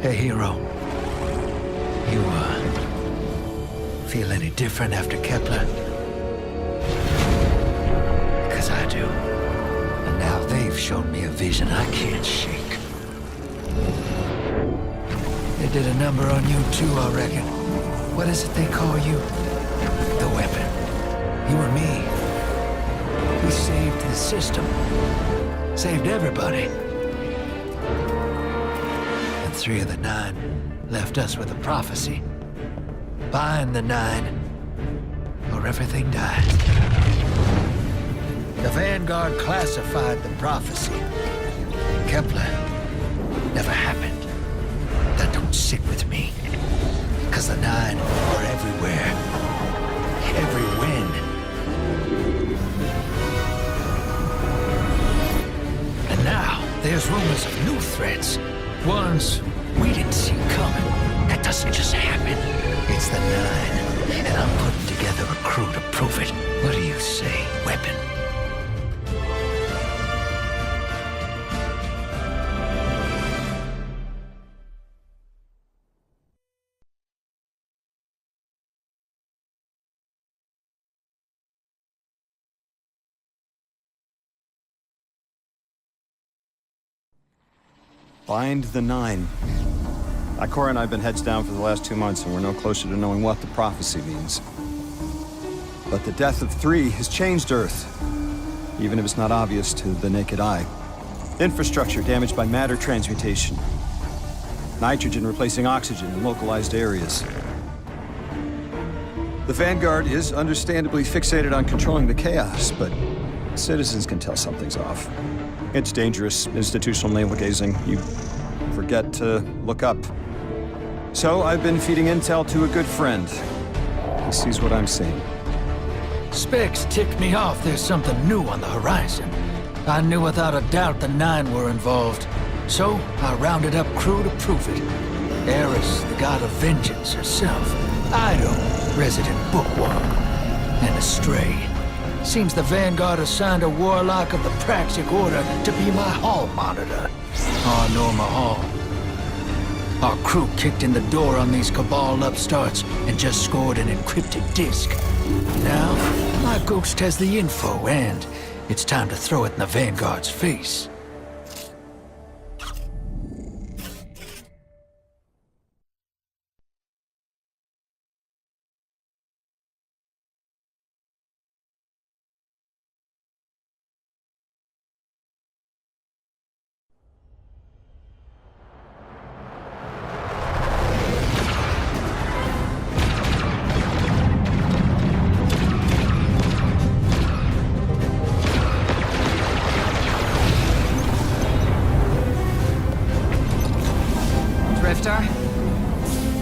Hey, hero. You, feel any different after Kepler? Because I do. And now they've shown me a vision I can't shake. They did a number on you too, I reckon. What is it they call you? The weapon. You and me. We saved the system. Saved everybody. And 3 of the 9 left us with a prophecy. Find the 9, or everything dies. The Vanguard classified the prophecy. Kepler never happened. That don't sit with me. Cause the 9 are everywhere. Every wind. And now, there's rumors of new threats. Ones we didn't see coming. That doesn't just happen. It's the 9, and I'm putting together a crew to prove it. What do you say, weapon? Find the 9. Ikora and I have been heads down for the last 2 months, and we're no closer to knowing what the prophecy means. But the death of 3 has changed Earth, even if it's not obvious to the naked eye. Infrastructure damaged by matter transmutation. Nitrogen replacing oxygen in localized areas. The Vanguard is understandably fixated on controlling the chaos, but citizens can tell something's off. It's dangerous, institutional navel-gazing. You forget to look up. So I've been feeding intel to a good friend. He sees what I'm seeing. Specs ticked me off there's something new on the horizon. I knew without a doubt the 9 were involved. So I rounded up crew to prove it. Eris, the god of vengeance herself. Ido, resident bookworm. And Astray. Seems the Vanguard assigned a warlock of the Praxic Order to be my hall monitor. Oh, Norma Hall. Our crew kicked in the door on these Cabal upstarts and just scored an encrypted disk. Now, my ghost has the info, and it's time to throw it in the Vanguard's face.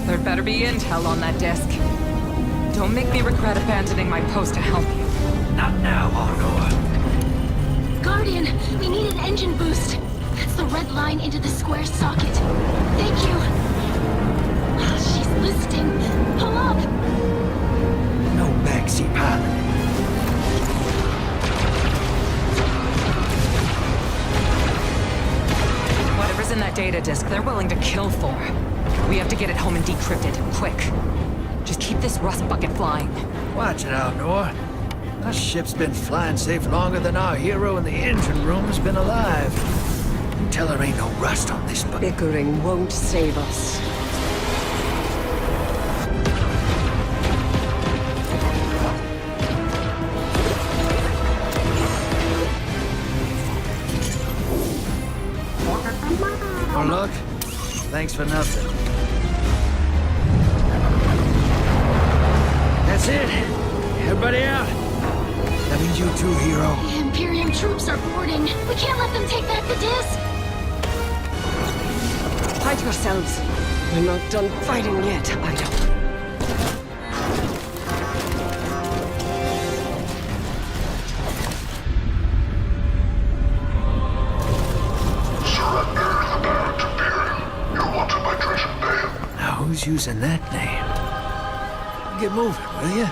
There'd better be intel on that disk. Don't make me regret abandoning my post to help you. Not now, Honor. Guardian, we need an engine boost. That's the red line into the square socket. Thank you. She's listening. Pull up. No backseat pilot. Whatever's in that data disk, they're willing to kill for. We have to get it home and decrypt it, quick. Just keep this rust bucket flying. Watch it out, Nor. Our ship's been flying safe longer than our hero in the engine room's been alive. You tell her ain't no rust on this bucket. Bickering won't save us. Oh, look. Thanks for nothing. That's it. Everybody out. That means you too, hero. The Imperium troops are boarding. We can't let them take back the disc. Hide yourselves. We're not done fighting yet, Ido. Who's using that name? Get moving, will you?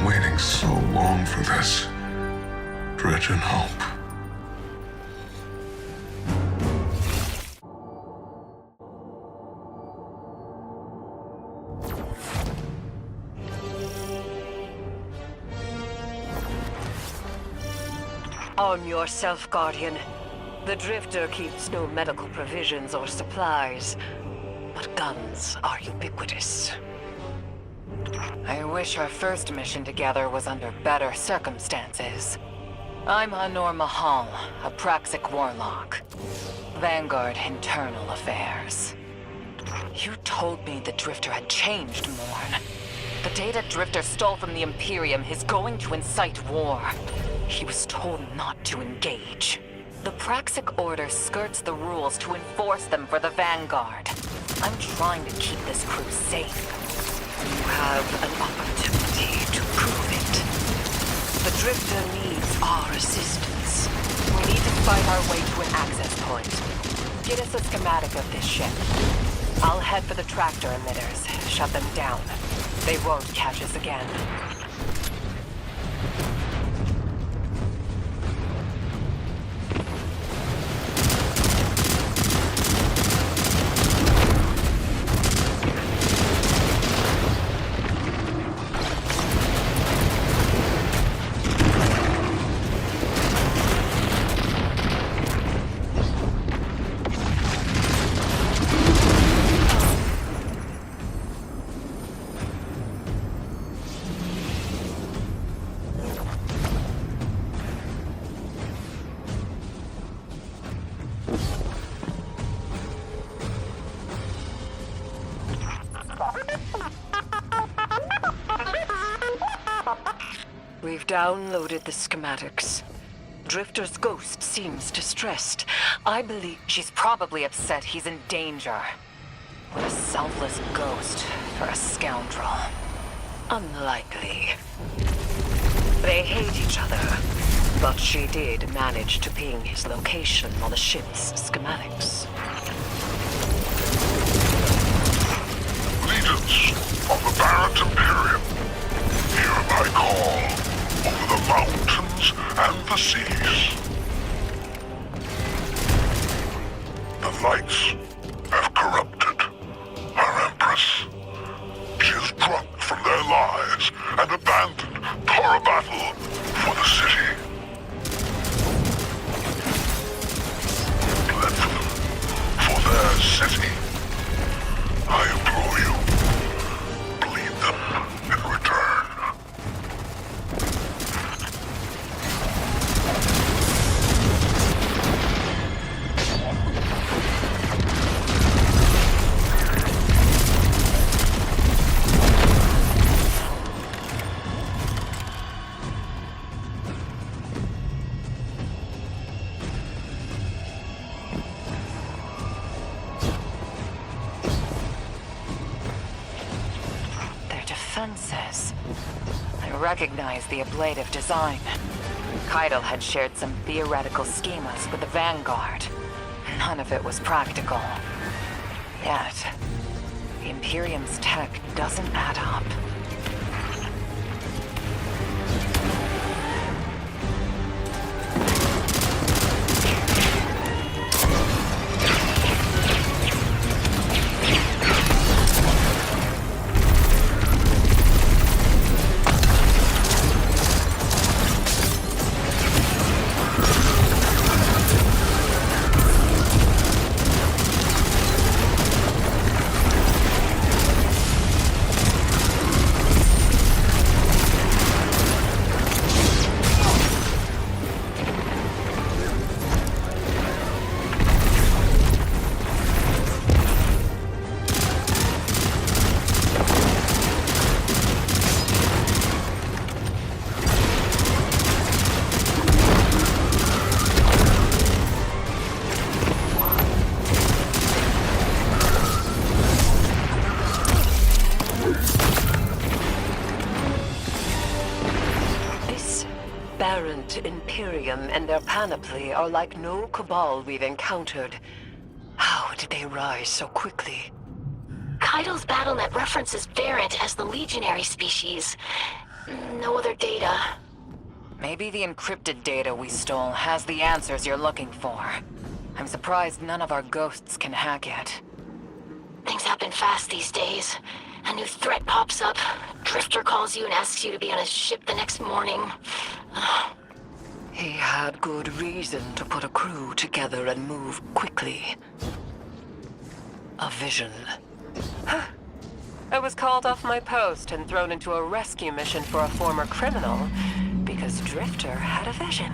waiting so long for this. Dredge and hope. Arm yourself, Guardian. The Drifter keeps no medical provisions or supplies, but guns are ubiquitous. I wish our first mission together was under better circumstances. I'm Honor Mahal, a Praxic warlock. Vanguard Internal Affairs. You told me the Drifter had changed, Morn. The data Drifter stole from the Imperium is going to incite war. He was told not to engage. The Praxic Order skirts the rules to enforce them for the Vanguard. I'm trying to keep this crew safe. You have an opportunity to prove it. The Drifter needs our assistance. We need to fight our way to an access point. Get us a schematic of this ship. I'll head for the tractor emitters, shut them down. They won't catch us again. We've downloaded the schematics. Drifter's ghost seems distressed. I believe She's probably upset he's in danger. What a selfless ghost for a scoundrel. unlikely. They hate each other, but she did manage to ping his location on the ship's schematics. Leaders of the Barrett Imperium, hear my call over the mountains and the seas. The lights have corrupted our Empress. She is drunk from their lies and abandoned Tora battle for the city. Fled from them for their city. I implore you, bleed them in return. Defenses. I recognize the ablative design. Keitel had shared some theoretical schemas with the Vanguard. None of it was practical. Yet, the Imperium's tech doesn't add up. Imperium and their panoply are like no Cabal we've encountered. How did they rise so quickly? Keitel's BattleNet references Barrett as the legionary species. No other data. Maybe the encrypted data we stole has the answers you're looking for. I'm surprised none of our ghosts can hack it. Things happen fast these days. A new threat pops up. Drifter calls you and asks you to be on his ship the next morning. He had good reason to put a crew together and move quickly. A vision. I was called off my post and thrown into a rescue mission for a former criminal because Drifter had a vision.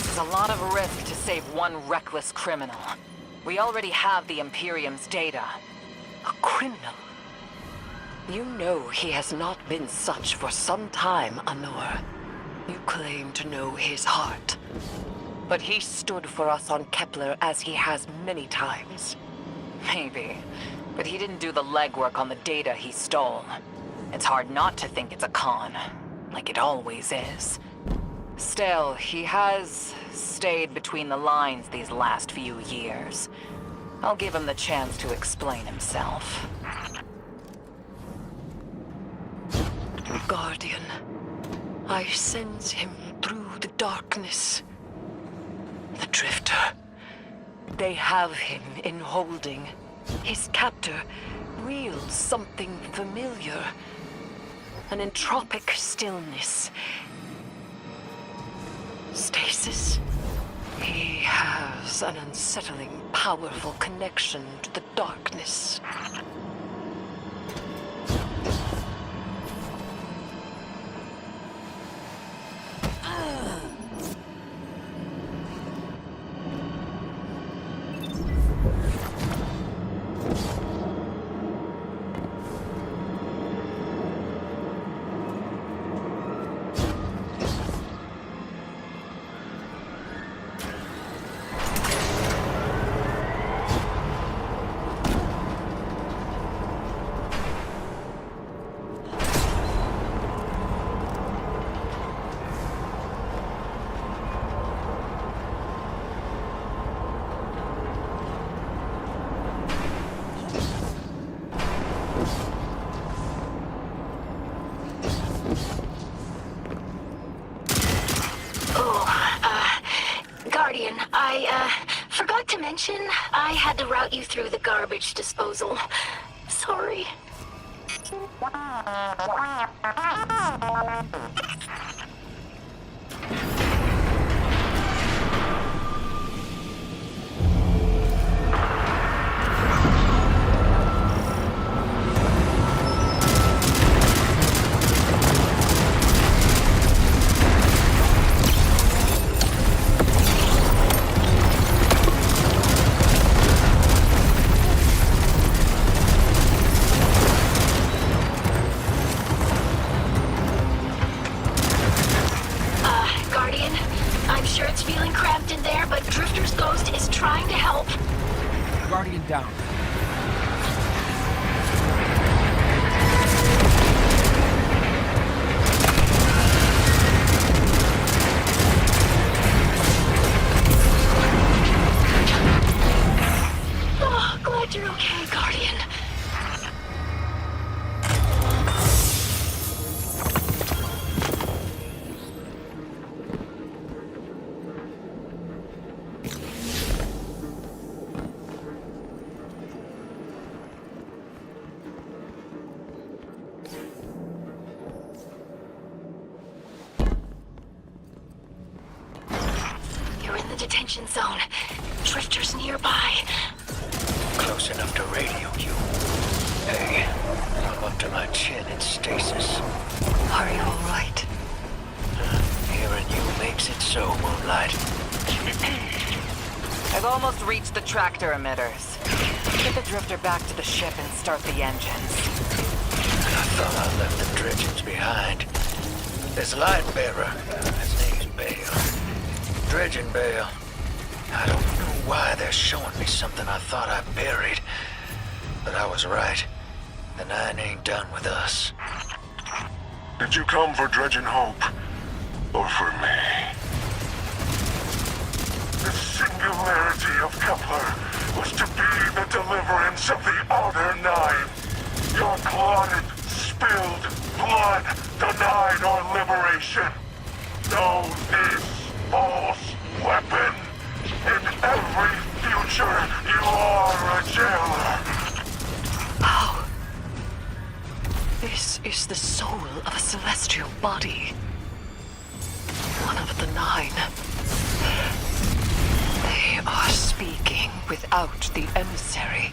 It's a lot of risk to save one reckless criminal. We already have the Imperium's data. A criminal? You know he has not been such for some time, Anor. You claim to know his heart. But he stood for us on Kepler as he has many times. Maybe. But he didn't do the legwork on the data he stole. It's hard not to think it's a con. Like it always is. Still, he has stayed between the lines these last few years. I'll give him the chance to explain himself. Guardian, I sense him through the darkness. The Drifter. They have him in holding. His captor wields something familiar. An entropic stillness. Stasis. He has an unsettling, powerful connection to the darkness. Guardian, I forgot to mention I had to route you through the garbage disposal. Sorry. I'm sure it's feeling cramped in there, but Drifter's ghost is trying to help. Guardian down. Oh, glad you're okay, Guardian. You're in the detention zone. Drifter's nearby. Close enough to radio you. Hey, I'm up to my chin in stasis. Are you all right? Hearing you makes it so, Moonlight. I've almost reached the tractor emitters. Get the Drifter back to the ship and start the engines. I thought I left the dredgings behind. This light bearer, his name's Bale. Dredging Bale. I don't know why they're showing me something I thought I buried. But I was right. The Nine ain't done with us. Did you come for Dredging Hope? or for me? The singularity of Kepler was to be the deliverance of the Outer Nine. Your clotted, spilled blood denied our liberation. Know this false weapon. In every future, you are a jailer. How? This is the soul of a celestial body. One of the Nine. They are speaking without the emissary.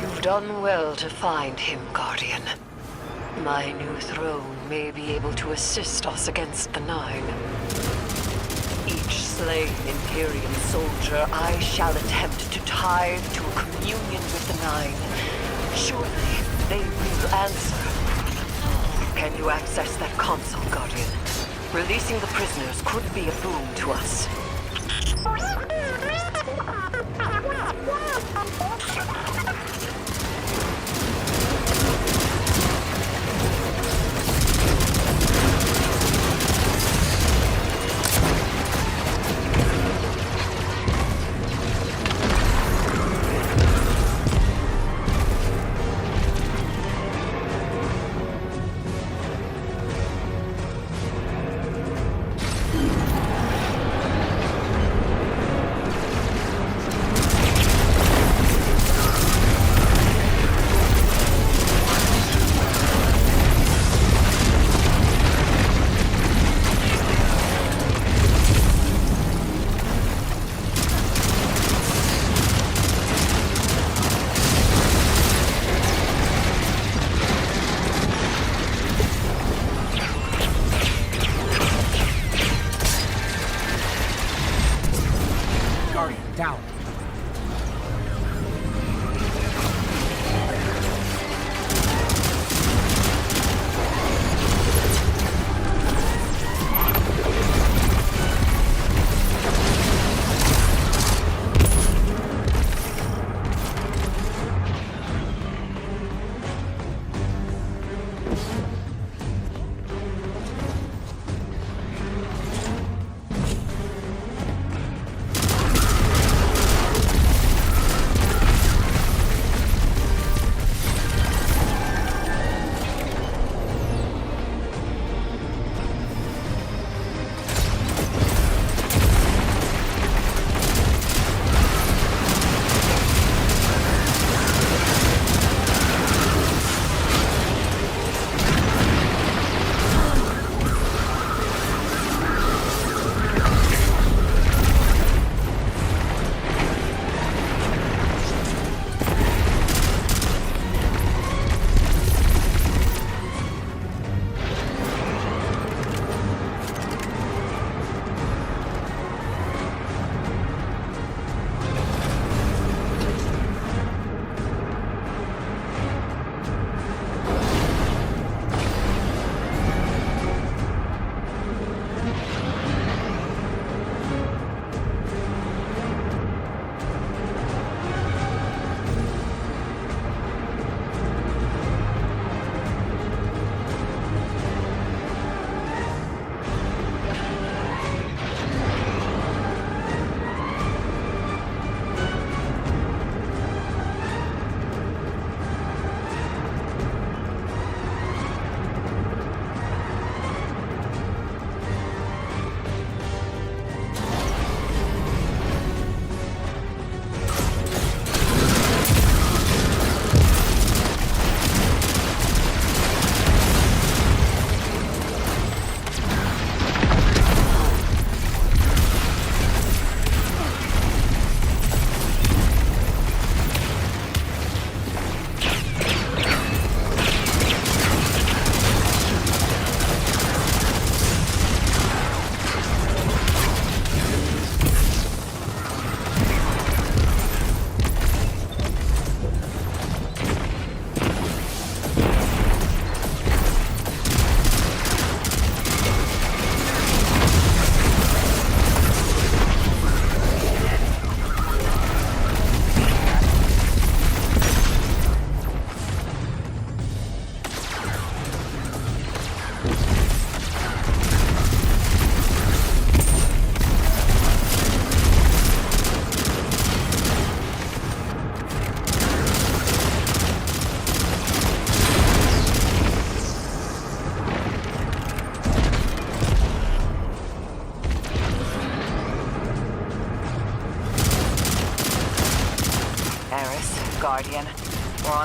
You've done well to find him, Guardian. My new throne may be able to assist us against the Nine. Each slain Imperium soldier I shall attempt to tithe to a communion with the Nine. Surely they will answer. Can you access that console, Guardian? Releasing the prisoners could be a boon to us. Guardian, down.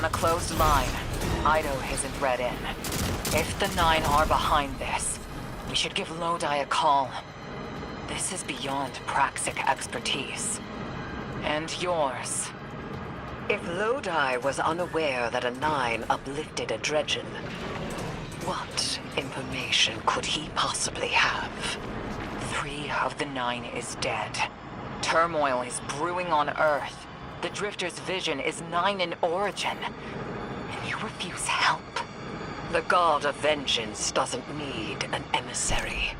on a closed line. Ido isn't read in. If the Nine are behind this, we should give Lodi a call. This is beyond Praxic expertise. And yours. If Lodi was unaware that a Nine uplifted a Dredgen, what information could he possibly have? 3 of the 9 is dead. Turmoil is brewing on Earth. The Drifter's vision is 9 in origin. And you refuse help. The God of Vengeance doesn't need an emissary.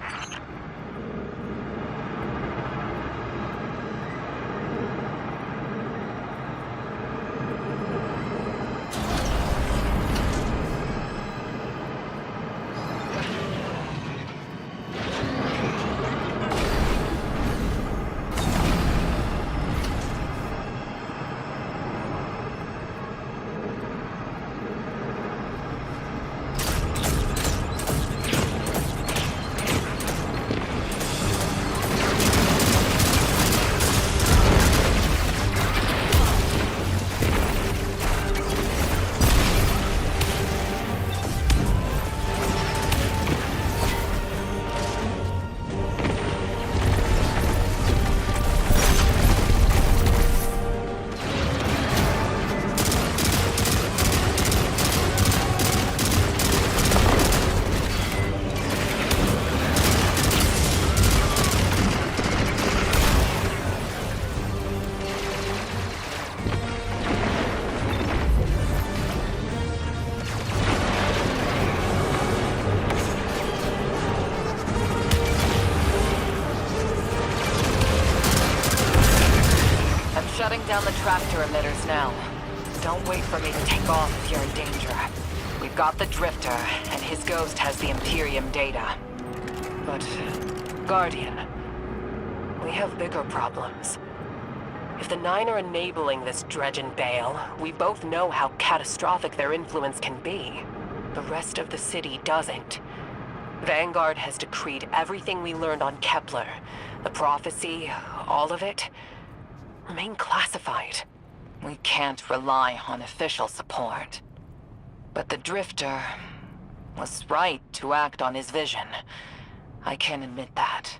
Shutting down the tractor emitters now. Don't wait for me to take off if you're in danger. We've got the Drifter, and his ghost has the Imperium data. But, Guardian, we have bigger problems. If the Nine are enabling this Dredgen Bale, we both know how catastrophic their influence can be. The rest of the city doesn't. Vanguard has decreed everything we learned on Kepler, the prophecy, all of it, remain classified. We can't rely on official support. But the Drifter was right to act on his vision. I can admit that.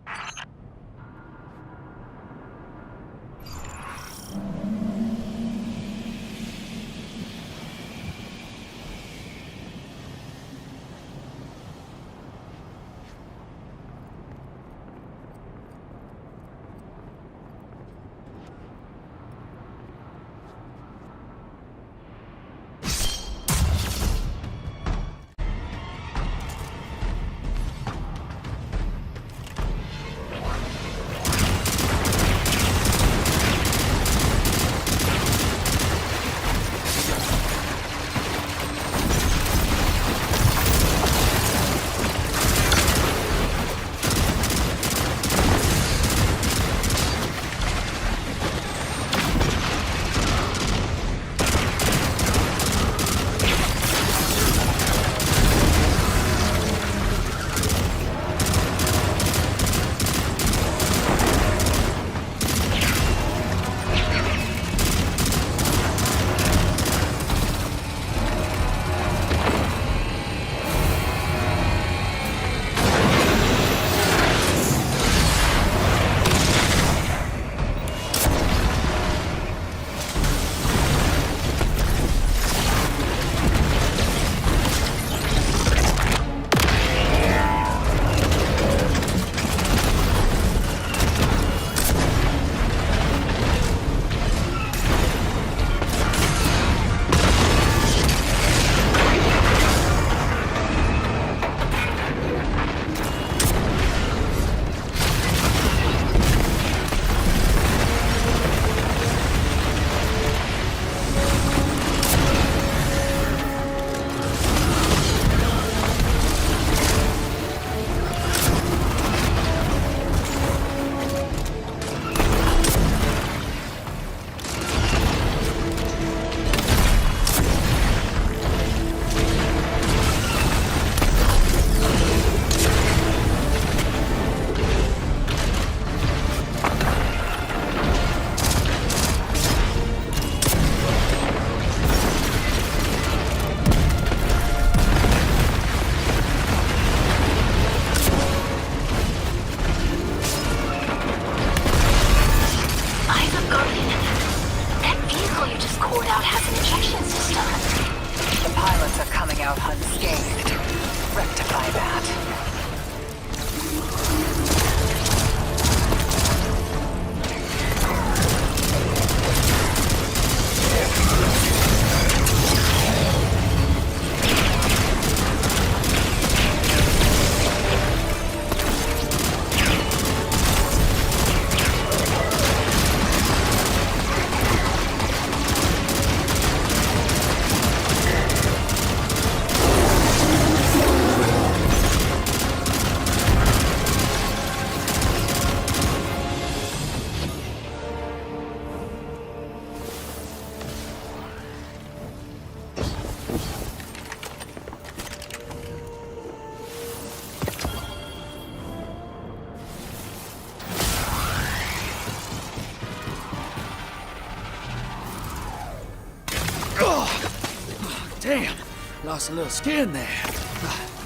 Lost a little skin there.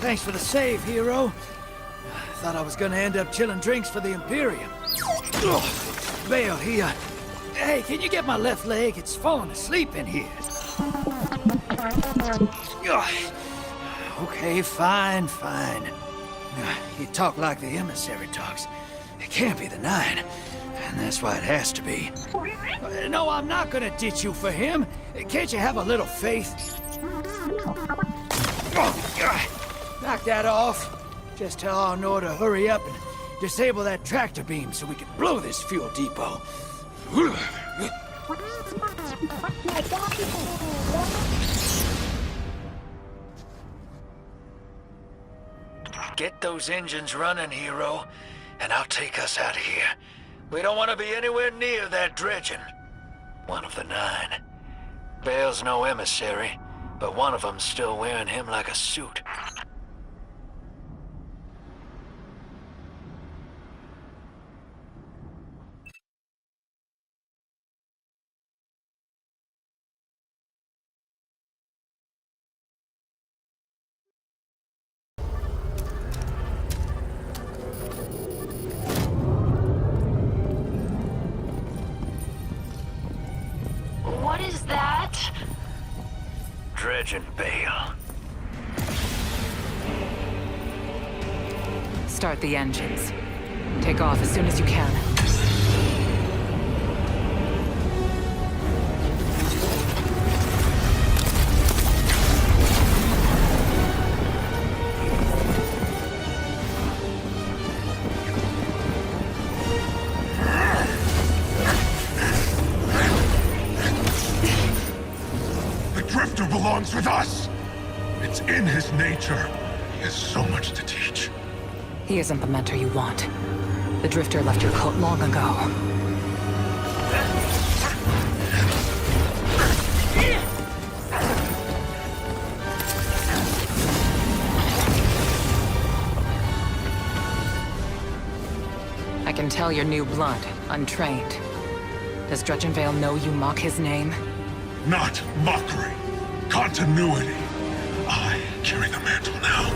Thanks for the save, hero. Thought I was gonna end up chilling drinks for the Imperium. Bale, hey, can you get my left leg? It's falling asleep in here. Okay, fine. You talk like the emissary talks. It can't be the 9, and that's why it has to be. No, I'm not gonna ditch you for him. Can't you have a little faith? Knock that off. Just tell Arnor to hurry up and disable that tractor beam so we can blow this fuel depot. Get those engines running, hero, and I'll take us out of here. We don't want to be anywhere near that dredging. One of the 9. Bale's no emissary, but one of them's still wearing him like a suit. What is that? Dredging, Bale. Start the engines. Take off as soon as you can. Belongs with us. It's in his nature. He has so much to teach. He isn't the mentor you want. The Drifter left your cult long ago. I can tell you're new blood, untrained. Does Dredgenvale know you mock his name? Not mockery. Continuity. I carry the mantle now.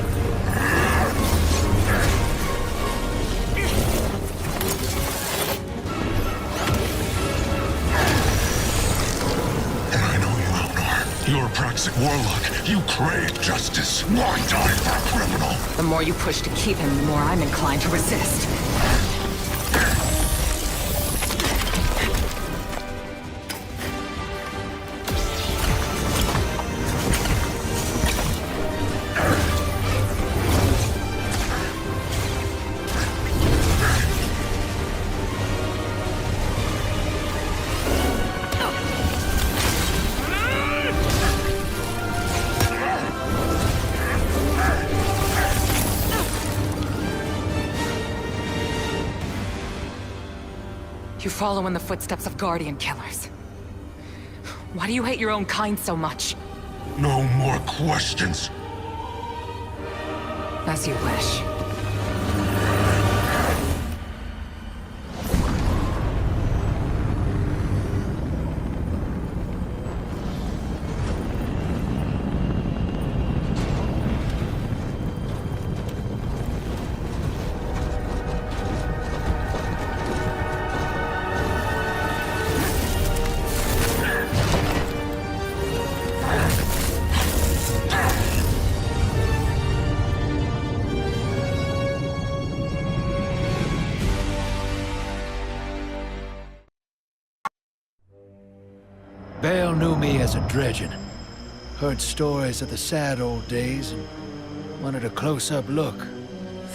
And I know you, Elnor. You're a Praxic warlock. You crave justice. Why die for a criminal? The more you push to keep him, the more I'm inclined to resist. You follow in the footsteps of Guardian killers. Why do you hate your own kind so much? No more questions. As you wish. Bale knew me as a dredgen. Heard stories of the sad old days and wanted a close-up look.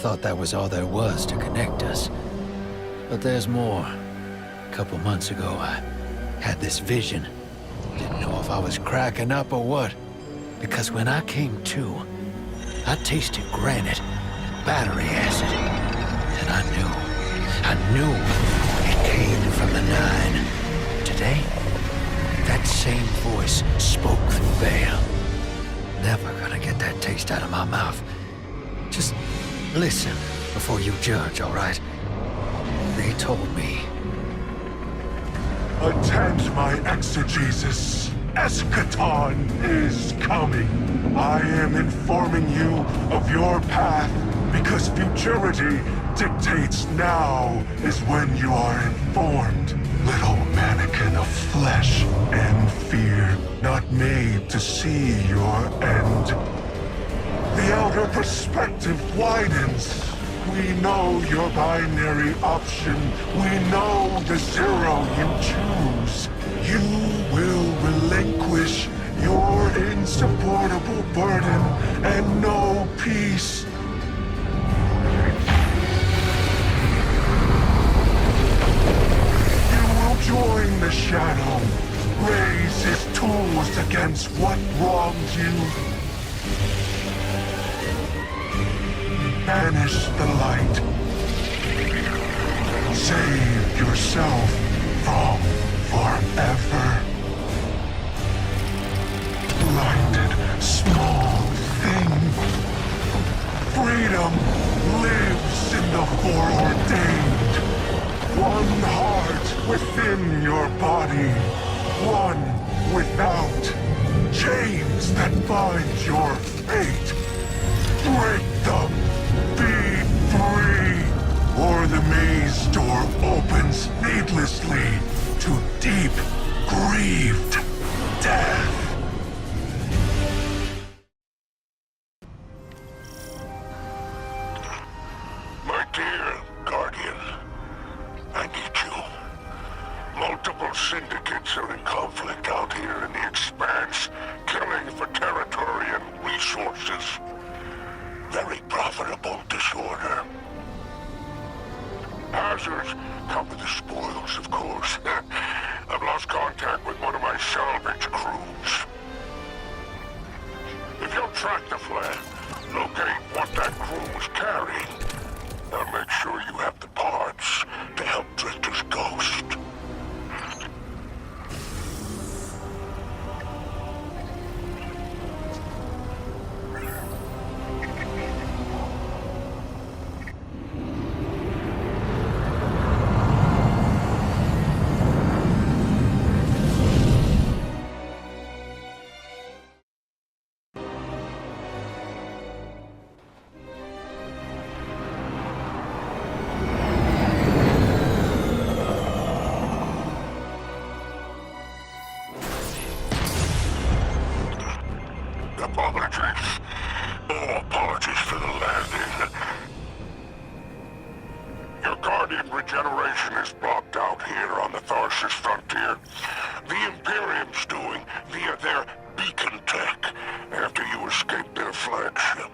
Thought that was all there was to connect us. But there's more. A couple months ago, I had this vision. Didn't know if I was cracking up or what. Because when I came to, I tasted granite and battery acid. And I knew it came from the 9. Today, that same voice spoke through Bale. Never gonna get that taste out of my mouth. Just listen before you judge, all right? They told me. Attend my exegesis, eschaton is coming. I am informing you of your path because futurity dictates now is when you are informed. Little mannequin of flesh and fear, not made to see your end. The outer perspective widens. We know your binary option. We know the zero you choose. You will relinquish your insupportable burden and know peace. You will join the shadow, raise his tools against what wronged you. Banish the light. Save yourself from forever. Blinded, small thing. Freedom lives in the foreordained. One heart within your body. One without. Chains that bind your fate. Break them. Be free, or the maze door opens needlessly to deep, grieved death. My dear Guardian, I need you. Multiple syndicates are in conflict out here in the Expanse, killing for territory and resources. Very profitable disorder. Hazards come with the spoils, of course. I've lost contact with one of my salvage crews. If you'll track the flag, locate what that crew was carrying, I'll make sure you have the parts to help Drifter's ghost. Apologies. Oh, apologies for the landing. Your Guardian regeneration is blocked out here on the Tharsis frontier. The Imperium's doing via their beacon tech after you escaped their flagship.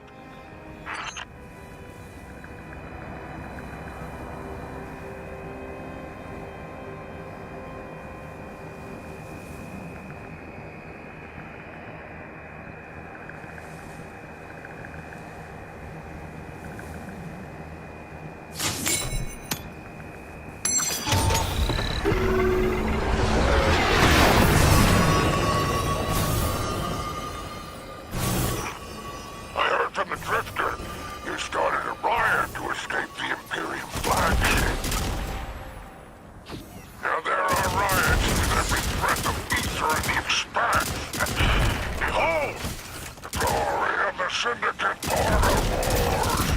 From the Drifter, you started a riot to escape the Imperium flagship. Now there are riots with every breath of ether in the Expanse. Behold, the glory of the Syndicate Border Wars.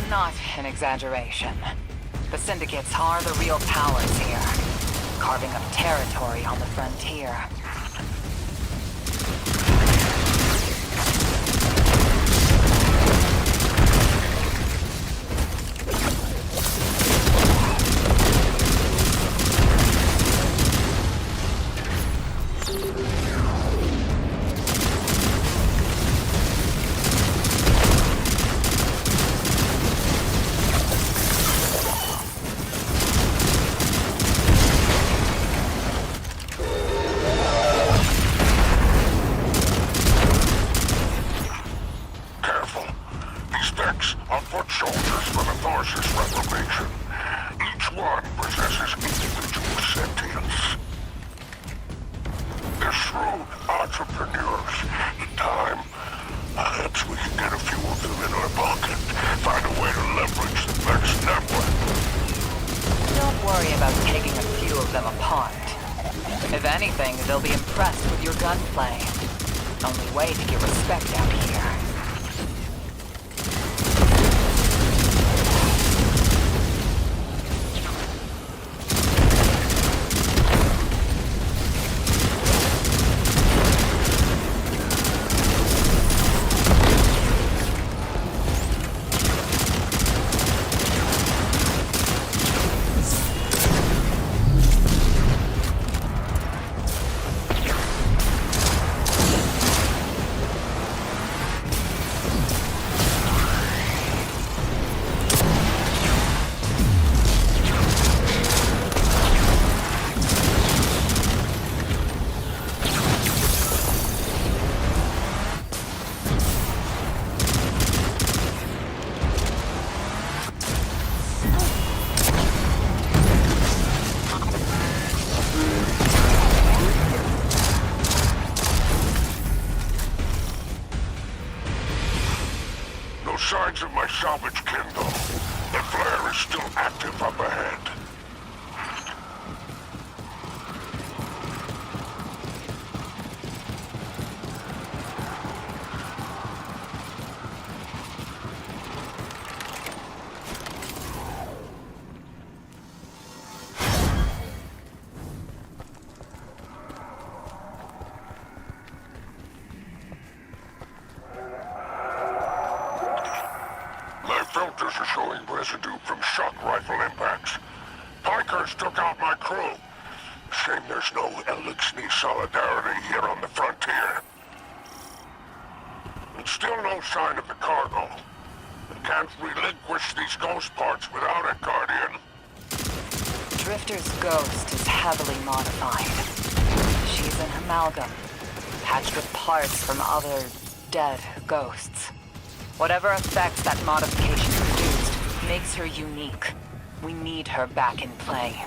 Not an exaggeration. The Syndicates are the real powers here, carving up territory on the frontier. Entrepreneurs. In time, perhaps we can get a few of them in our pocket. Find a way to leverage the Vex network. Don't worry about taking a few of them apart. If anything, they'll be impressed with your gunplay. Only way to get respect out here. No signs of my salvage kin, though. The flare is still active up ahead. My filters are showing residue from shock rifle impacts. Pikers took out my crew. Shame there's no Elixni solidarity here on the frontier. And still no sign of the cargo. I can't relinquish these ghost parts without it, Guardian. Drifter's ghost is heavily modified. She's an amalgam, patched with parts from other dead ghosts. Whatever effects that modification produced makes her unique. We need her back in play.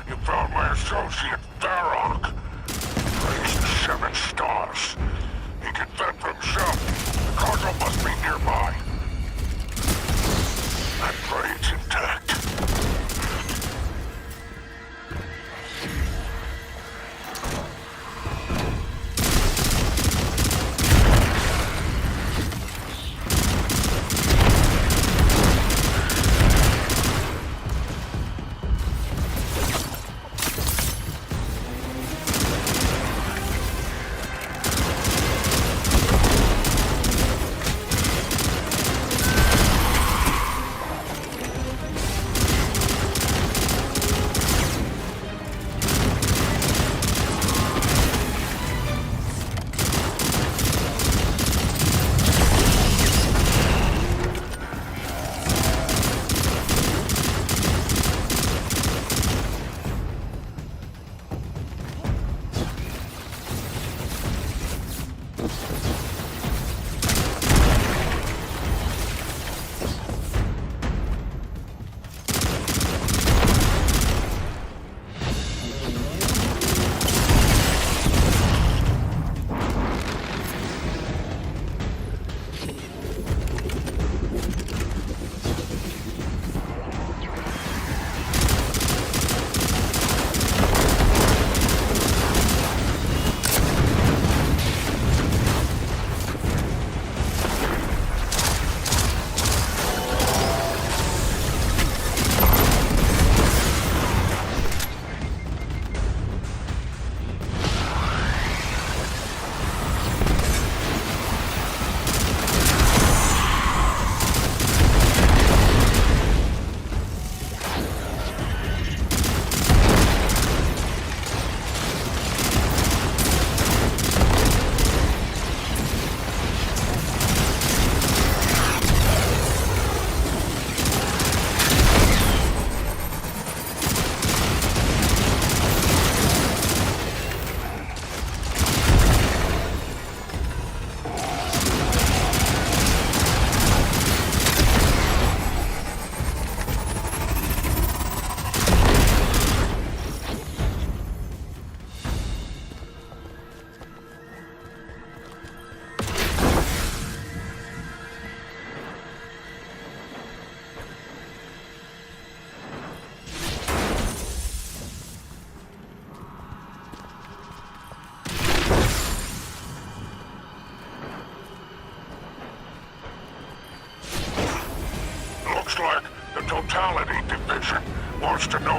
You found my associate, Varrock. Praise the 7 stars. He can fend for himself. The cargo must be nearby. I pray it's intact.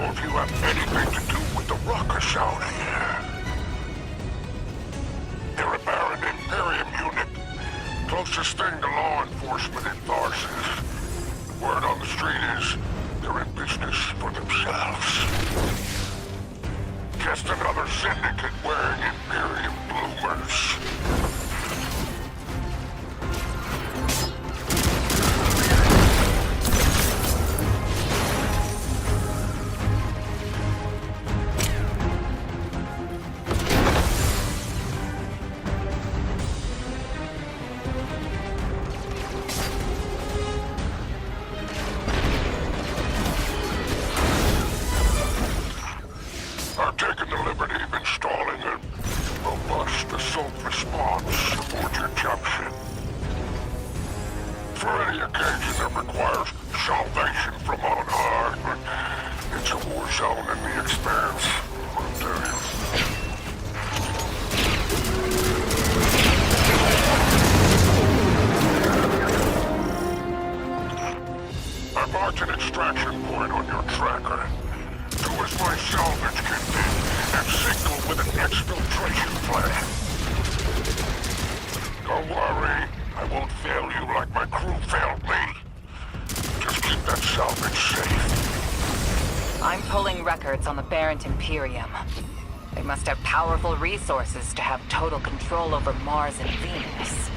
know if you have anything to do with the ruckus out here. They're a Baron Imperium unit. Closest thing to law enforcement in Tharsis. Word on the street is they're in business for themselves. Just another syndicate wearing Imperium bloomers. I've taken the liberty of installing a robust assault response aboard your jump ship. For any occasion that requires salvation from on high, it's a war zone in the expanse, I'll tell you. I marked an extraction point on your tracker. Do as my salvage can do, and signal with an exfiltration plan. Don't worry, I won't fail you like my crew failed me. Just keep that salvage safe. I'm pulling records on the Baron Imperium. They must have powerful resources to have total control over Mars and Venus.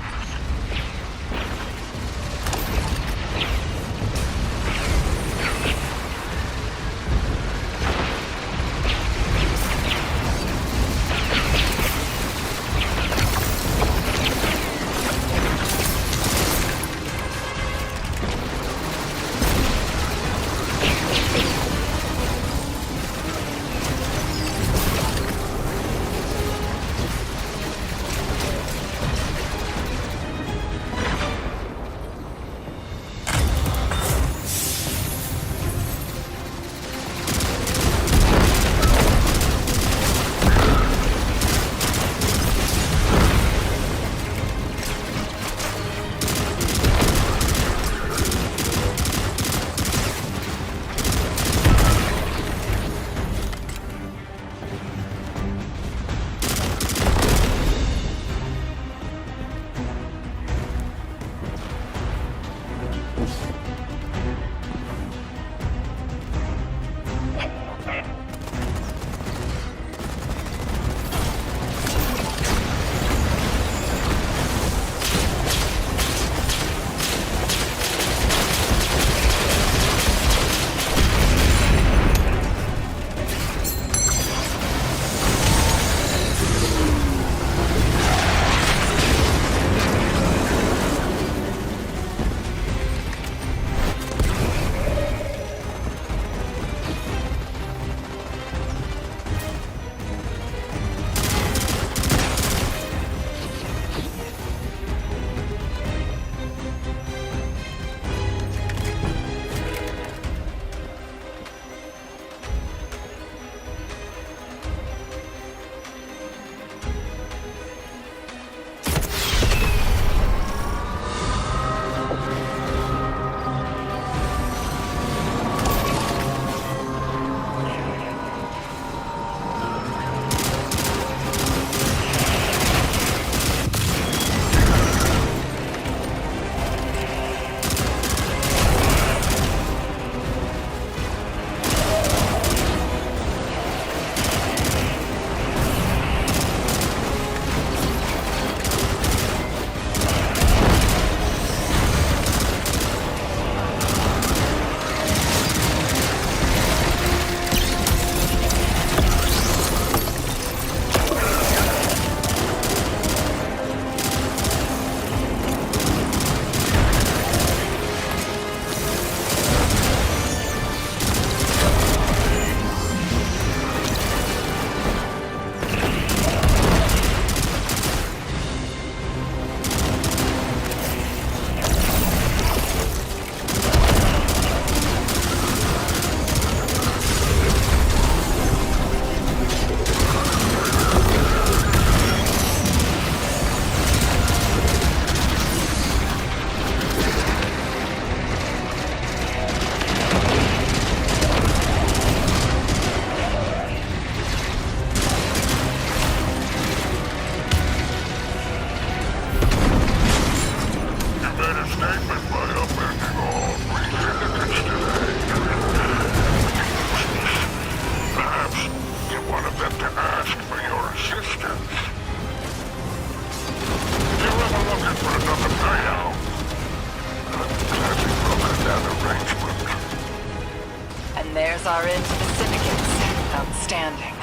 standing.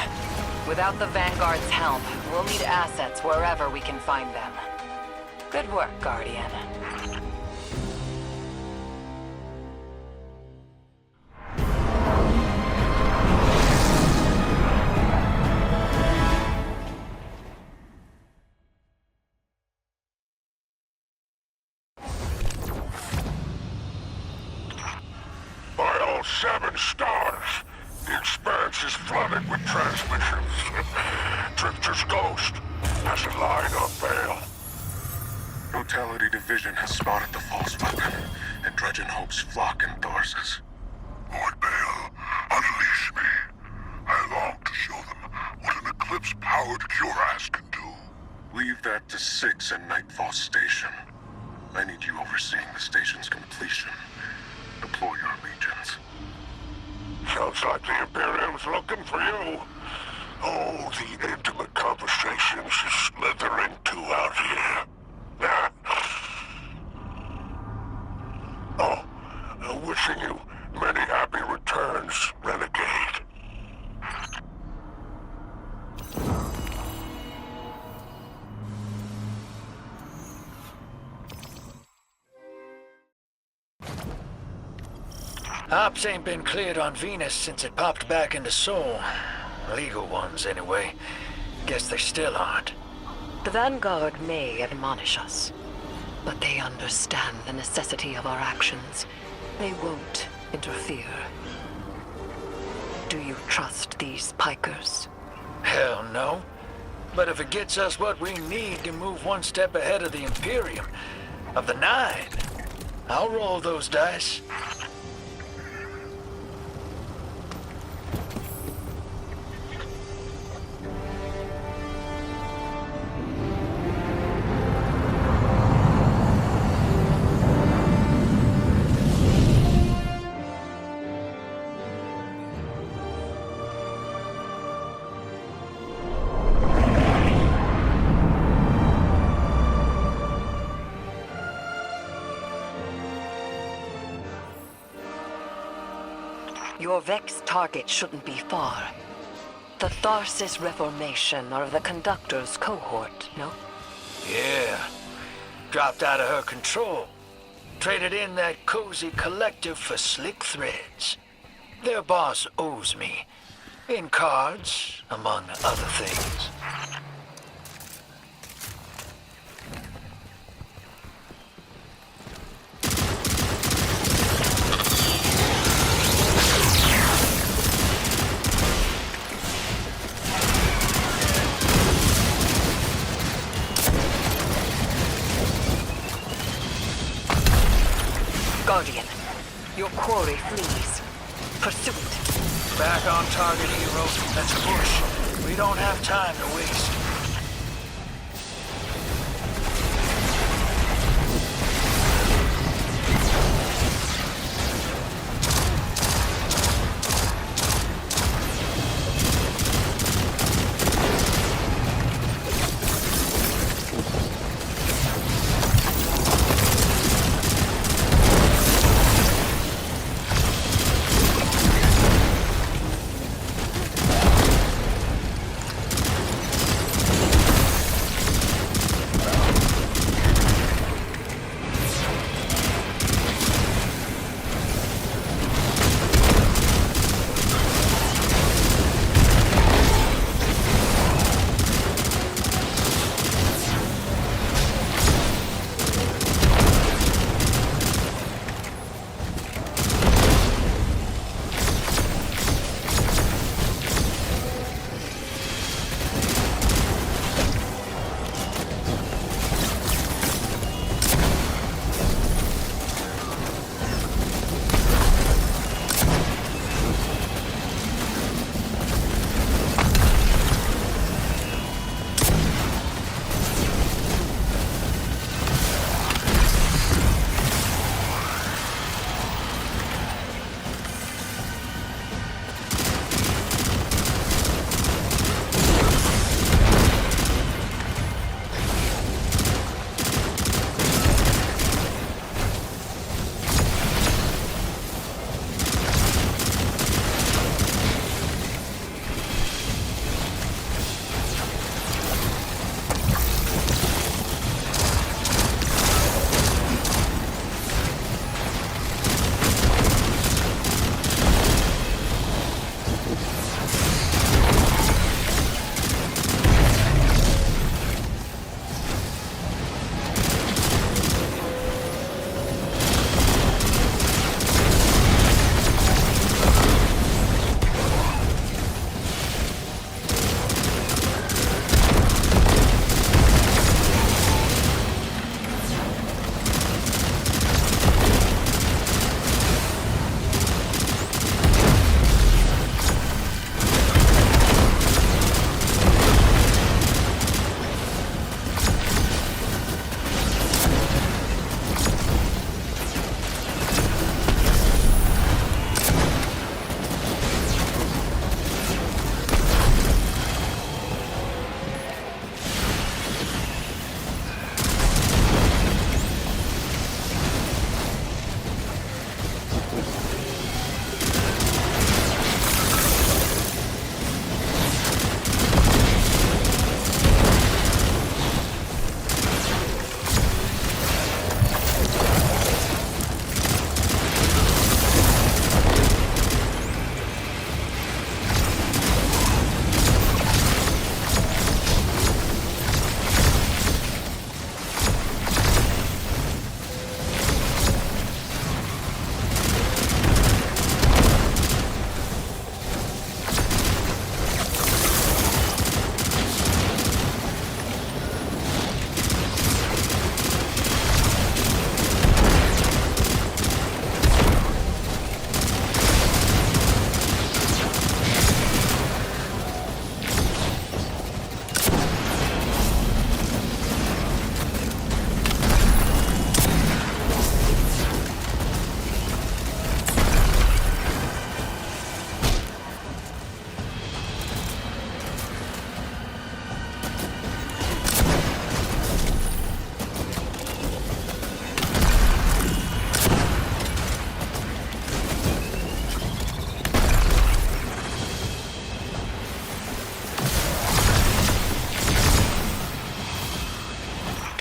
Without the Vanguard's help, we'll need assets wherever we can find them. Good work, Guardian. By all 7 stars, the expanse is flooded with transmissions. Drifter's ghost hasn't lied on bail. Totality Division has spotted the false weapon, and Dredgen hopes flock endorses. Lord Bale, unleash me. I long to show them what an Eclipse-powered cuirass can do. Leave that to 6 and Nightfall Station. I need you overseeing the station's completion. Deploy your legions. Sounds like the Imperium's looking for you. Oh, the intimate conversations you slither into out here. Oh, wishing you many happy returns, Renegade. Ops ain't been cleared on Venus since it popped back into Sol. Legal ones, anyway. Guess they still aren't. The Vanguard may admonish us, but they understand the necessity of our actions. They won't interfere. Do you trust these pikers? Hell no. But if it gets us what we need to move one step ahead of the Imperium, of the 9, I'll roll those dice. Your Vex target shouldn't be far. The Tharsis Reformation are the Conductor's cohort, no? Yeah. Dropped out of her control. Traded in that cozy collective for slick threads. Their boss owes me. In cards, among other things. Guardian, your quarry flees. Pursue it. Back on target, hero. Let's push. We don't have time to waste.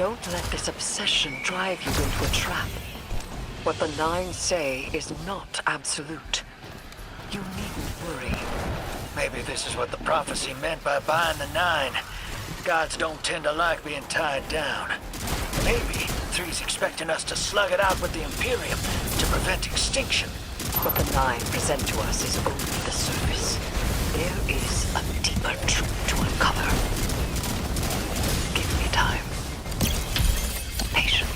Don't let this obsession drive you into a trap. What the Nine say is not absolute. You needn't worry. Maybe this is what the prophecy meant by buying the Nine. Gods don't tend to like being tied down. Maybe Three's expecting us to slug it out with the Imperium to prevent extinction. What the Nine present to us is only the surface. There is a deeper truth to uncover. Give me time. Patience.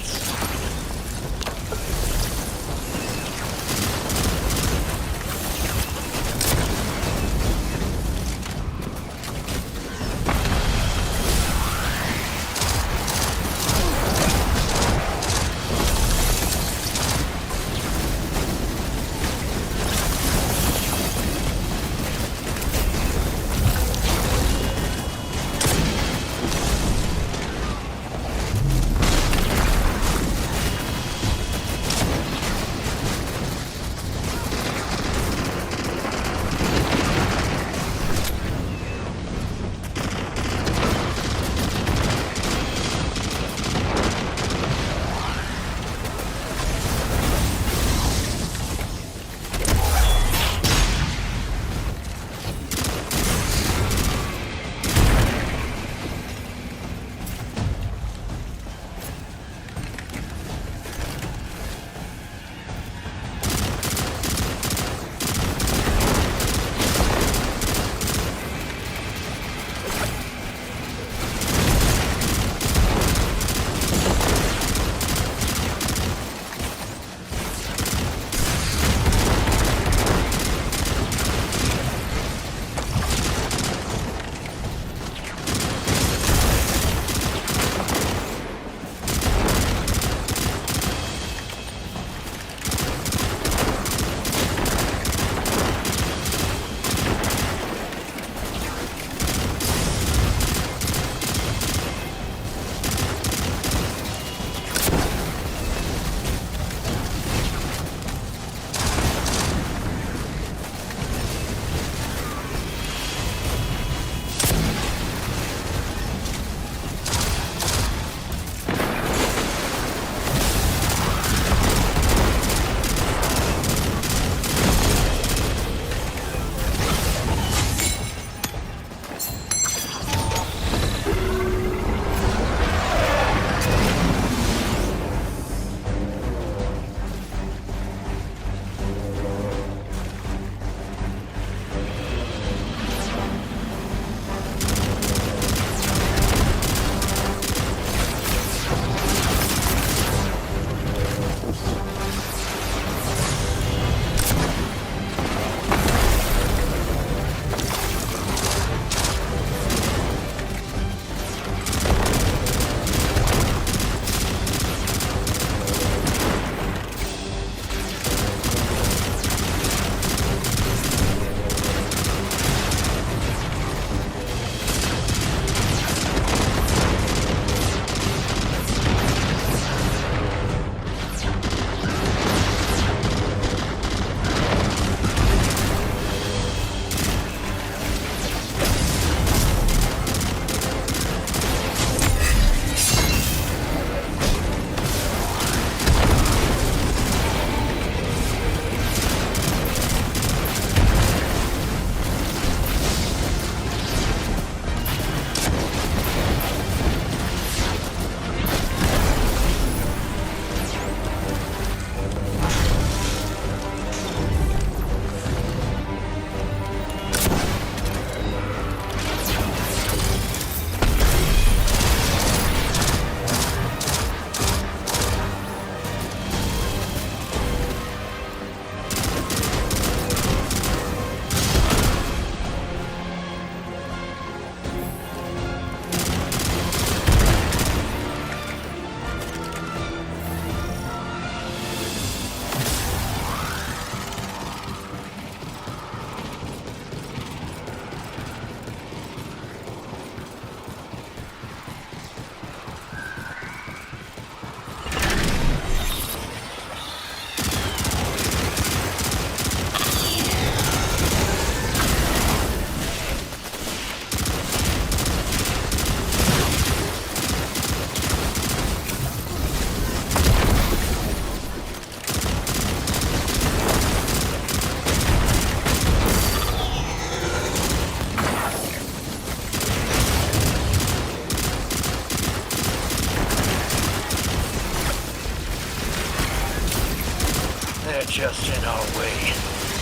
just in our way.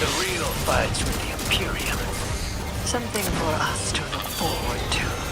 The real fight's with the Imperium. Something for us to look forward to.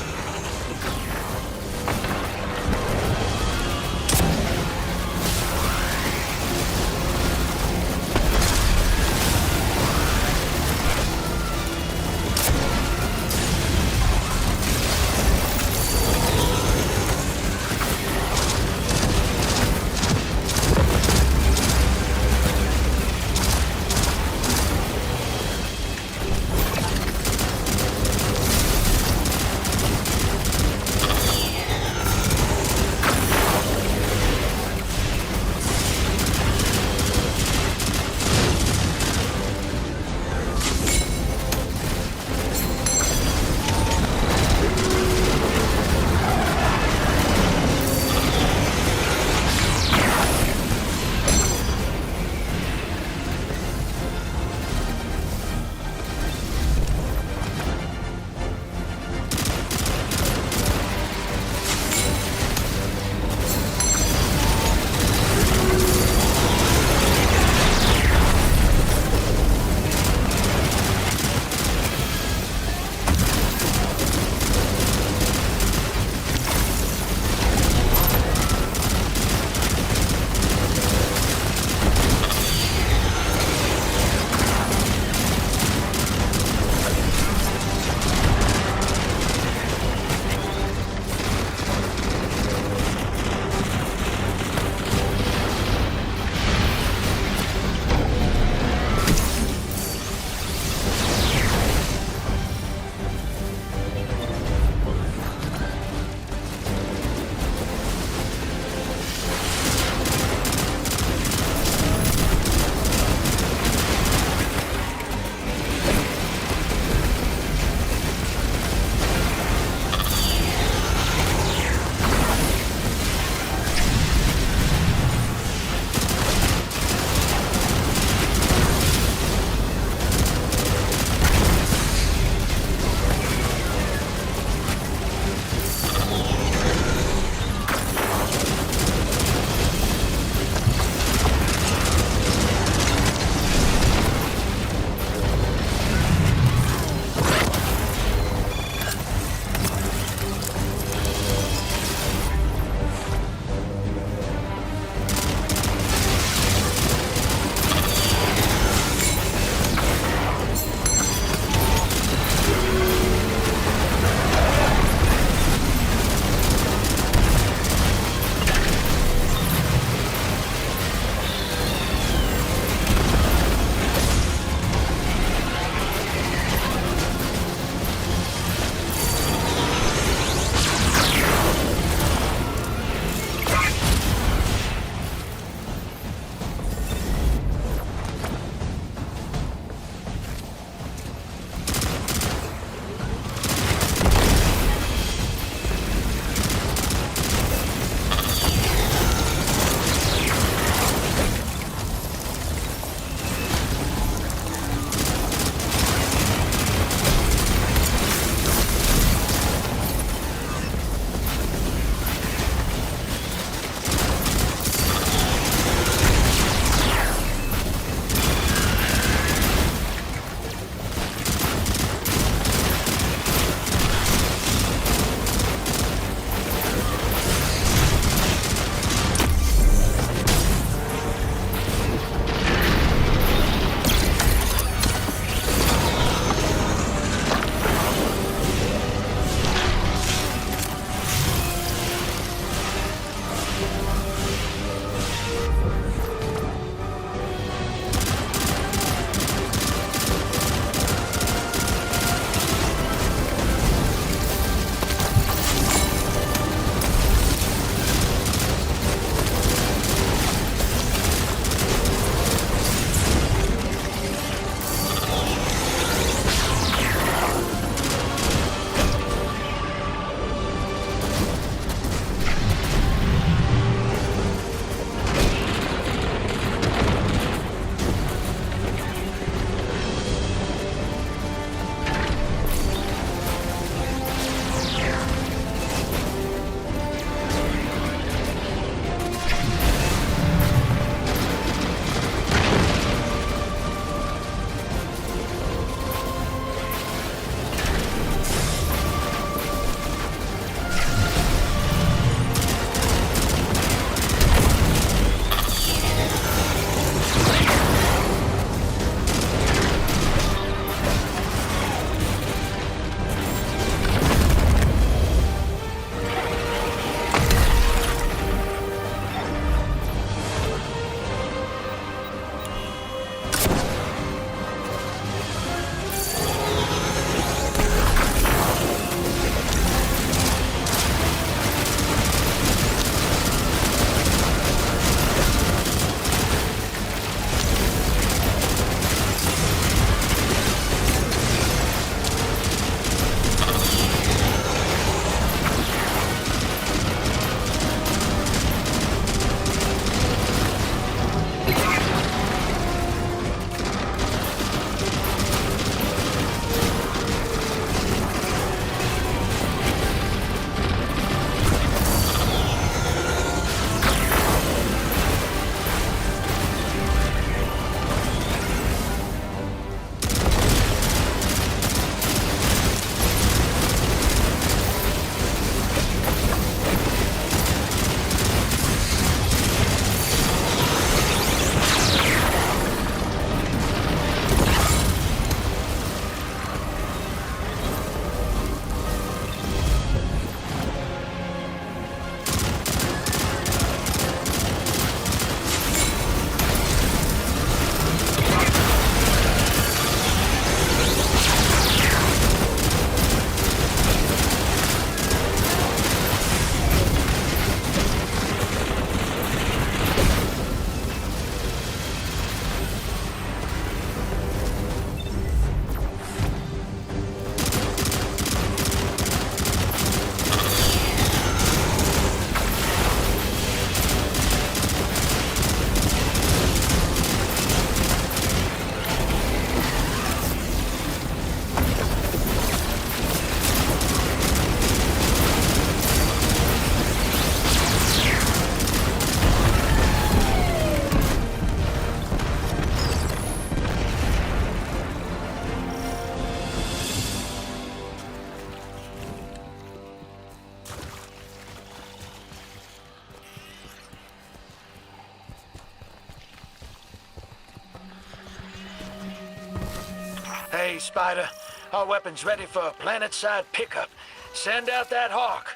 Okay, Spider. Our weapon's ready for a planet-side pickup. Send out that hawk.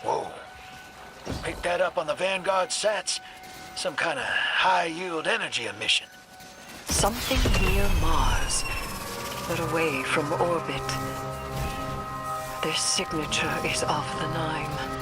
Whoa. Pick that up on the Vanguard sats. Some kind of high-yield energy emission. Something near Mars, but away from orbit. Their signature is of the Nine.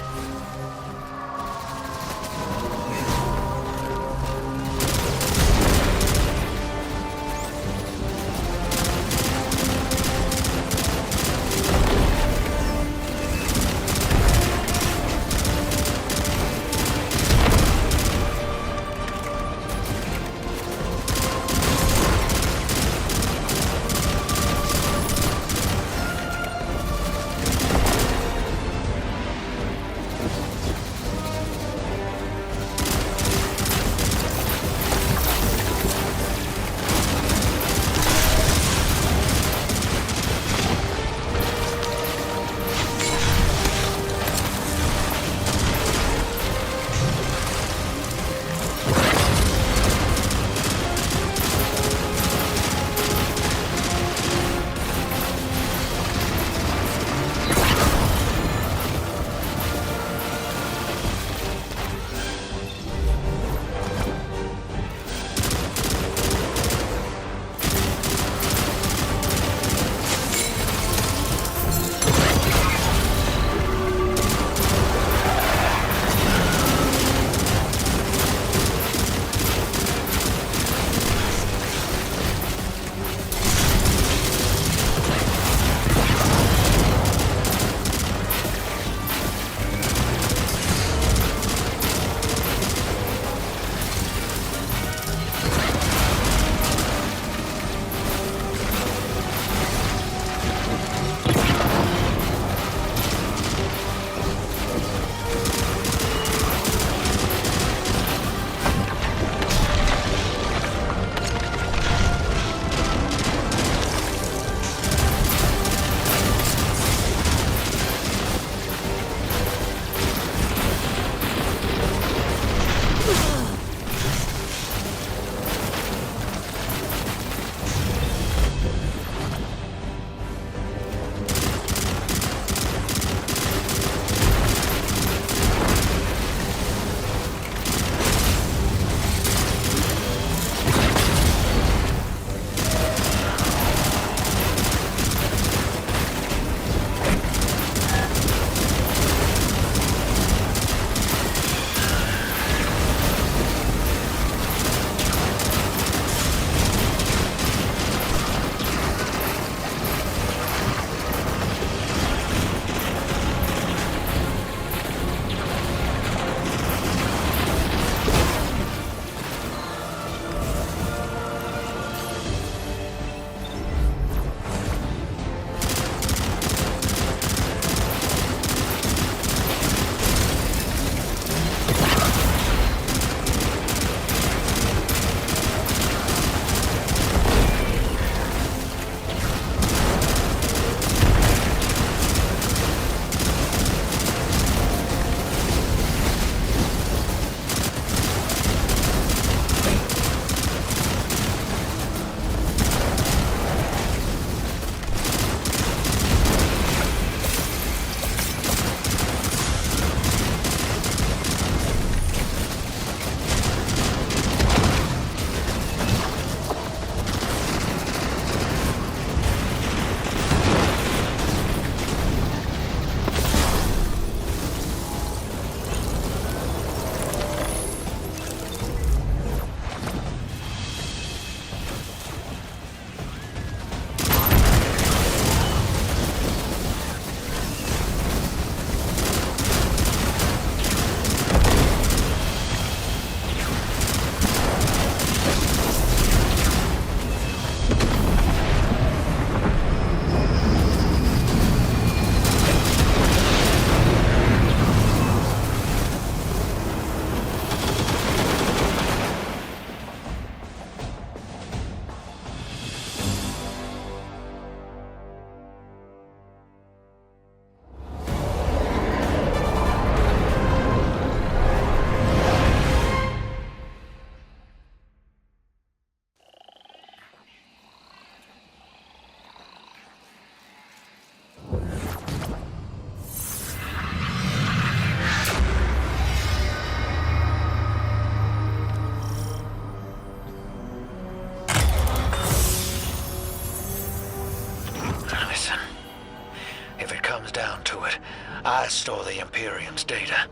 If it comes down to it, I store the Imperium's data.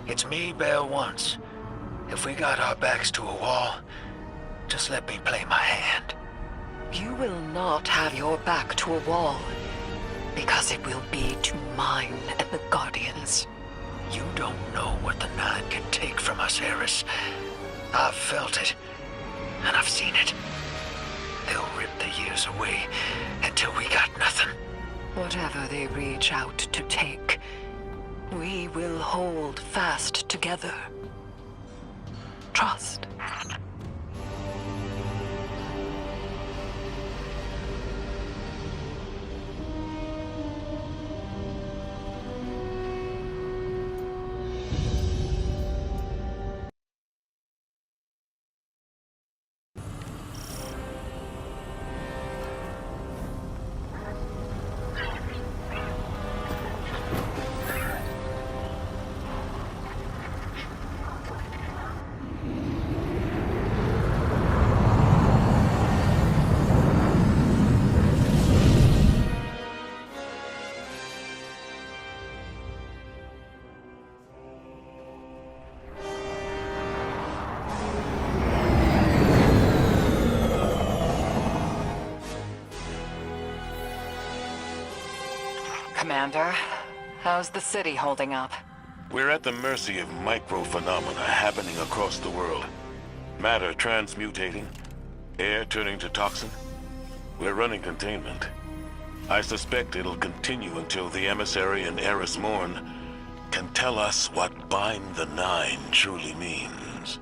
It's me bail once. If we got our backs to a wall, just let me play my hand. You will not have your back to a wall, because it will be to mine and the Guardians. You don't know what the Nine can take from us, Eris. I've felt it, and I've seen it. They'll rip the years away until we got nothing. Whatever they reach out to take, we will hold fast together. Trust. Commander, how's the city holding up? We're at the mercy of micro-phenomena happening across the world. Matter transmutating, air turning to toxin. We're running containment. I suspect it'll continue until the emissary and Eris Morn can tell us what bind the Nine truly means.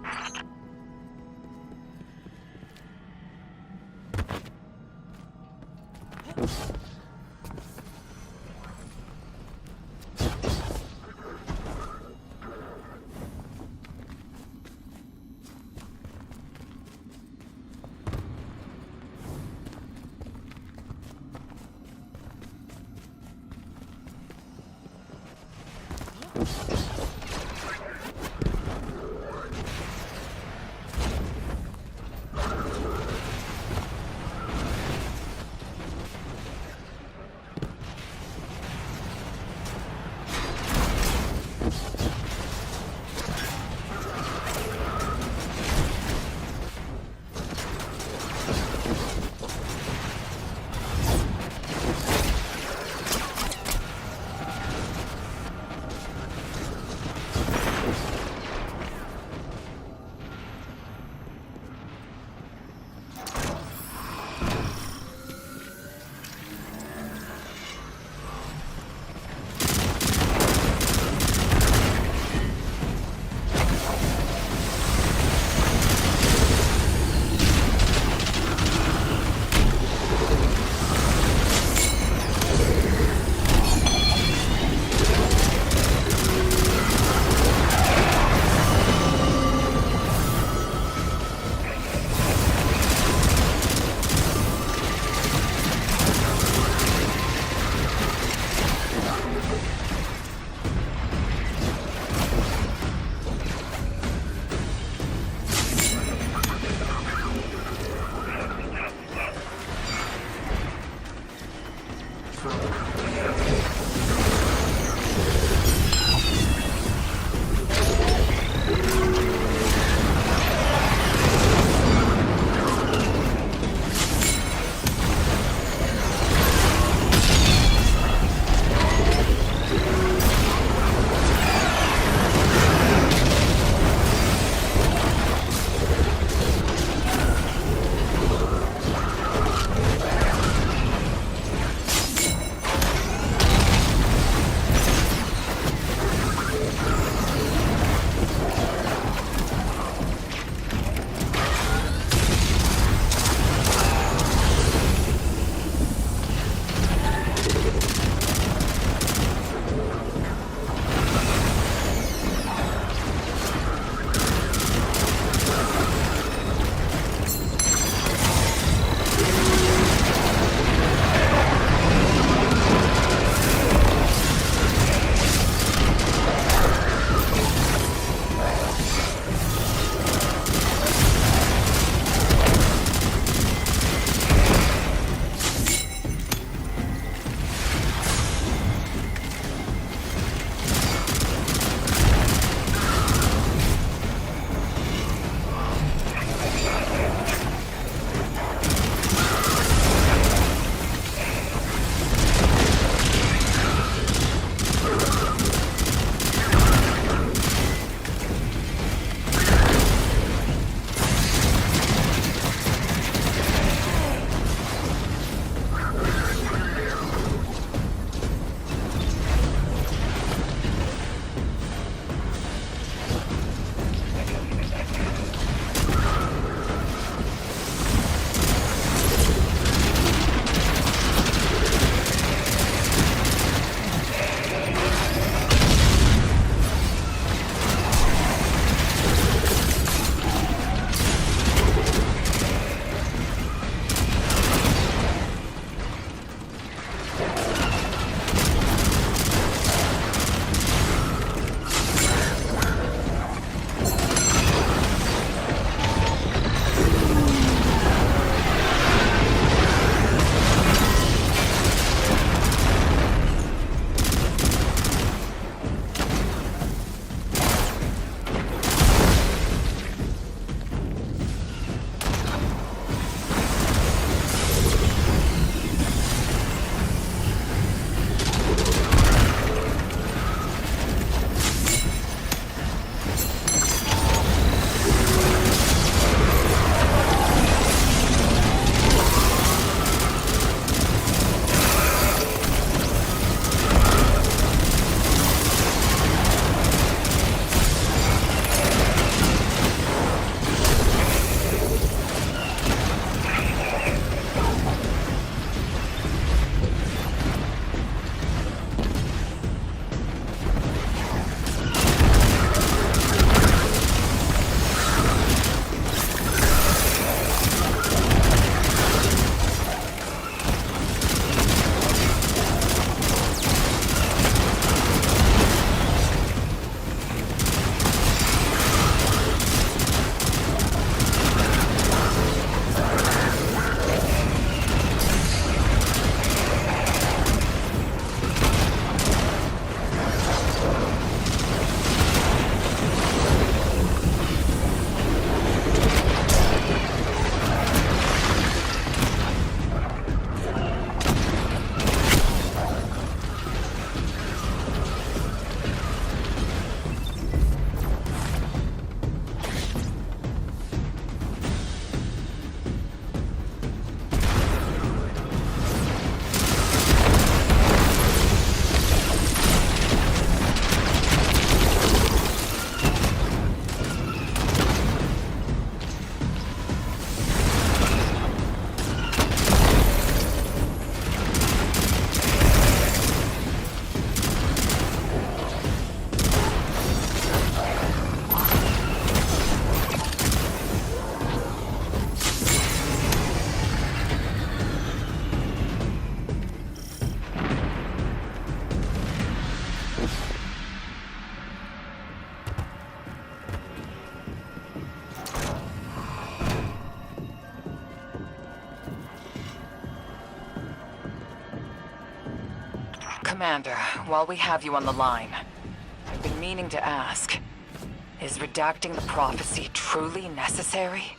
Commander, while we have you on the line, I've been meaning to ask, is redacting the prophecy truly necessary?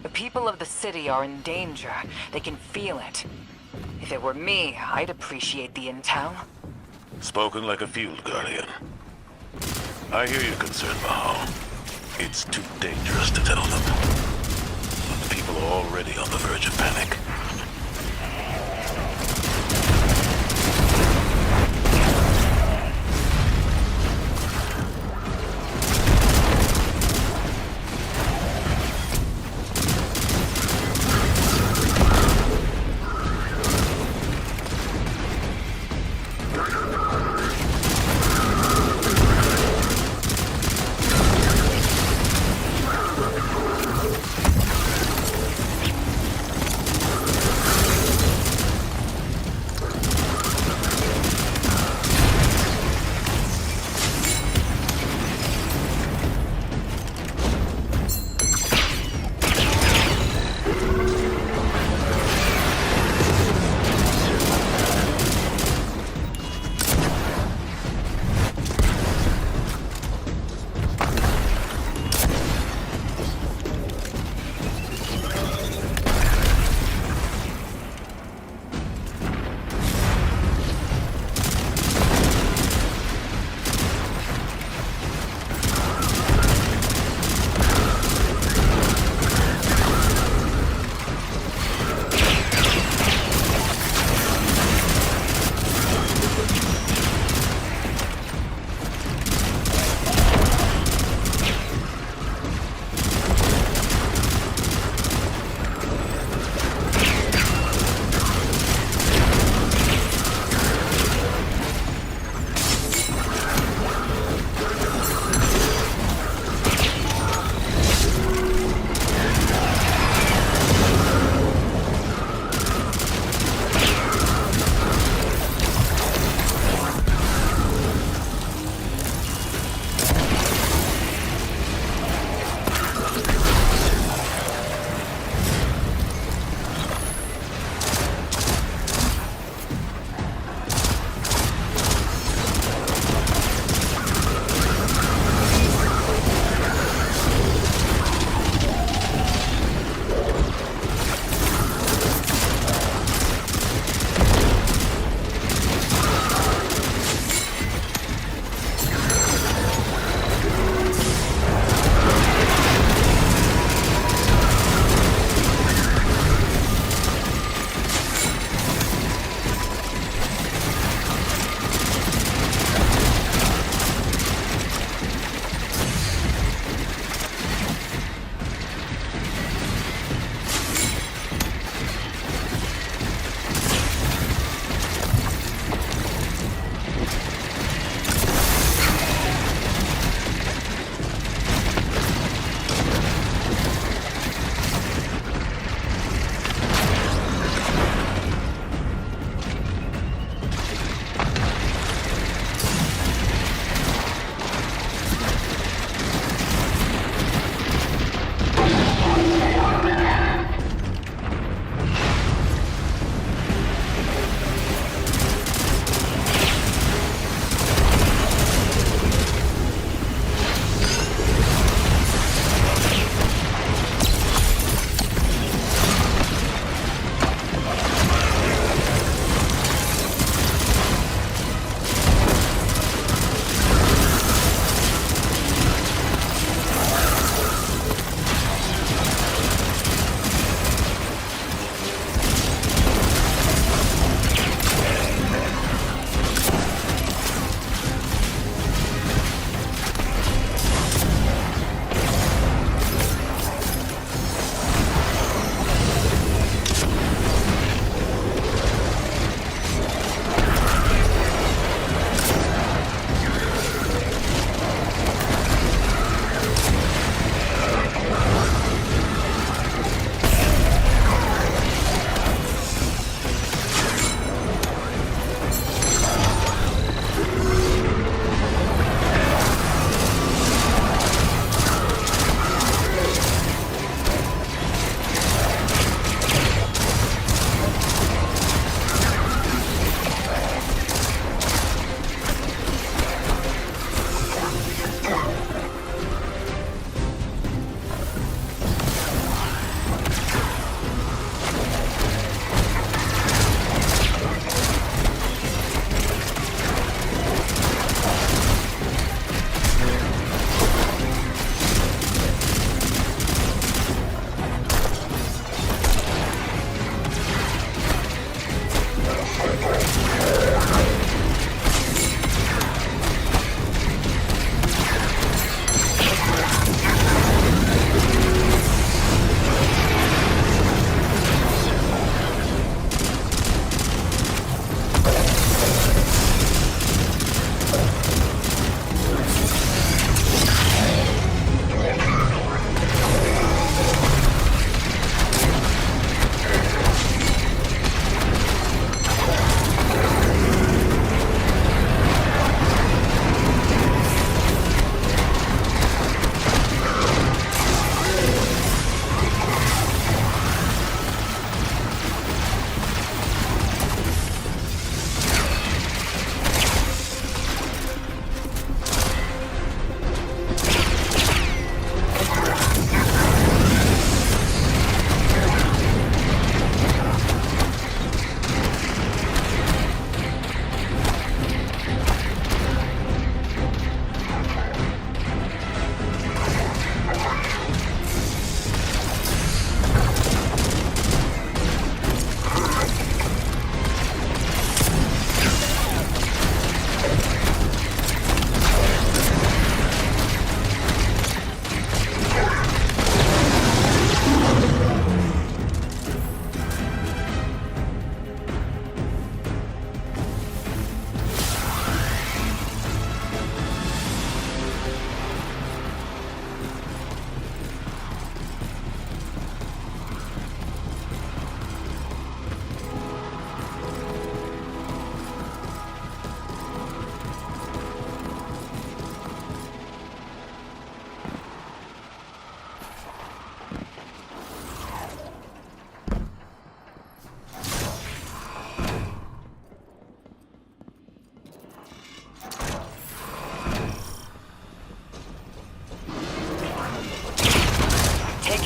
The people of the city are in danger. They can feel it. If it were me, I'd appreciate the intel. Spoken like a field guardian. I hear your concern, Mahal. It's too dangerous to tell them. But the people are already on the verge of panic.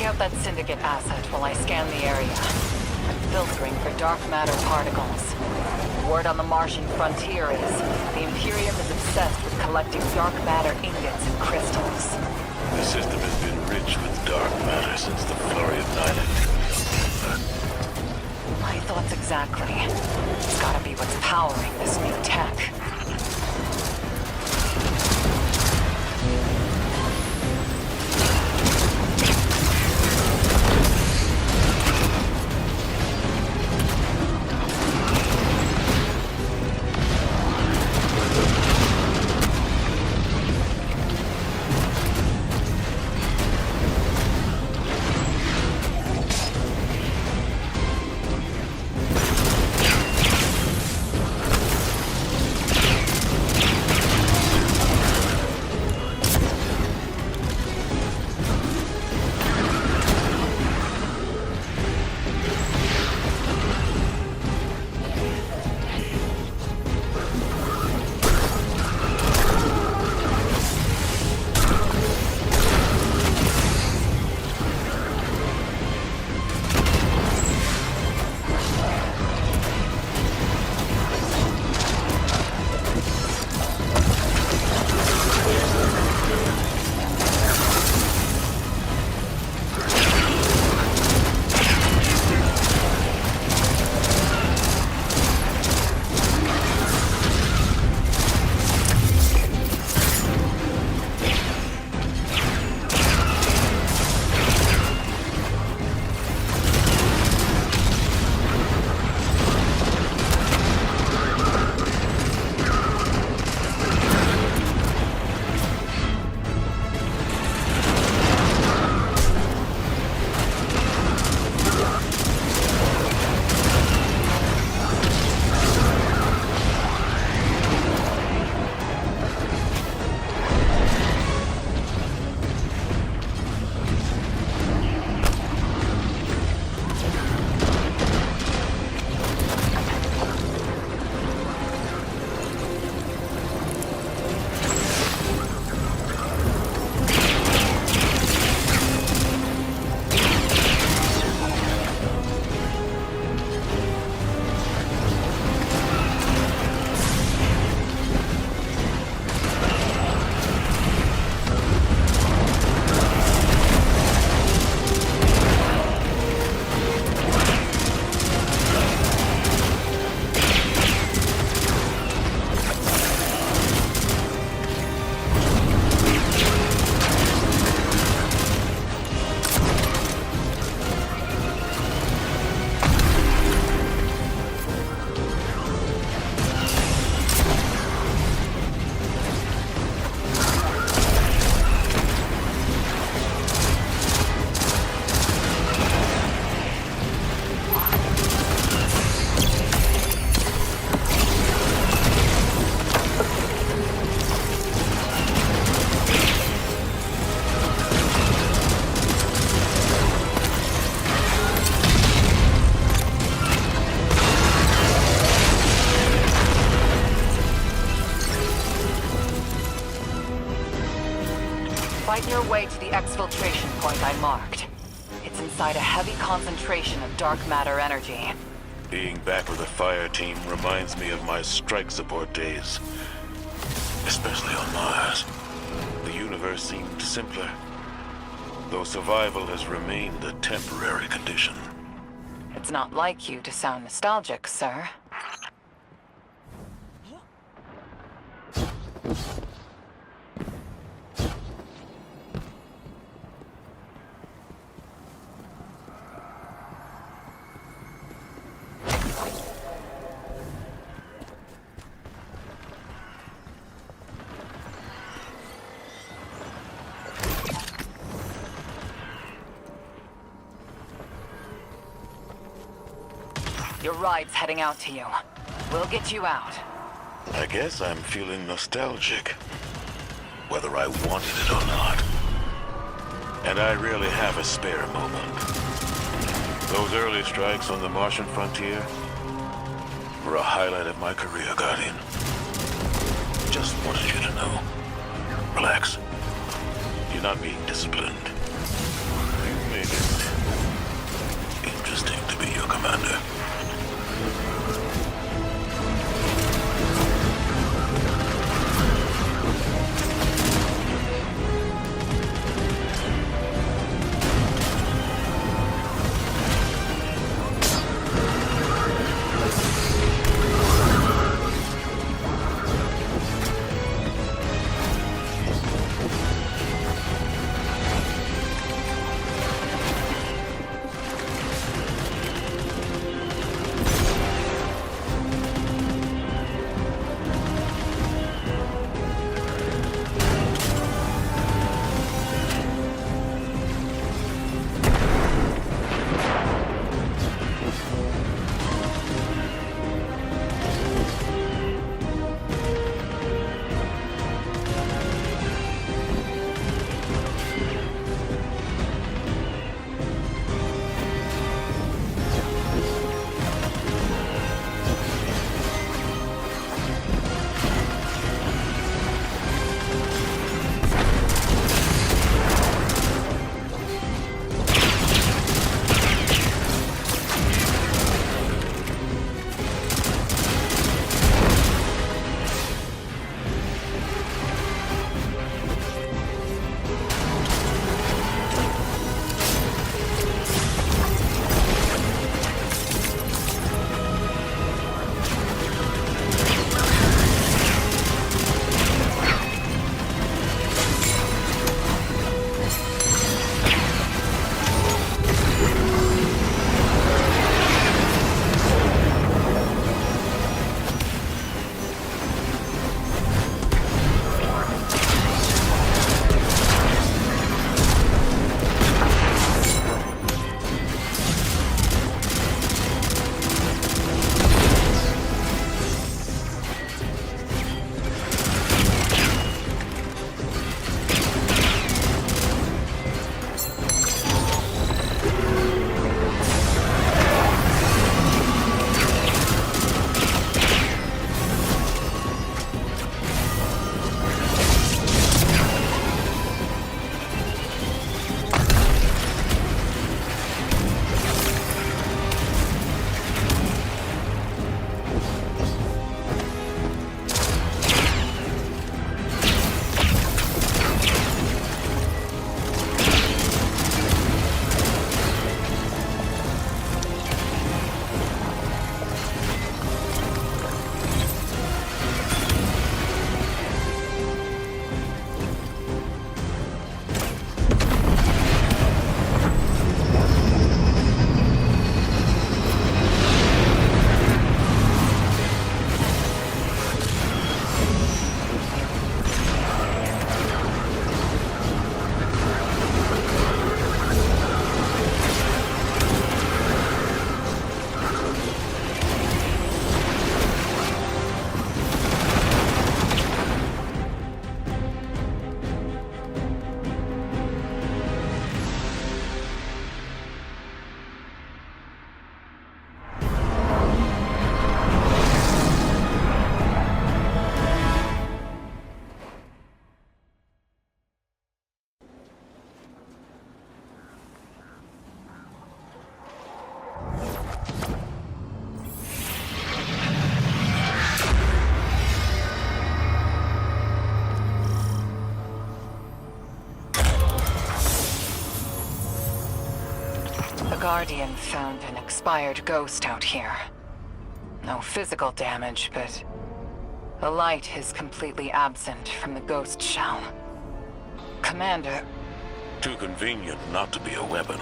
out that Syndicate asset while I scan the area. I'm filtering for dark matter particles. Word on the Martian frontier is the Imperium is obsessed with collecting dark matter ingots and crystals. The system has been rich with dark matter since the flurry of Nyland. My thoughts exactly. It's gotta be what's powering this new tech. Fight your way to the exfiltration point I marked. It's inside a heavy concentration of dark matter energy. Being back with the fire team reminds me of my strike support days. Especially on Mars. The universe seemed simpler, though survival has remained a temporary condition. It's not like you to sound nostalgic, sir. Your ride's heading out to you. We'll get you out. I guess I'm feeling nostalgic, whether I wanted it or not. And I really have a spare moment. Those early strikes on the Martian frontier were a highlight of my career, Guardian. Just wanted you to know. Relax. You're not being disciplined. You made it Guardian found an expired ghost out here. No physical damage, but the light is completely absent from the ghost shell. Commander, Too convenient not to be a weapon.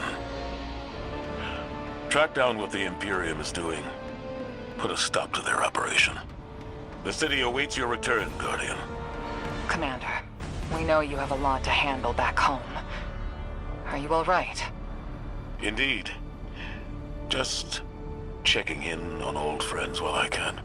Track down what the Imperium is doing. Put a stop to their operation. The city awaits your return, Guardian. Commander, we know you have a lot to handle back home. Are you all right? Indeed. Just checking in on old friends while I can.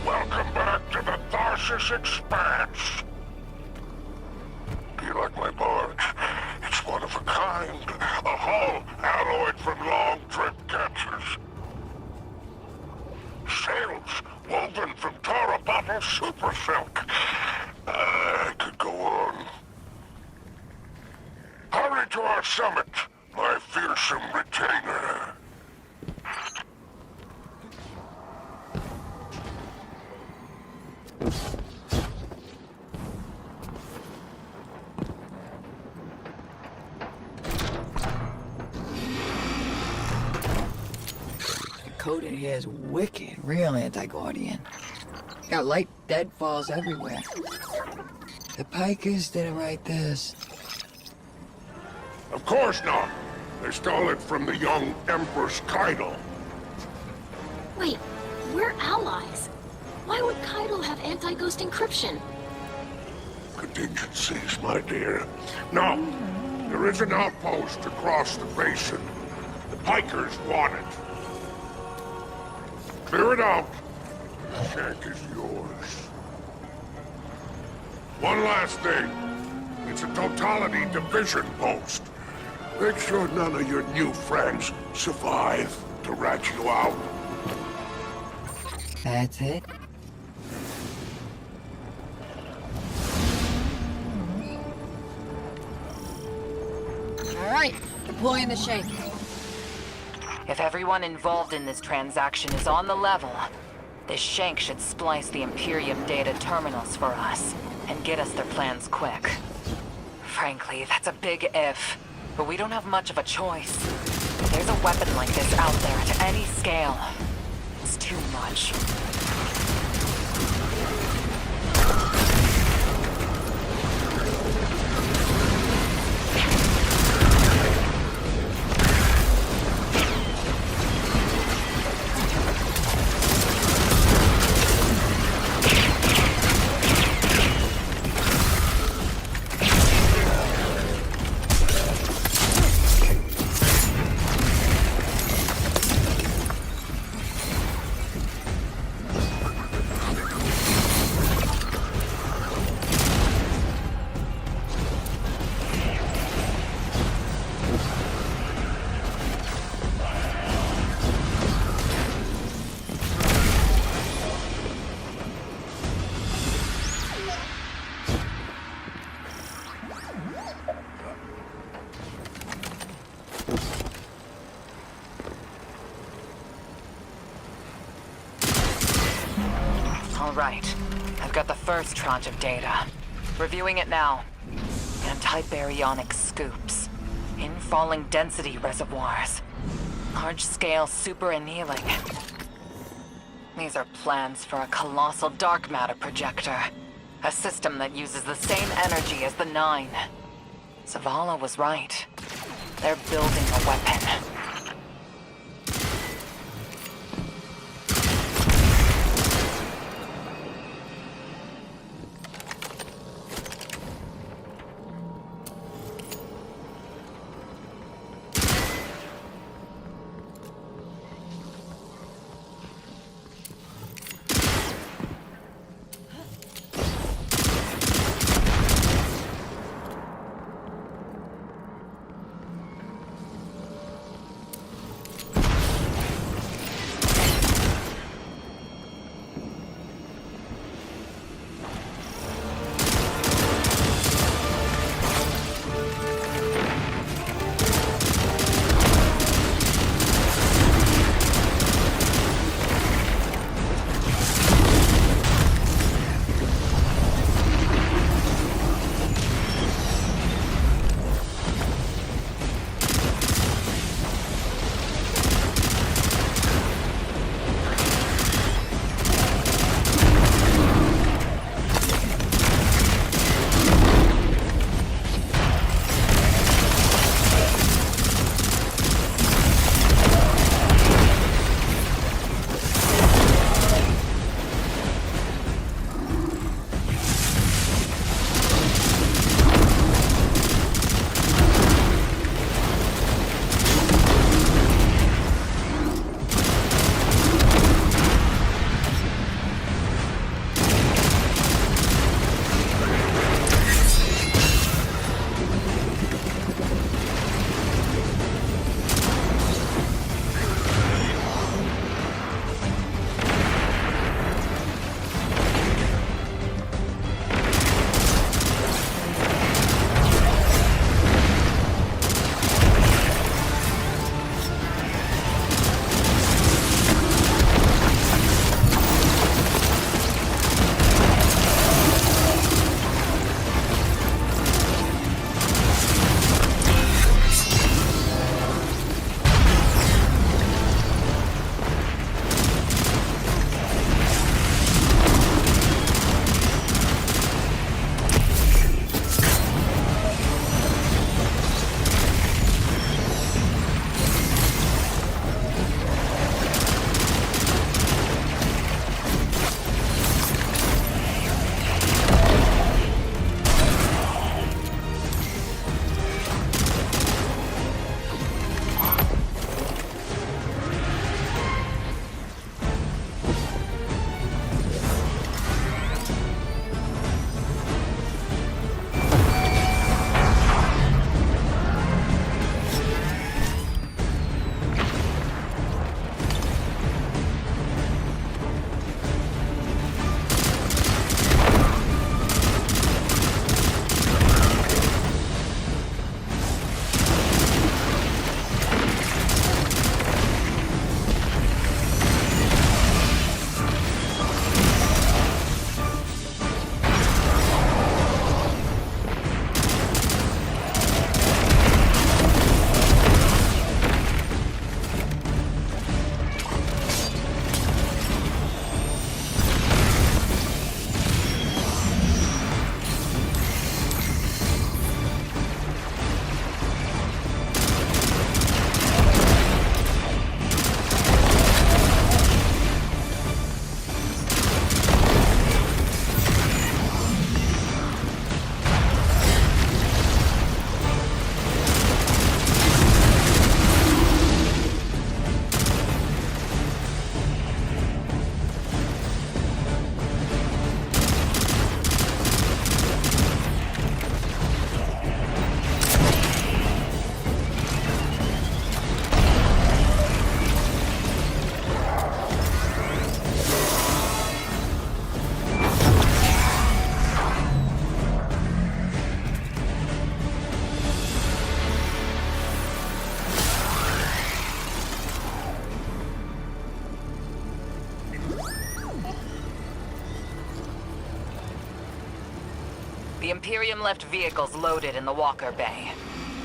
Welcome back to the Tharsis Expanse. Do you like my barge? It's one of a kind. A hull alloyed from long trip captures. Sails woven from Tarabattle super silk. I could go on. Hurry to our summit, my fearsome retainer. The code in here is wicked, real anti-Guardian. Got light deadfalls everywhere. The Pikers didn't write this. Of course not. They stole it from the young Empress Keitel. Wait, we're allies. Why would Keitel have anti-ghost encryption? Contingencies, my dear. No, there is an outpost across the basin. The Pikers want it. Clear it out. The shank is yours. One last thing. It's a totality division post. Make sure none of your new friends survive to rat you out. That's it? Alright, deploying the shank. if everyone involved in this transaction is on the level, this shank should splice the Imperium data terminals for us and get us their plans quick. Frankly, that's a big if, but we don't have much of a choice. If there's a weapon like this out there at any scale, it's too much. All right. I've got the first tranche of data. Reviewing it now. Anti-baryonic scoops. Infalling density reservoirs. Large-scale super-annealing. These are plans for a colossal dark matter projector. A system that uses the same energy as the Nine. Zavala was right. They're building a weapon. The Imperium left vehicles loaded in the Walker Bay.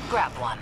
Grab one.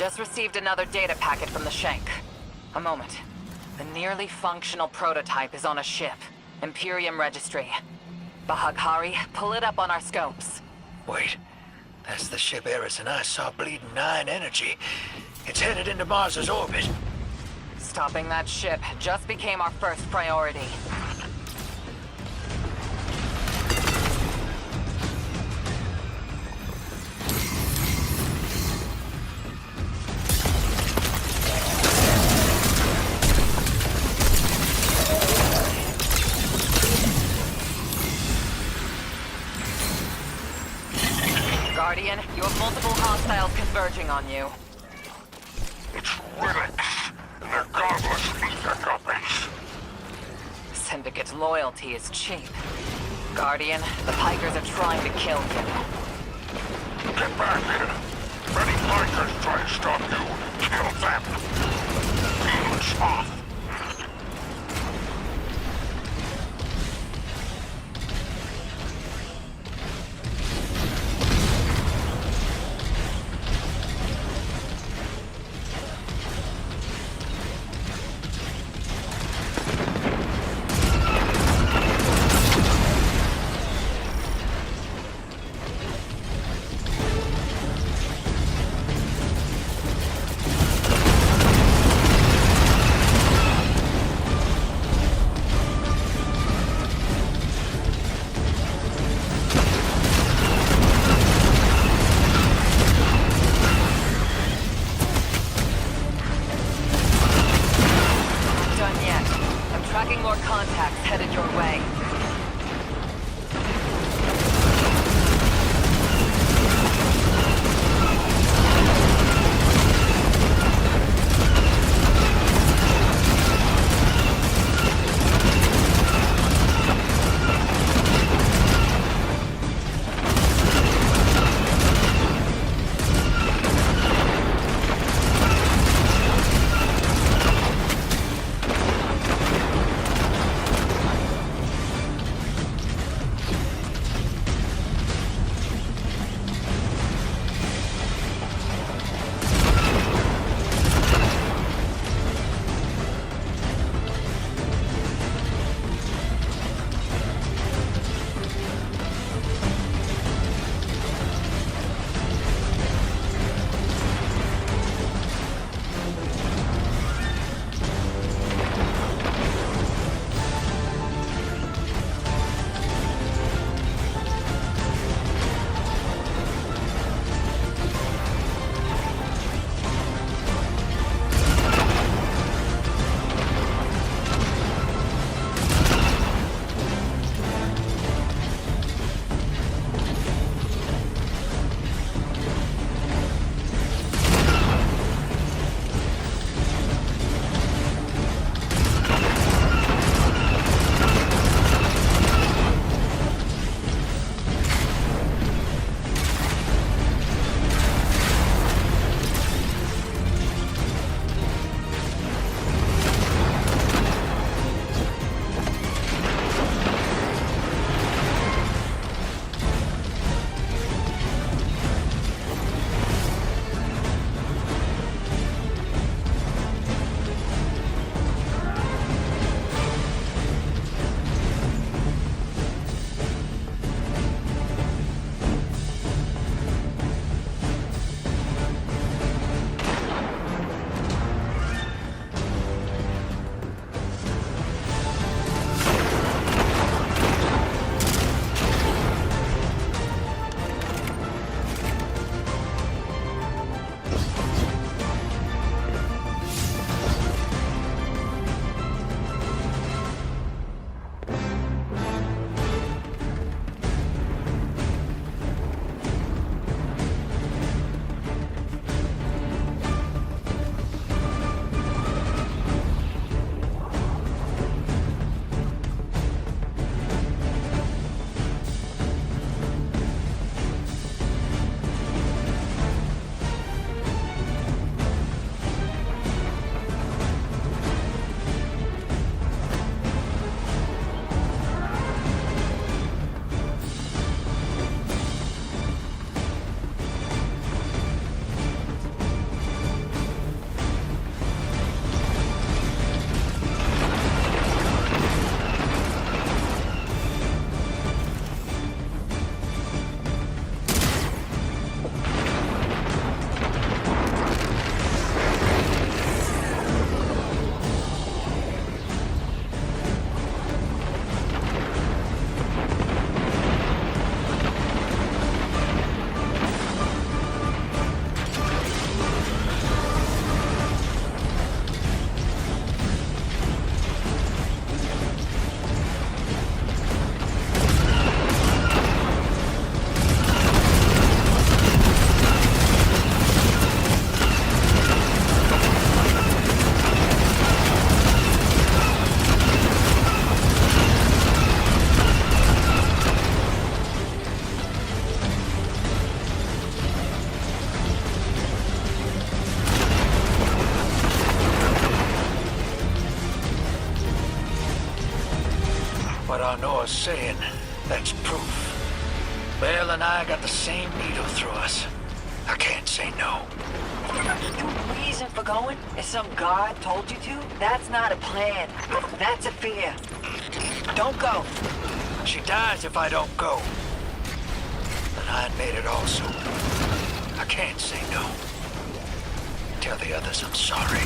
Just received another data packet from the Shank. A moment. The nearly functional prototype is on a ship. Imperium Registry. Bahaghari, pull it up on our scopes. Wait, that's the ship Eris and I saw bleeding 9 energy. It's headed into Mars's orbit. Stopping that ship just became our first priority. Guardian, you have multiple hostiles converging on you. It's relics, and they're godless ether copies. Syndicate's loyalty is cheap. Guardian, the Pikers are trying to kill you. Get back here. If any Pikers try to stop you, kill them. Heels off. Tracking more contacts headed your way. Arnor's saying, that's proof. Bale and I got the same needle through us. I can't say no. Your reason for going is some guard told you to? That's not a plan. That's a fear. Don't go. She dies if I don't go. But I made it also. I can't say no. Tell the others I'm sorry.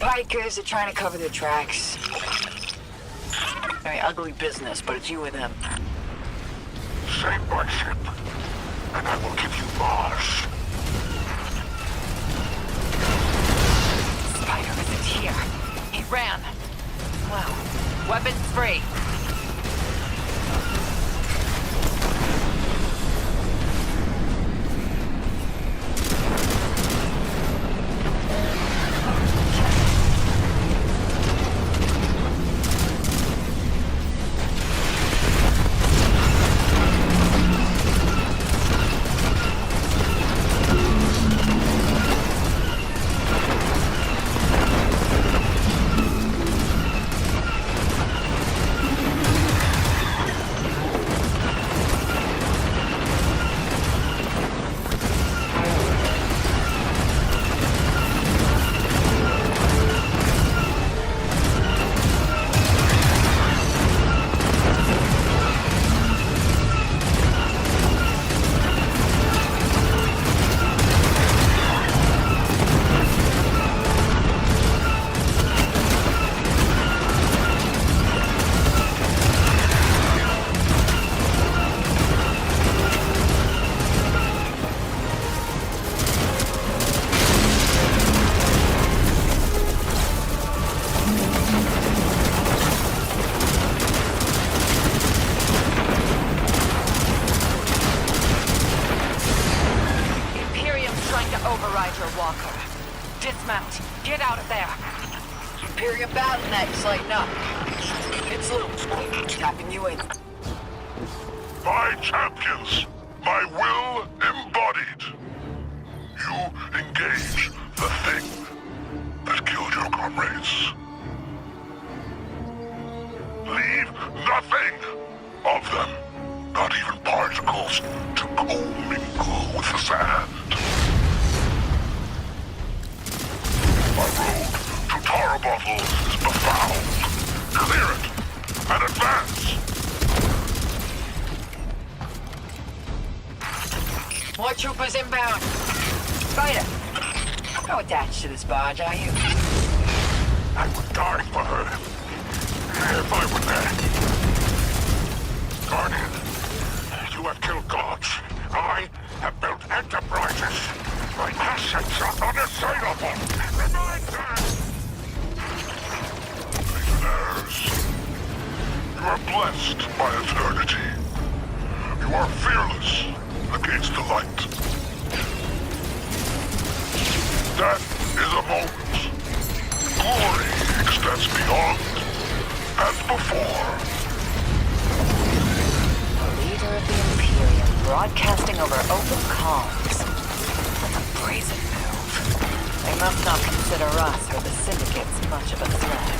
Bikers are trying to cover their tracks. Very ugly business, but it's you and them. Save my ship, and I will give you Mars. Spider isn't here. He ran. Well, weapons free. Override your walker. Dismount. Get out of there. Imperium battle nets lighten up. It's loose. Tapping you in. My champions, my will embodied. You engage the thing that killed your comrades. Leave nothing of them, not even particles, to commingle with the sand. My road to Tarabattle is befouled. Clear it and advance. More troopers inbound. Spider, how attached to this barge are you? I would die for her if I were there. Guardian, you have killed gods. I have built enterprises. My assets are unassailable. Remind them! Legionnaires, you are blessed by eternity. You are fearless against the light. Death is a moment. Glory extends beyond and before. The leader of the Imperium broadcasting over open comms. That's a brazen move. They must not consider us or the Syndicates much of a threat.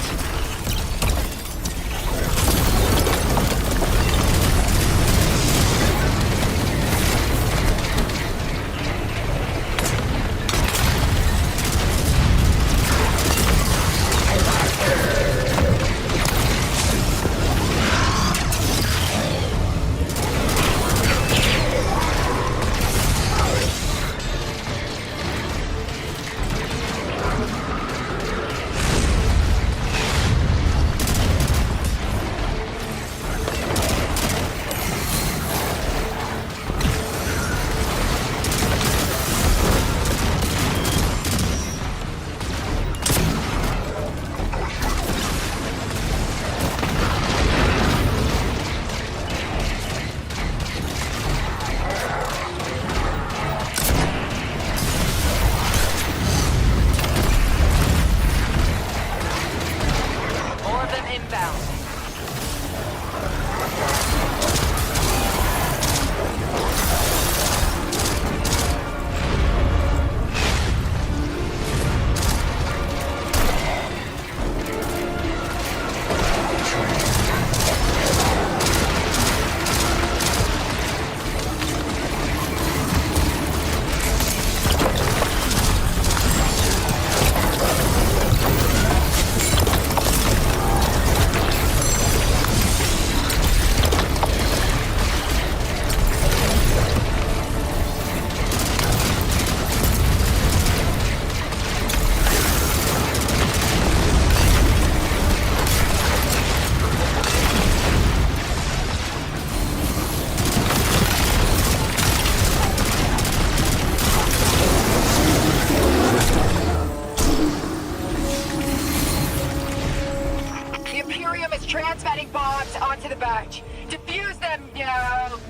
Transmitting bombs onto the barge. Defuse them.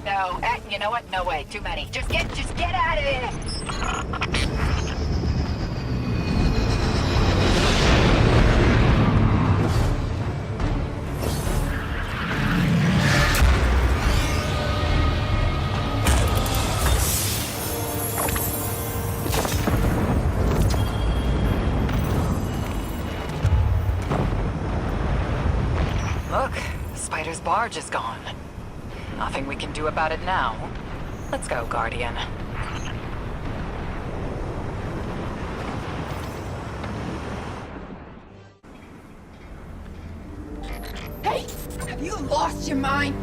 No. You know what? No way. Too many. Just get out of here. Look, Spider's barge is gone. Nothing we can do about it now. Let's go, Guardian. Hey! Have you lost your mind?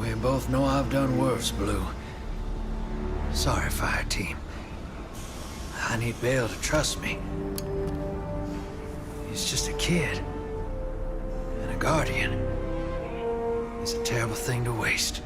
We both know I've done worse, Blue. Sorry, Fire Team. I need Bale to trust me. He's just a kid. And a Guardian is a terrible thing to waste.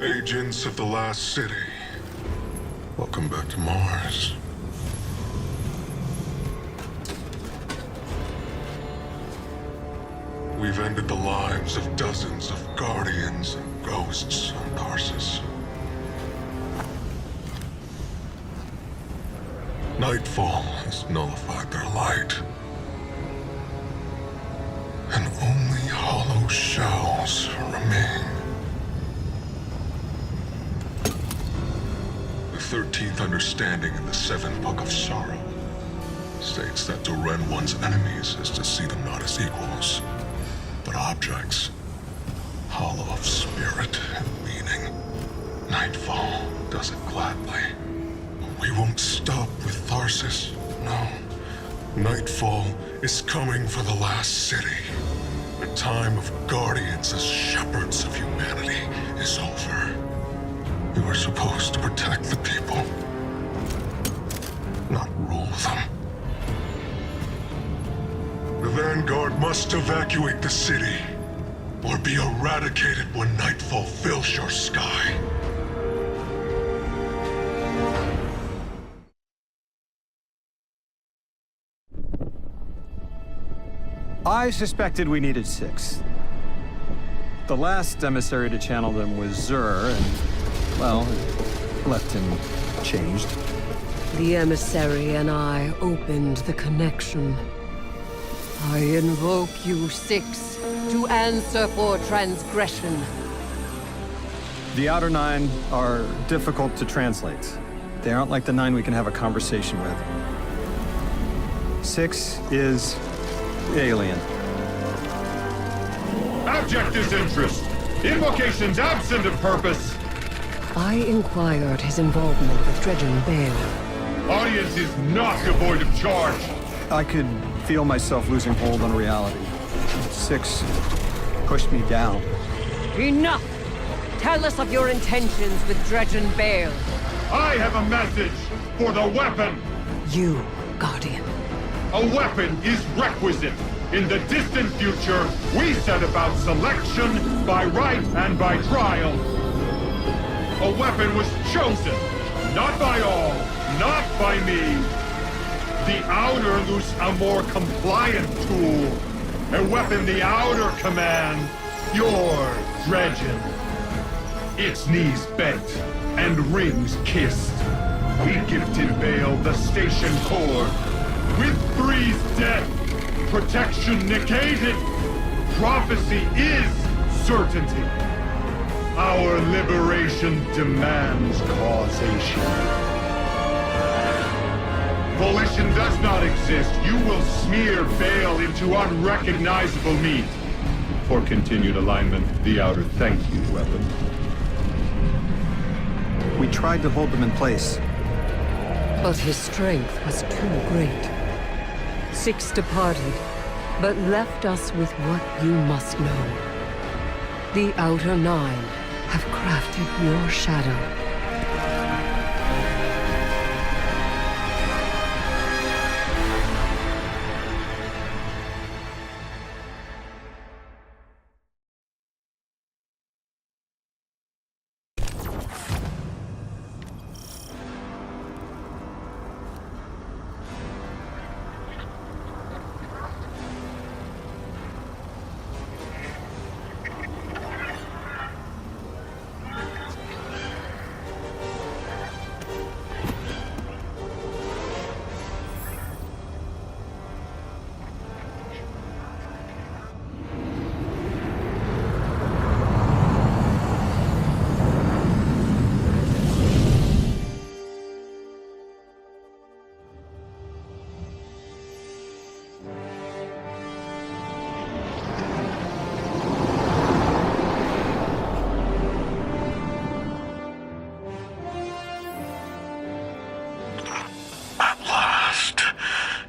Agents of the Last City, welcome back to Mars. We've ended the lives of dozens of Guardians and Ghosts on Tarsus. Nightfall has nullified their light. And only hollow shells remain. The 13th understanding in the 7th Book of Sorrow states that to rend one's enemies is to see them not as equals, but objects, hollow of spirit and meaning. Nightfall does it gladly. We won't stop with Tarsus, no. Nightfall is coming for the Last City. The time of Guardians as shepherds of humanity is over. You are supposed to protect the people, not rule them. The Vanguard must evacuate the city, or be eradicated when Nightfall fills your sky. I suspected we needed 6. The last emissary to channel them was Zur, and, well, left him changed. The emissary and I opened the connection. I invoke you 6 to answer for transgression. The Outer 9 are difficult to translate. They aren't like the 9 we can have a conversation with. 6 is alien. Abject disinterest. Invocations absent of purpose. I inquired his involvement with Dredgen Bale. Audience is not devoid of charge. I could feel myself losing hold on reality. 6 pushed me down. Enough! Tell us of your intentions with Dredgen Bale. I have a message for the weapon. You, Guardian. A weapon is requisite. In the distant future, we set about selection by right and by trial. A weapon was chosen, not by all, not by me. The Outer loose a more compliant tool. A weapon the Outer command, your Dredgen. Its knees bent and rings kissed. We gifted Bale the station core. With 3's death, protection negated. Prophecy is certainty. Our liberation demands causation. Volition does not exist. You will smear Bale into unrecognizable meat. For continued alignment, the Outer thank you, weapon. We tried to hold them in place. But his strength was too great. 6 departed, but left us with what you must know. The Outer 9 have crafted your shadow.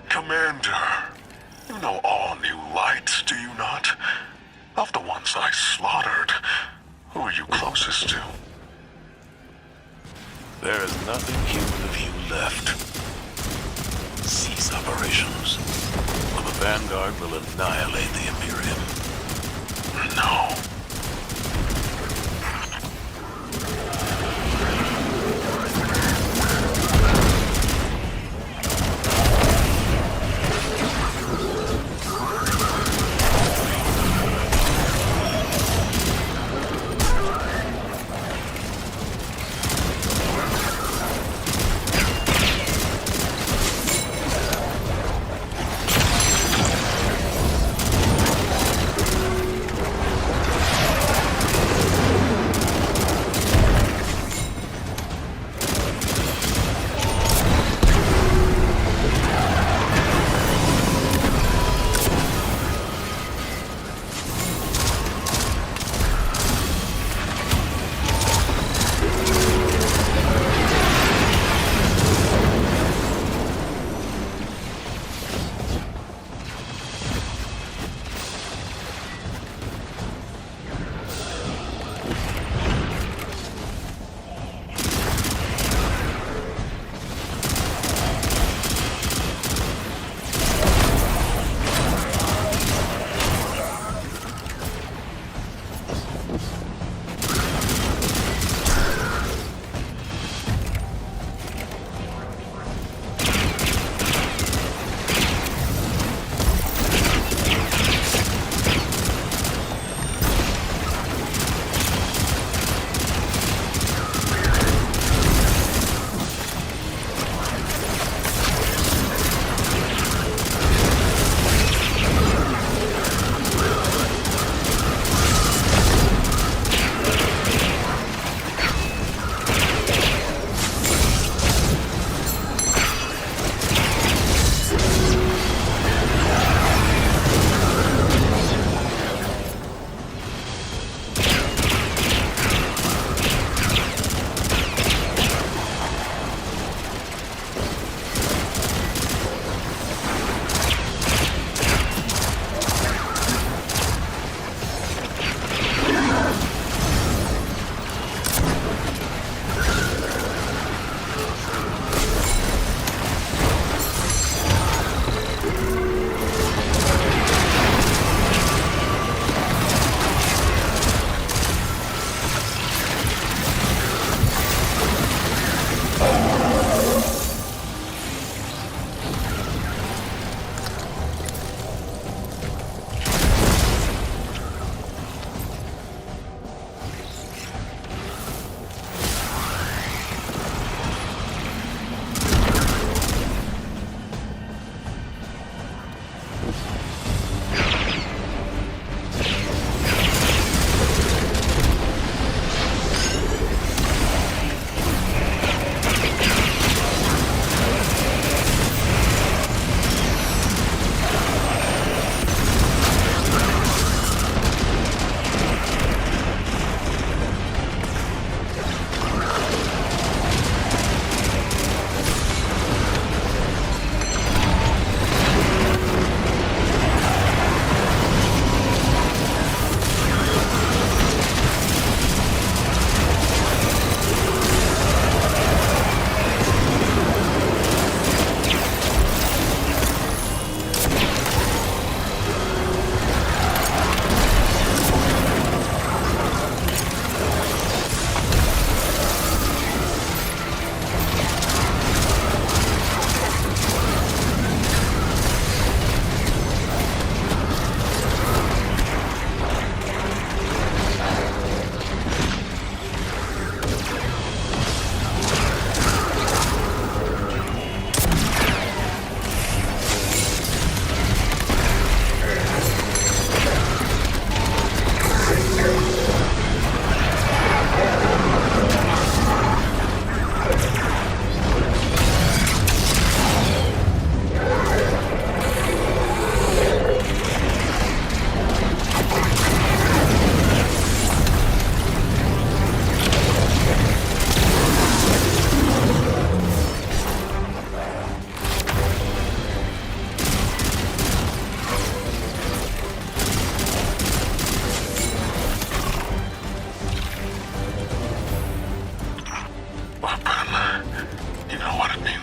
Commander, you know all new lights, do you not? Of the ones I slaughtered, who are you closest to? There is nothing human of you left. Cease operations, or the Vanguard will annihilate the Imperium. No.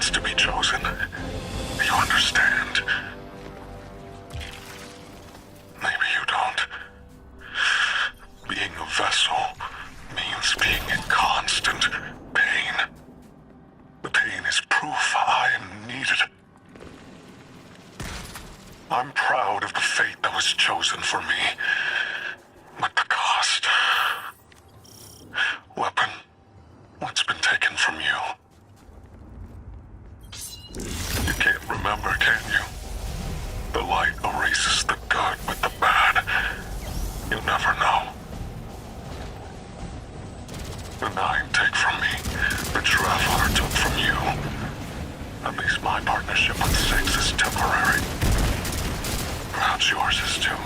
means to be chosen. You understand? Maybe you don't. Being a vessel means being in constant pain. The pain is proof I am needed. I'm proud of the fate that was chosen for me. But the cost... Weapon, what's been taken from you? You can't remember, can you? The light erases the good with the bad. You'll never know. The 9 take from me. The Traveler took from you. At least my partnership with 6 is temporary. Perhaps yours is too.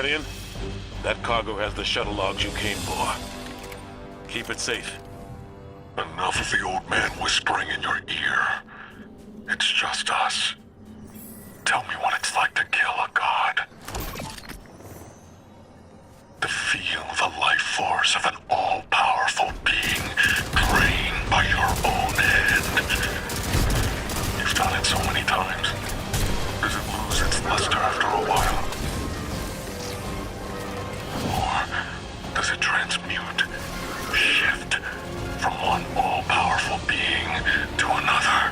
Guardian, that cargo has the shuttle logs you came for. Keep it safe. Enough of the old man whispering in your ear. It's just us. Tell me what it's like to kill a god. To feel the life force of an all-powerful being drained by your own hand. You've done it so many times. Does it lose its luster after a while? Or does it transmute, shift from one all-powerful being to another?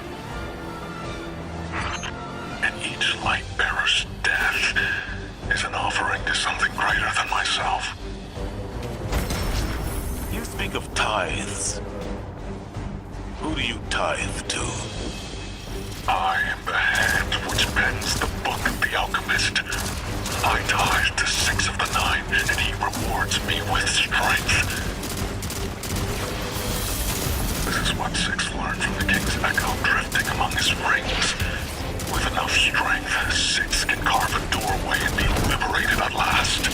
And each light-bearer's death is an offering to something greater than myself. You speak of tithes. Who do you tithe to? I am the hand which pens the book of the alchemist. I tithe to 6 of the 9, and he rewards me with strength. This is what 6 learned from the King's Echo drifting among his rings. With enough strength, 6 can carve a doorway and be liberated at last.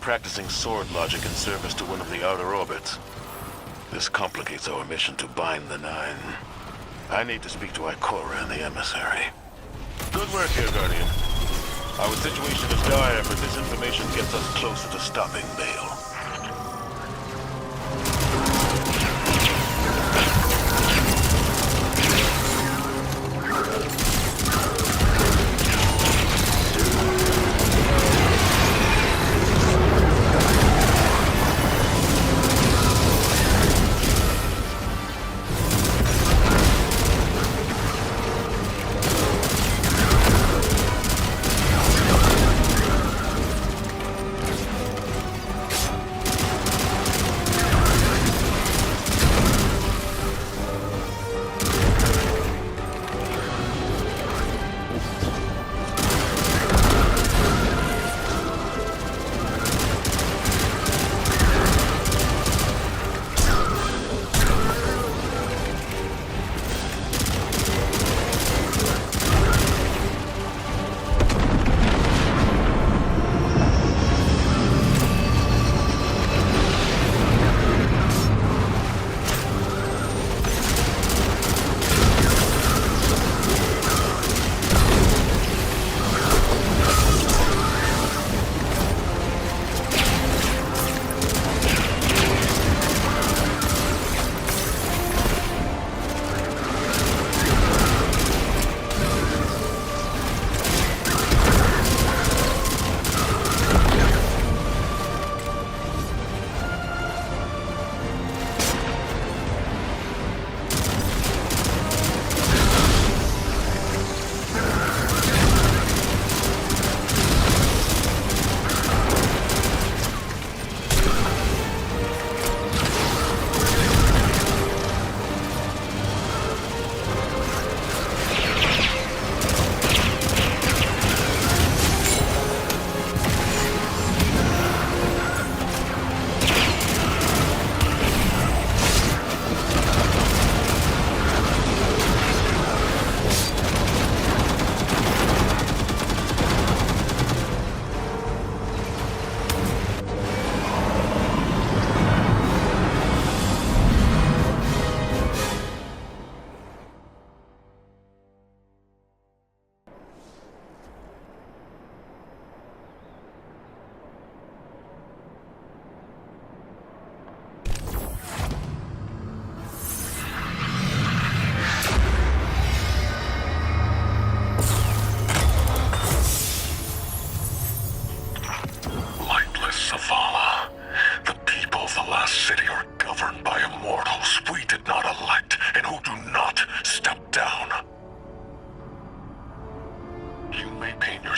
practicing sword logic in service to one of the outer orbits. This complicates our mission to bind the Nine. I need to speak to Ikora and the emissary. Good work here, Guardian. Our situation is dire, but this information gets us closer to stopping Bale.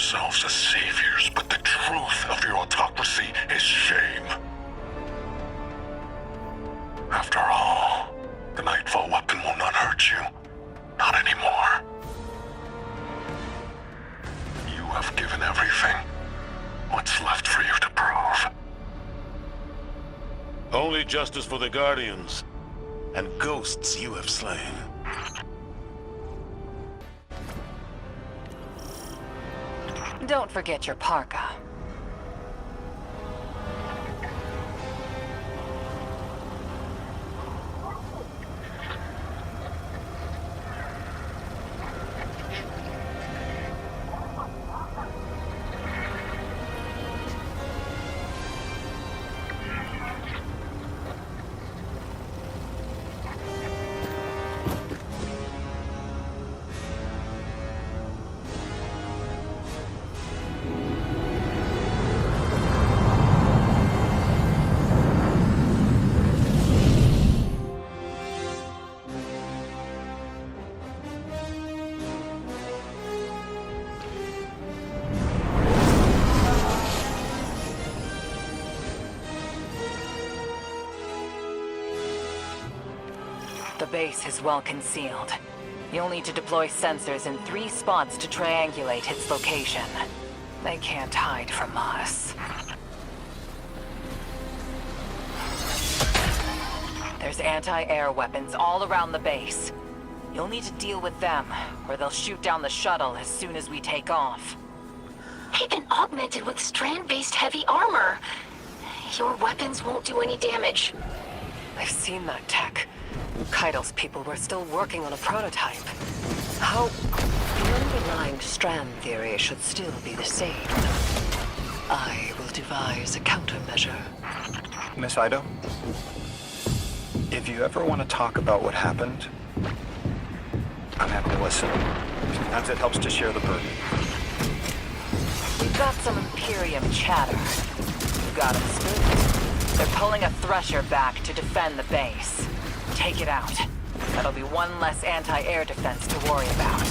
yourselves as saviors, but the truth of your autocracy is shame. After all, the Nightfall weapon will not hurt you. Not anymore. You have given everything. What's left for you to prove? Only justice for the Guardians, and ghosts you have slain. Don't forget your parka. The base is well concealed. You'll need to deploy sensors in 3 spots to triangulate its location. They can't hide from us. There's anti-air weapons all around the base. You'll need to deal with them, or they'll shoot down the shuttle as soon as we take off. They've been augmented with strand-based heavy armor. Your weapons won't do any damage. I've seen that tech. Keidel's people were still working on a prototype. How... The underlying strand theory should still be the same. I will devise a countermeasure. Miss Ido, if you ever want to talk about what happened, I'm happy to listen. Sometimes it helps to share the burden. We've got some Imperium chatter. You got it spooked. They're pulling a Thresher back to defend the base. Take it out. That'll be one less anti-air defense to worry about.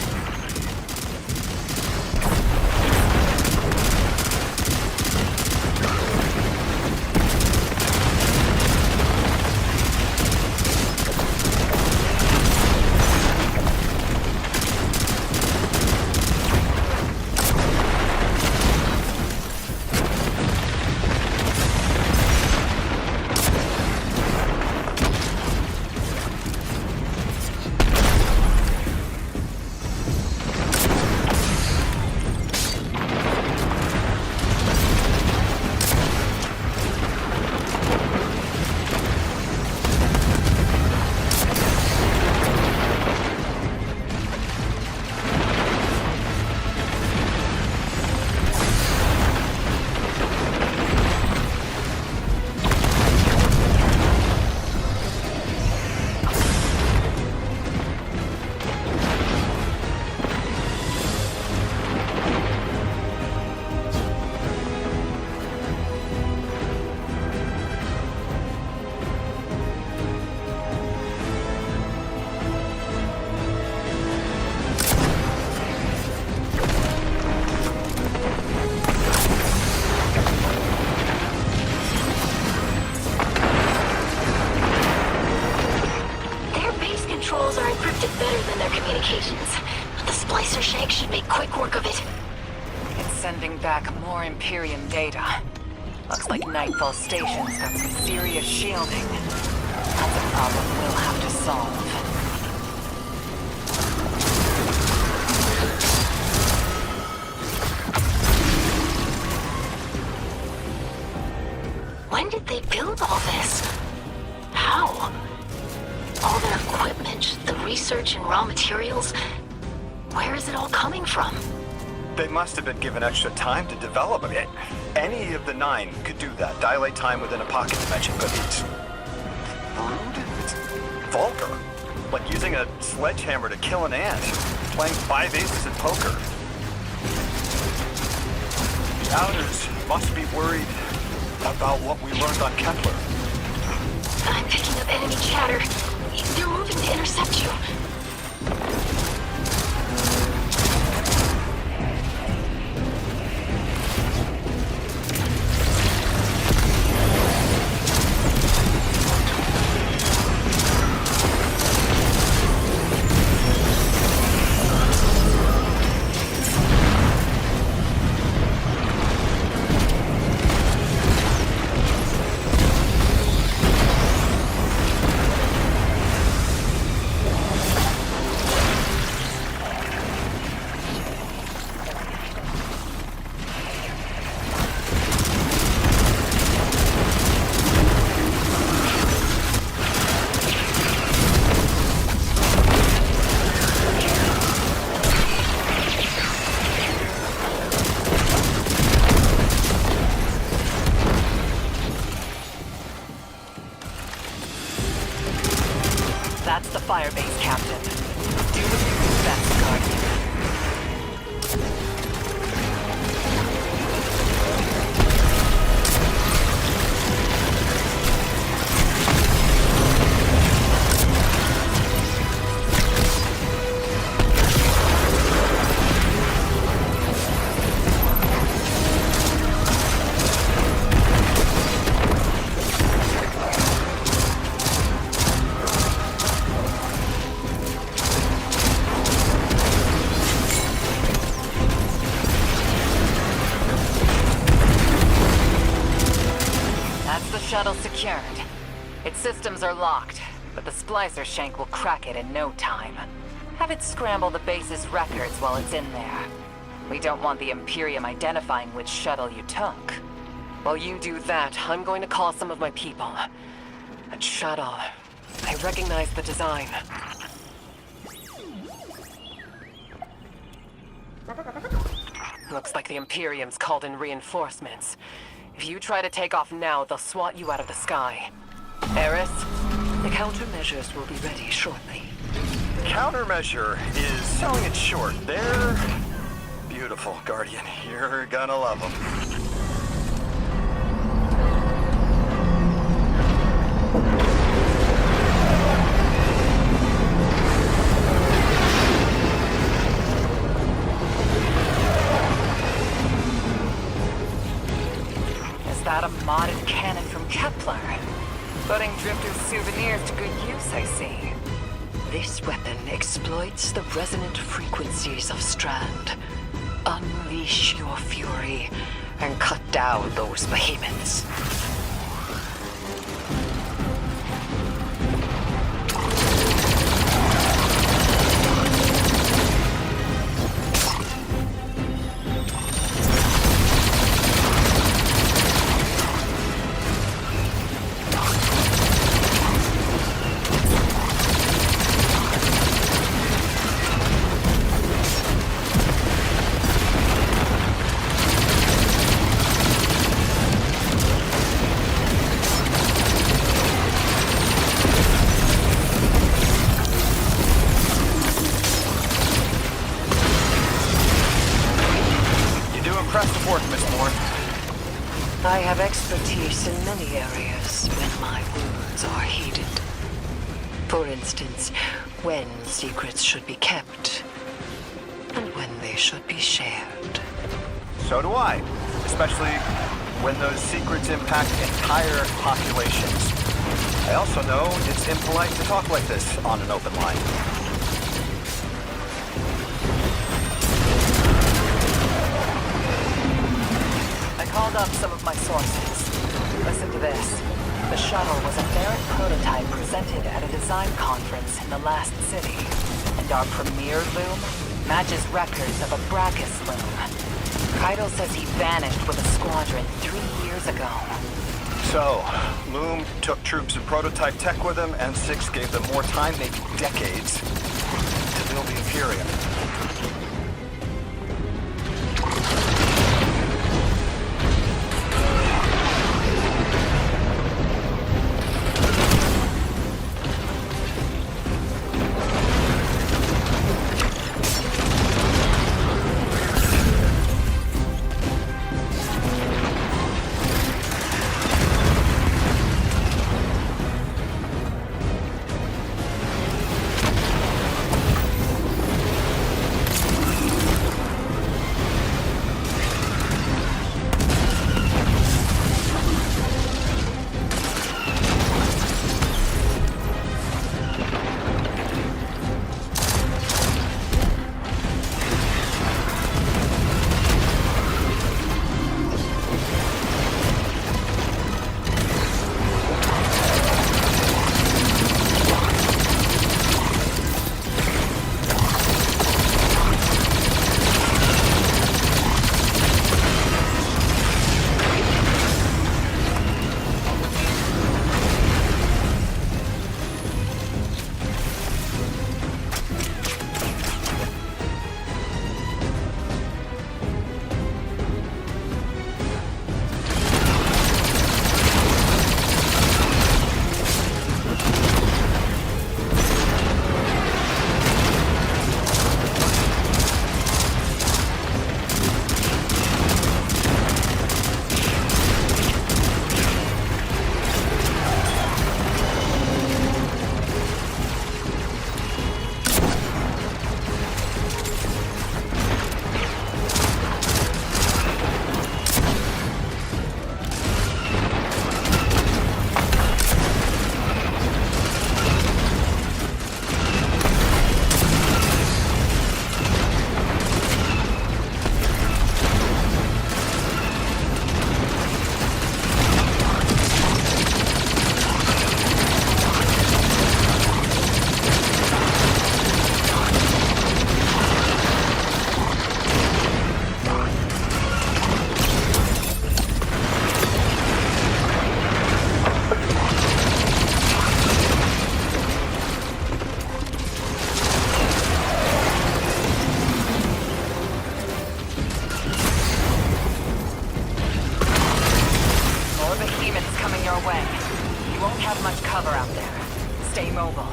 More Imperium data. Looks like Nightfall Station's got some serious shielding. That's a problem we'll have to solve. When did they build all this? How? All their equipment, the research and raw materials, where is it all coming from? They must have been given extra time to develop it. Any of the 9 could do that, dilate time within a pocket dimension, but it's rude, it's vulgar. Like using a sledgehammer to kill an ant, playing 5 aces in poker. The Outers must be worried about what we learned on Kepler. I'm picking up enemy chatter. They're moving to intercept you. That's the firebase, Captain. Do what you do best, Guardian. Shuttle secured. Its systems are locked, but the splicer shank will crack it in no time. Have it scramble the base's records while it's in there. We don't want the Imperium identifying which shuttle you took. While you do that, I'm going to call some of my people. That shuttle. I recognize the design. Looks like the Imperium's called in reinforcements. If you try to take off now, they'll swat you out of the sky. Eris? The countermeasures will be ready shortly. Countermeasure is selling it short. They're beautiful, Guardian. You're gonna love them. Is that a modded cannon from Kepler? Putting Drifter's souvenirs to good use, I see. This weapon exploits the resonant frequencies of Strand. Unleash your fury and cut down those behemoths. Impressive work, Miss Bourne. I have expertise in many areas when my wounds are heeded. For instance, when secrets should be kept, and when they should be shared. So do I. Especially when those secrets impact entire populations. I also know it's impolite to talk like this on an open line. Called up some of my sources. Listen to this. The shuttle was a Barrett prototype presented at a design conference in the last city. And our premier loom matches records of a Brachus loom. Keitel says he vanished with a squadron 3 years ago. So, Loom took troops and prototype tech with him, and Six gave them more time, maybe decades, to build the Imperium. won't have much cover out there. Stay mobile.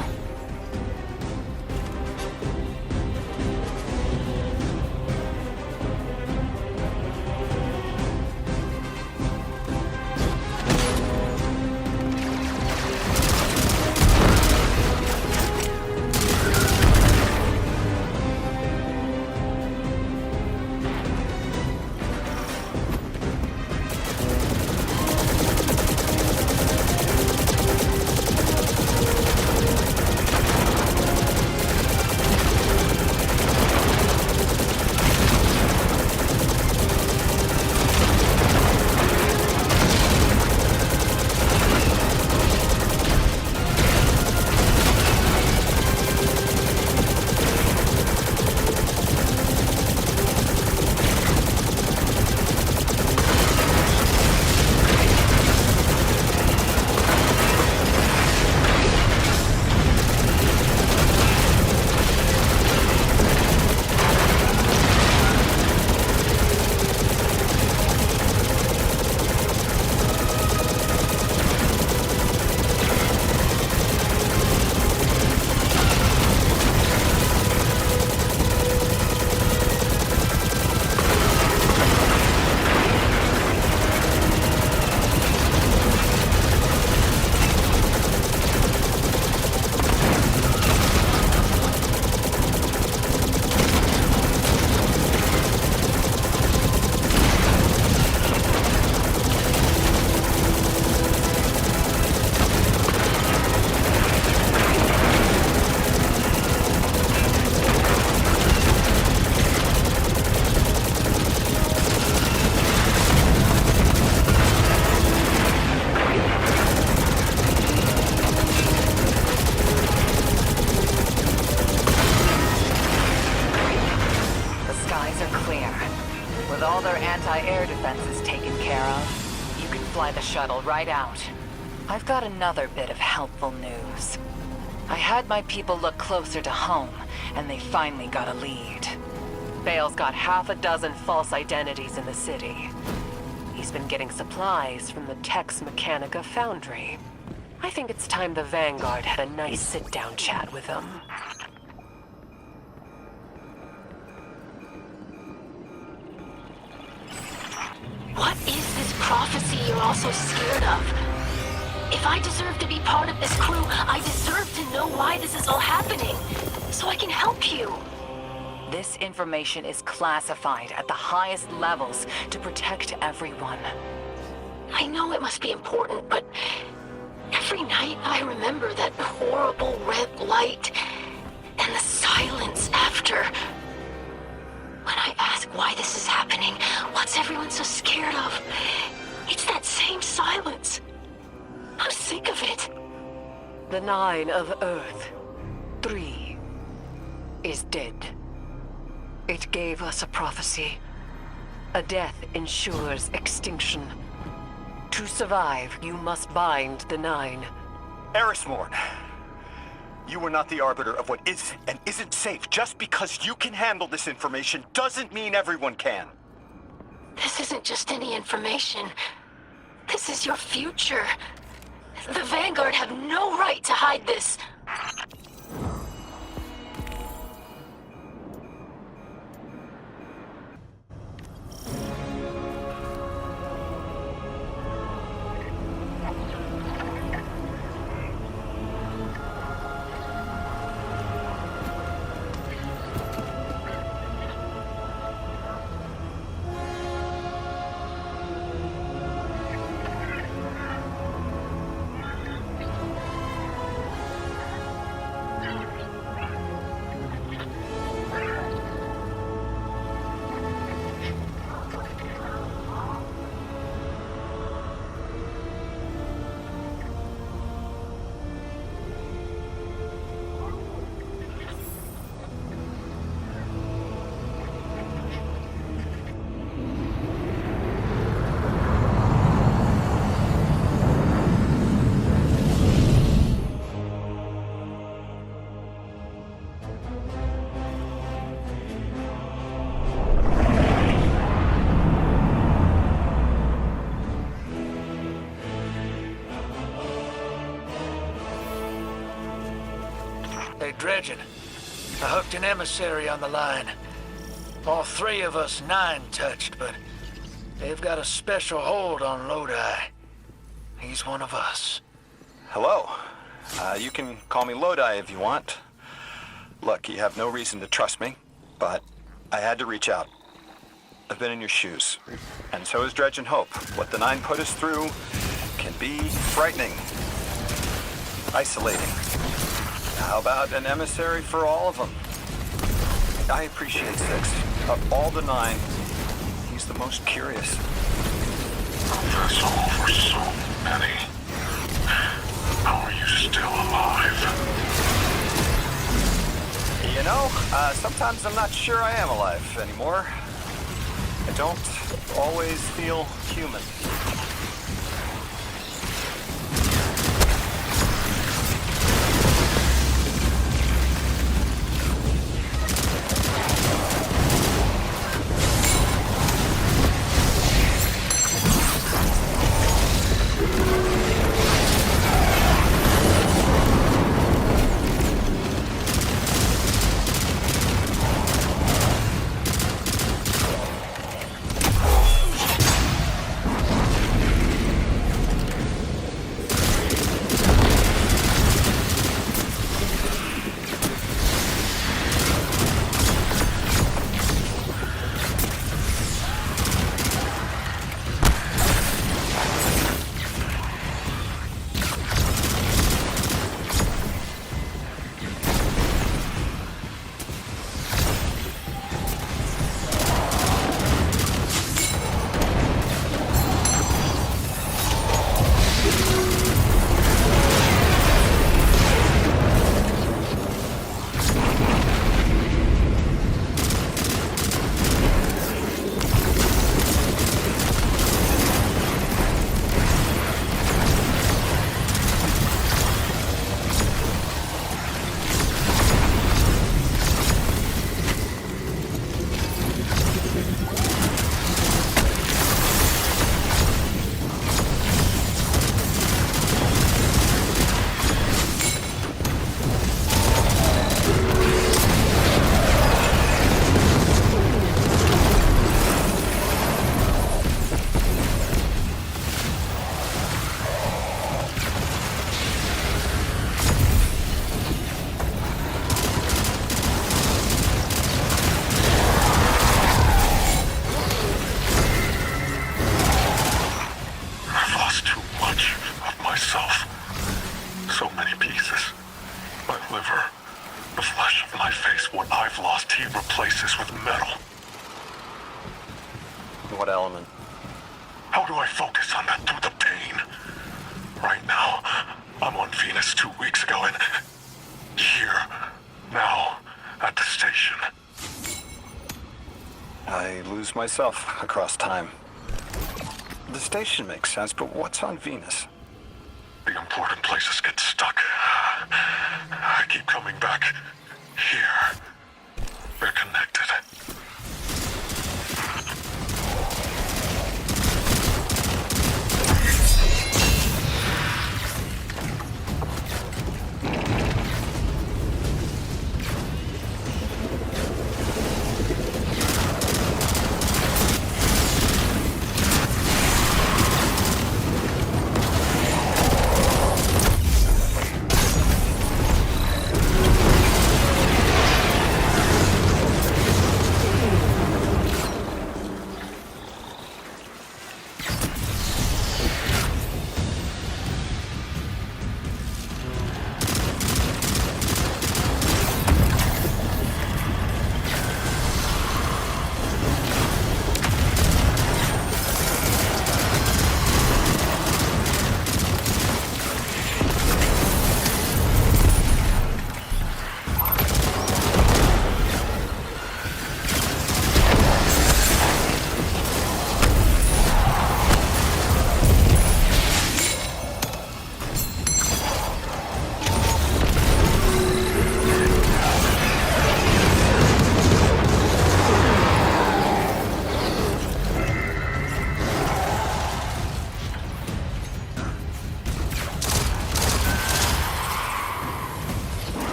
With all their anti-air defenses taken care of, you can fly the shuttle right out. I've got another bit of helpful news. I had my people look closer to home, and they finally got a lead. Bale's got half a dozen false identities in the city. He's been getting supplies from the Tex Mechanica foundry. I think it's time the Vanguard had a nice sit-down chat with him. What is this prophecy you're all so scared of? If I deserve to be part of this crew, I deserve to know why this is all happening, so I can help you. This information is classified at the highest levels to protect everyone. I know it must be important, but every night I remember that horrible red light and the silence after. When I ask why this is happening, what's everyone so scared of? It's that same silence. I'm sick of it. The 9 of Earth, 3, is dead. It gave us a prophecy. A death ensures extinction. To survive, you must bind the 9. Erismorn, you are not the arbiter of what is and isn't safe. Just because you can handle this information doesn't mean everyone can. This isn't just any information. This is your future. The Vanguard have no right to hide this. Hey, Dredgen. I hooked an emissary on the line. All three of us nine-touched, but they've got a special hold on Lodi. He's one of us. Hello. You can call me Lodi if you want. Look, you have no reason to trust me, but I had to reach out. I've been in your shoes, and so is Dredge and Hope. What the Nine put us through can be frightening, isolating. How about an emissary for all of them? I appreciate Six. Of all the Nine, he's the most curious. There's over so many. How are you still alive? You know, sometimes I'm not sure I am alive anymore. I don't always feel human. What element? How do I focus on that through the pain? Right now, I'm on Venus 2 weeks ago and here, now, at the station. I lose myself across time. The station makes sense, but what's on Venus? The important places get stuck. I keep coming back here. We're connected.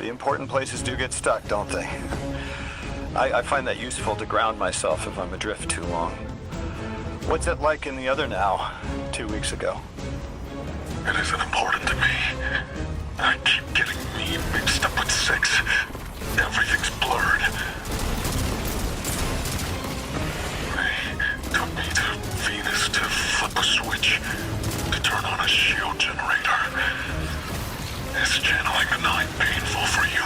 The important places do get stuck, don't they? I find that useful to ground myself if I'm adrift too long. What's it like in the other now, 2 weeks ago? It isn't important to me. I keep getting me mixed up with 6. Everything's blurred. They took me to Venus to flip a switch, to turn on a shield generator. Is channeling the 9 painful for you?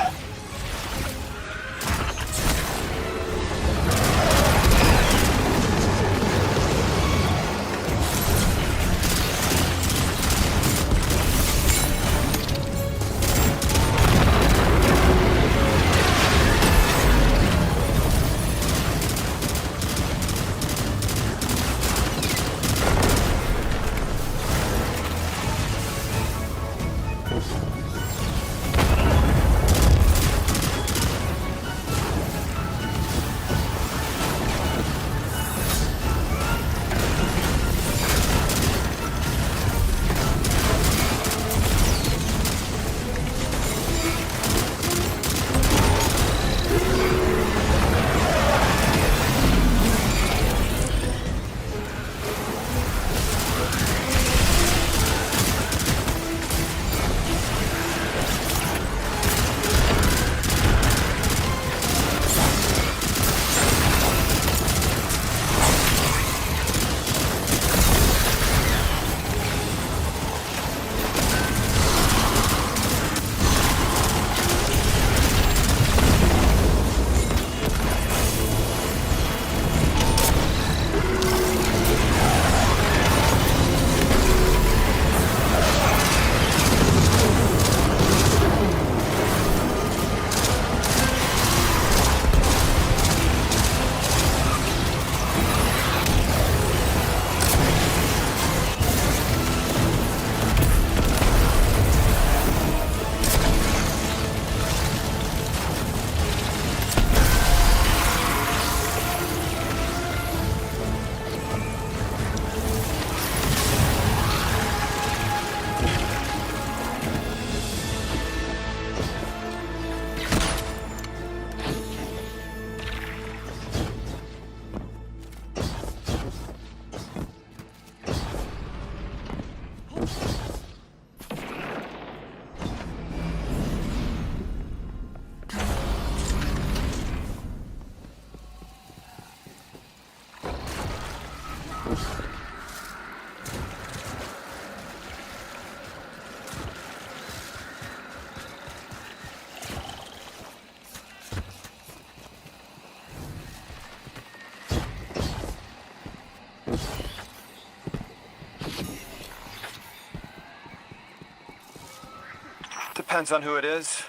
Depends on who it is.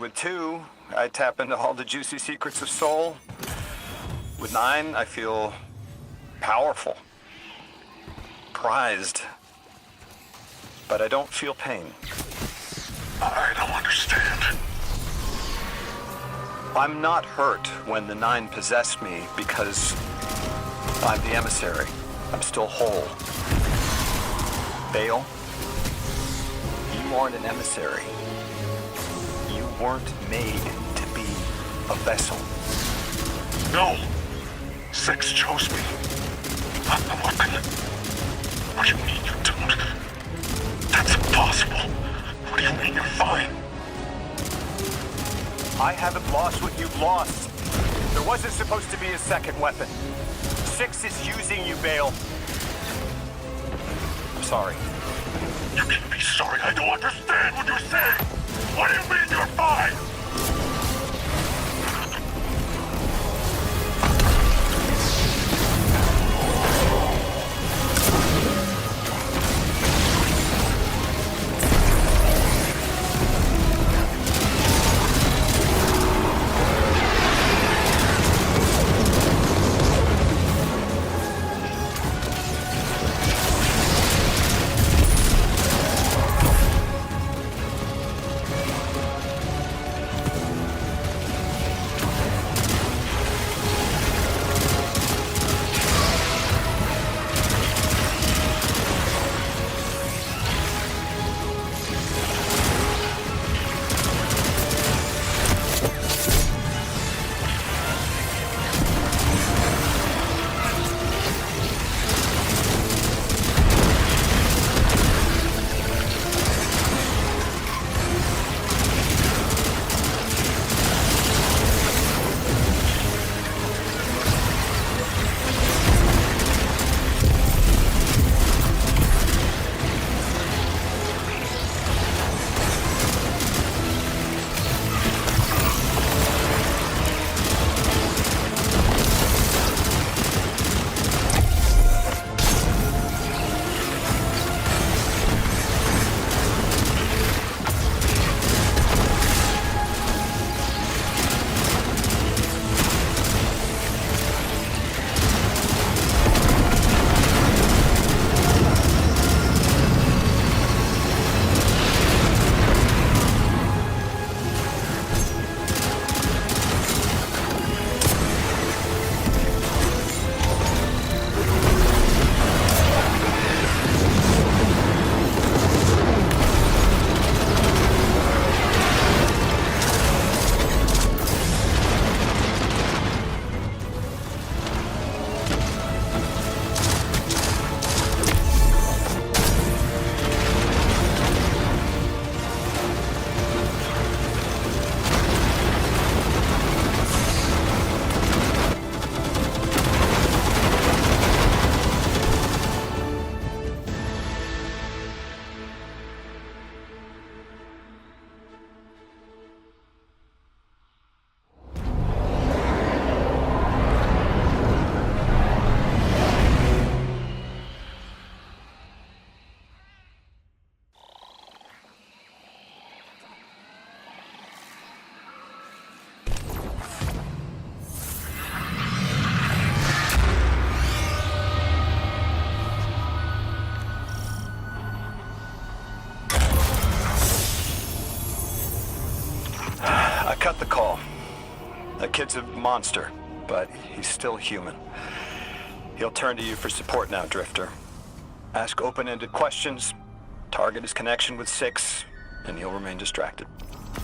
With 2, I tap into all the juicy secrets of soul. With 9, I feel powerful, prized, but I don't feel pain. I don't understand. I'm not hurt when the 9 possessed me because I'm the emissary. I'm still whole. Bale, you aren't an emissary. You weren't made to be a vessel. No. 6 chose me. I'm the weapon. What do you mean you don't? That's impossible. What do you mean you're fine? I haven't lost what you've lost. There wasn't supposed to be a second weapon. 6 is using you, Bale. I'm sorry. You can be sorry. I don't understand what you're saying. What do you mean you're fine? cut the call. That kid's a monster, but he's still human. He'll turn to you for support now, Drifter. Ask open-ended questions, target his connection with Six, and he'll remain distracted.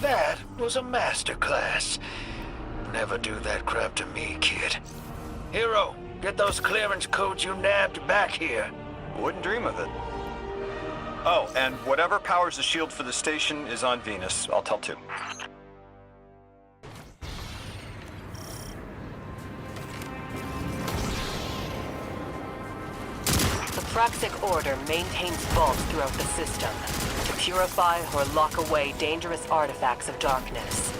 That was a masterclass. Never do that crap to me, kid. Hero, get those clearance codes you nabbed back here. Wouldn't dream of it. Oh, and whatever powers the shield for the station is on Venus. I'll tell too. The Praxic Order maintains vaults throughout the system to purify or lock away dangerous artifacts of darkness.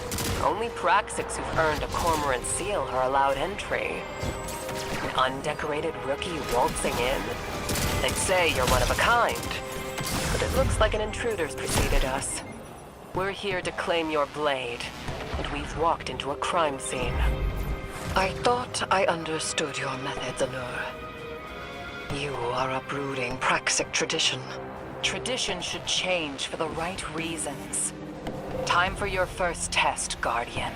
Only Praxics who've earned a Cormorant seal are allowed entry. An undecorated rookie waltzing in? They'd say you're one of a kind, but it looks like an intruder's preceded us. We're here to claim your blade, and we've walked into a crime scene. I thought I understood your methods, Anur. You are uprooting Praxic tradition. Tradition should change for the right reasons. Time for your first test, Guardian.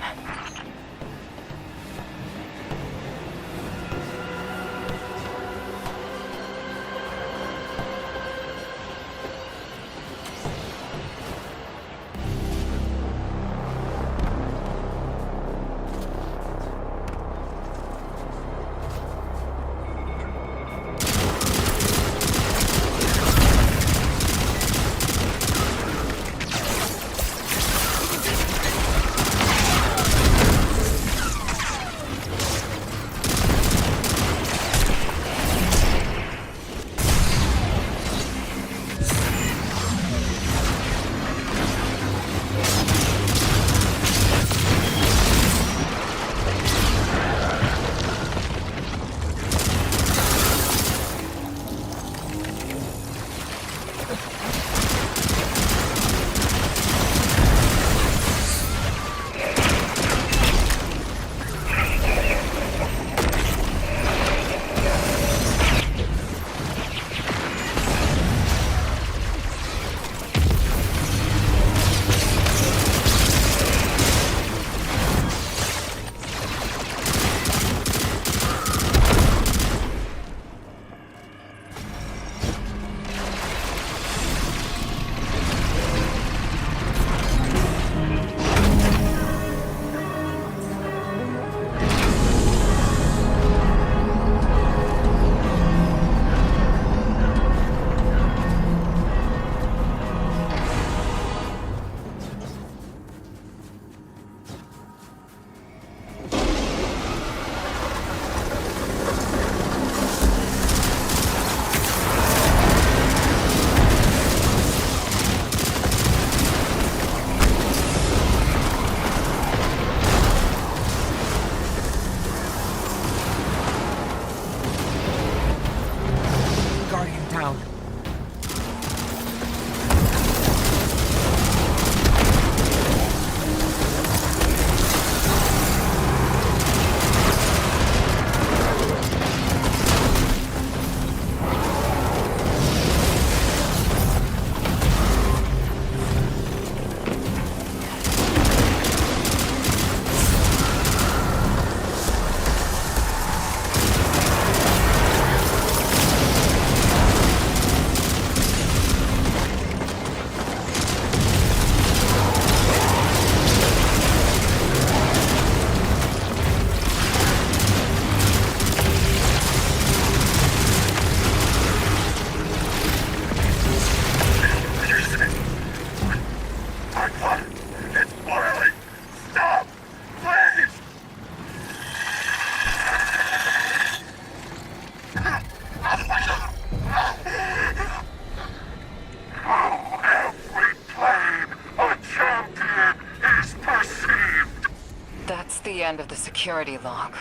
The end of the security log.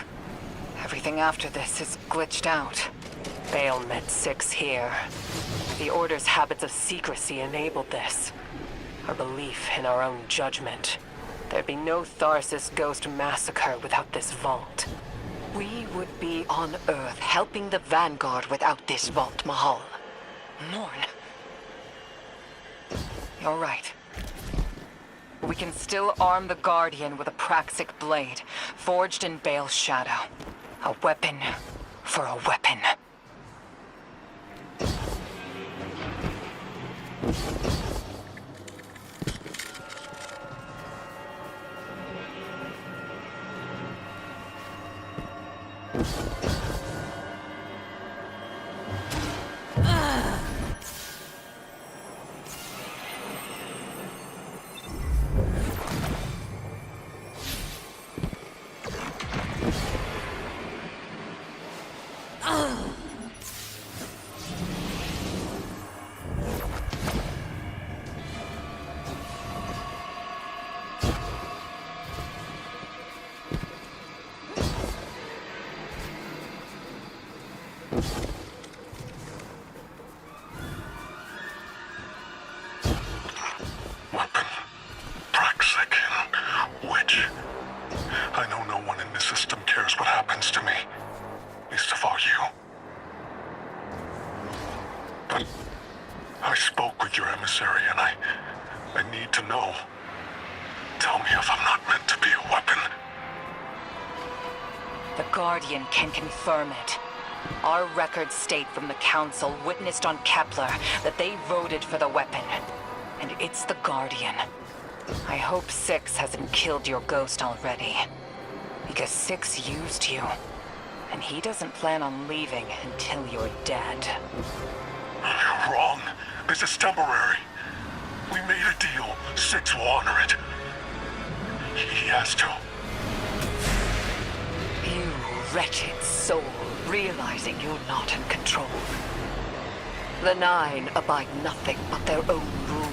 Everything after this is glitched out. Bailmet 6 here. The Order's habits of secrecy enabled this. Our belief in our own judgment. There'd be no Tharsis Ghost massacre without this vault. We would be on Earth helping the Vanguard without this vault, Mahal. Morn. You're right. We can still arm the Guardian with a Praxic blade, forged in Bale's shadow. A weapon for a weapon. Weapon, Praxic, Witch. I know no one in this system cares what happens to me. Least of all you. But I spoke with your emissary and I need to know. Tell me if I'm not meant to be a weapon. The Guardian can confirm it. Our records state from the Council witnessed on Kepler that they voted for the weapon. And it's the Guardian. I hope Six hasn't killed your ghost already. Because Six used you. And he doesn't plan on leaving until you're dead. You're wrong. This is temporary. We made a deal. Six will honor it. He has to. You wretched soul, realizing you're not in control. The Nine abide nothing but their own rules.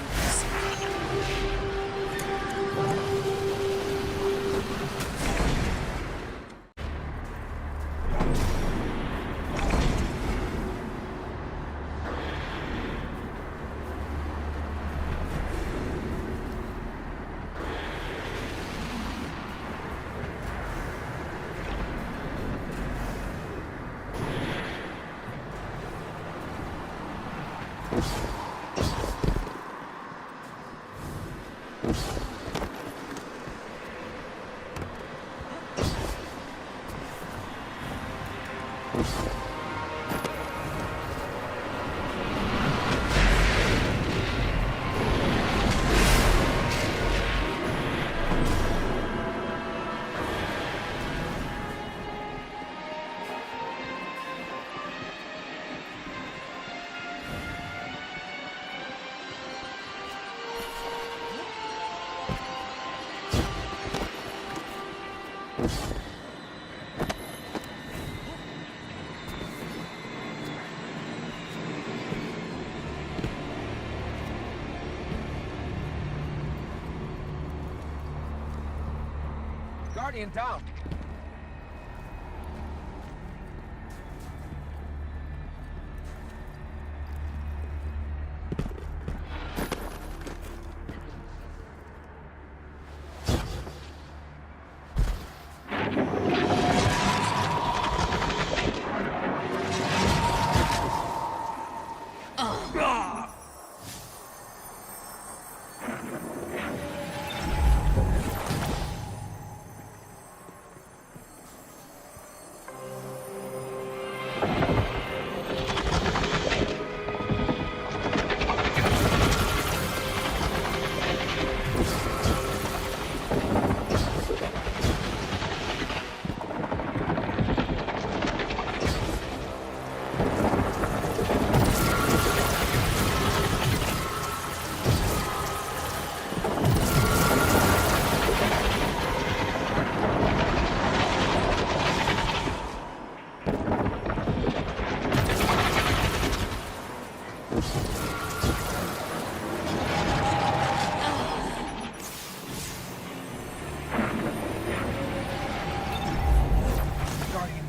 Guardian down.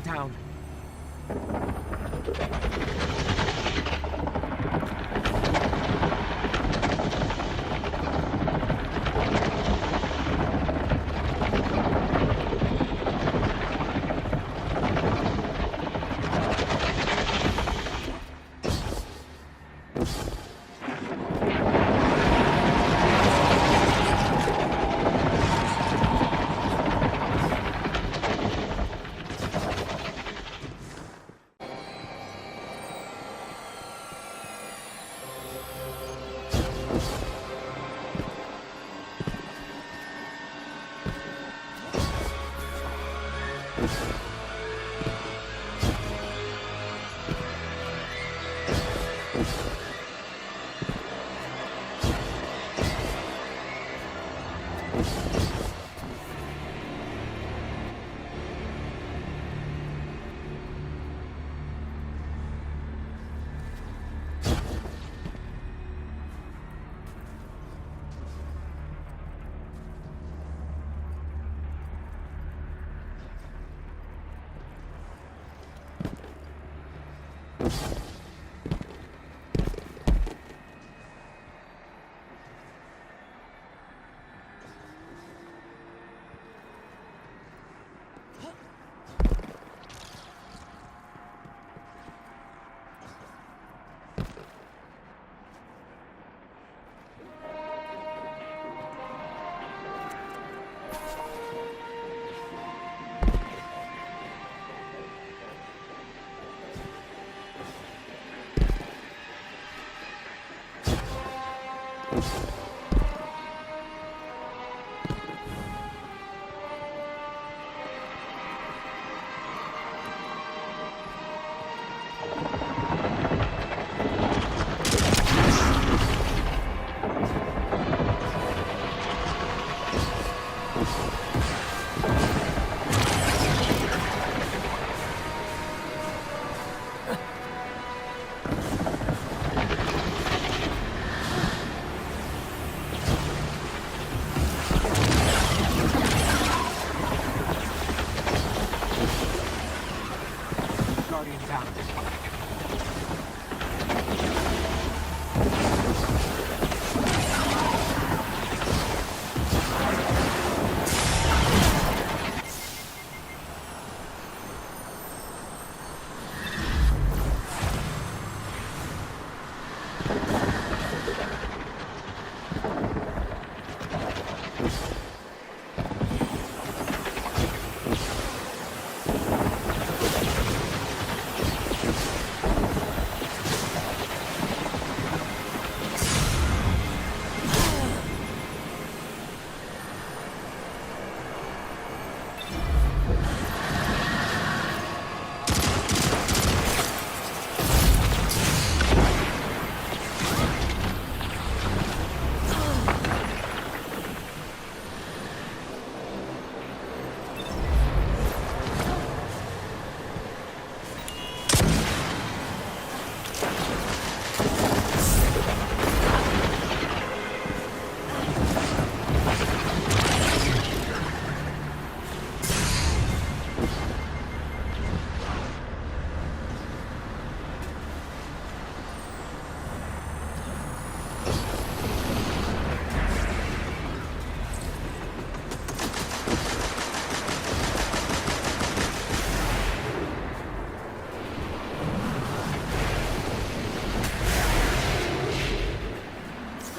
Down.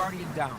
Guardian down.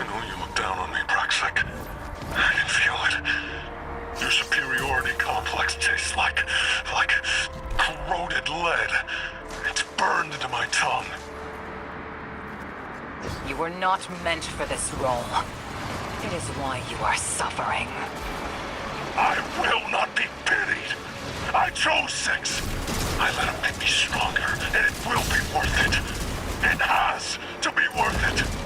know you look down on me, Praxic. I can feel it. Your superiority complex tastes like corroded lead. It's burned into my tongue. You were not meant for this role. It is why you are suffering. I will not be pitied. I chose 6. I let him make me stronger, and it will be worth it. It has to be worth it.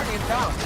Guardian down.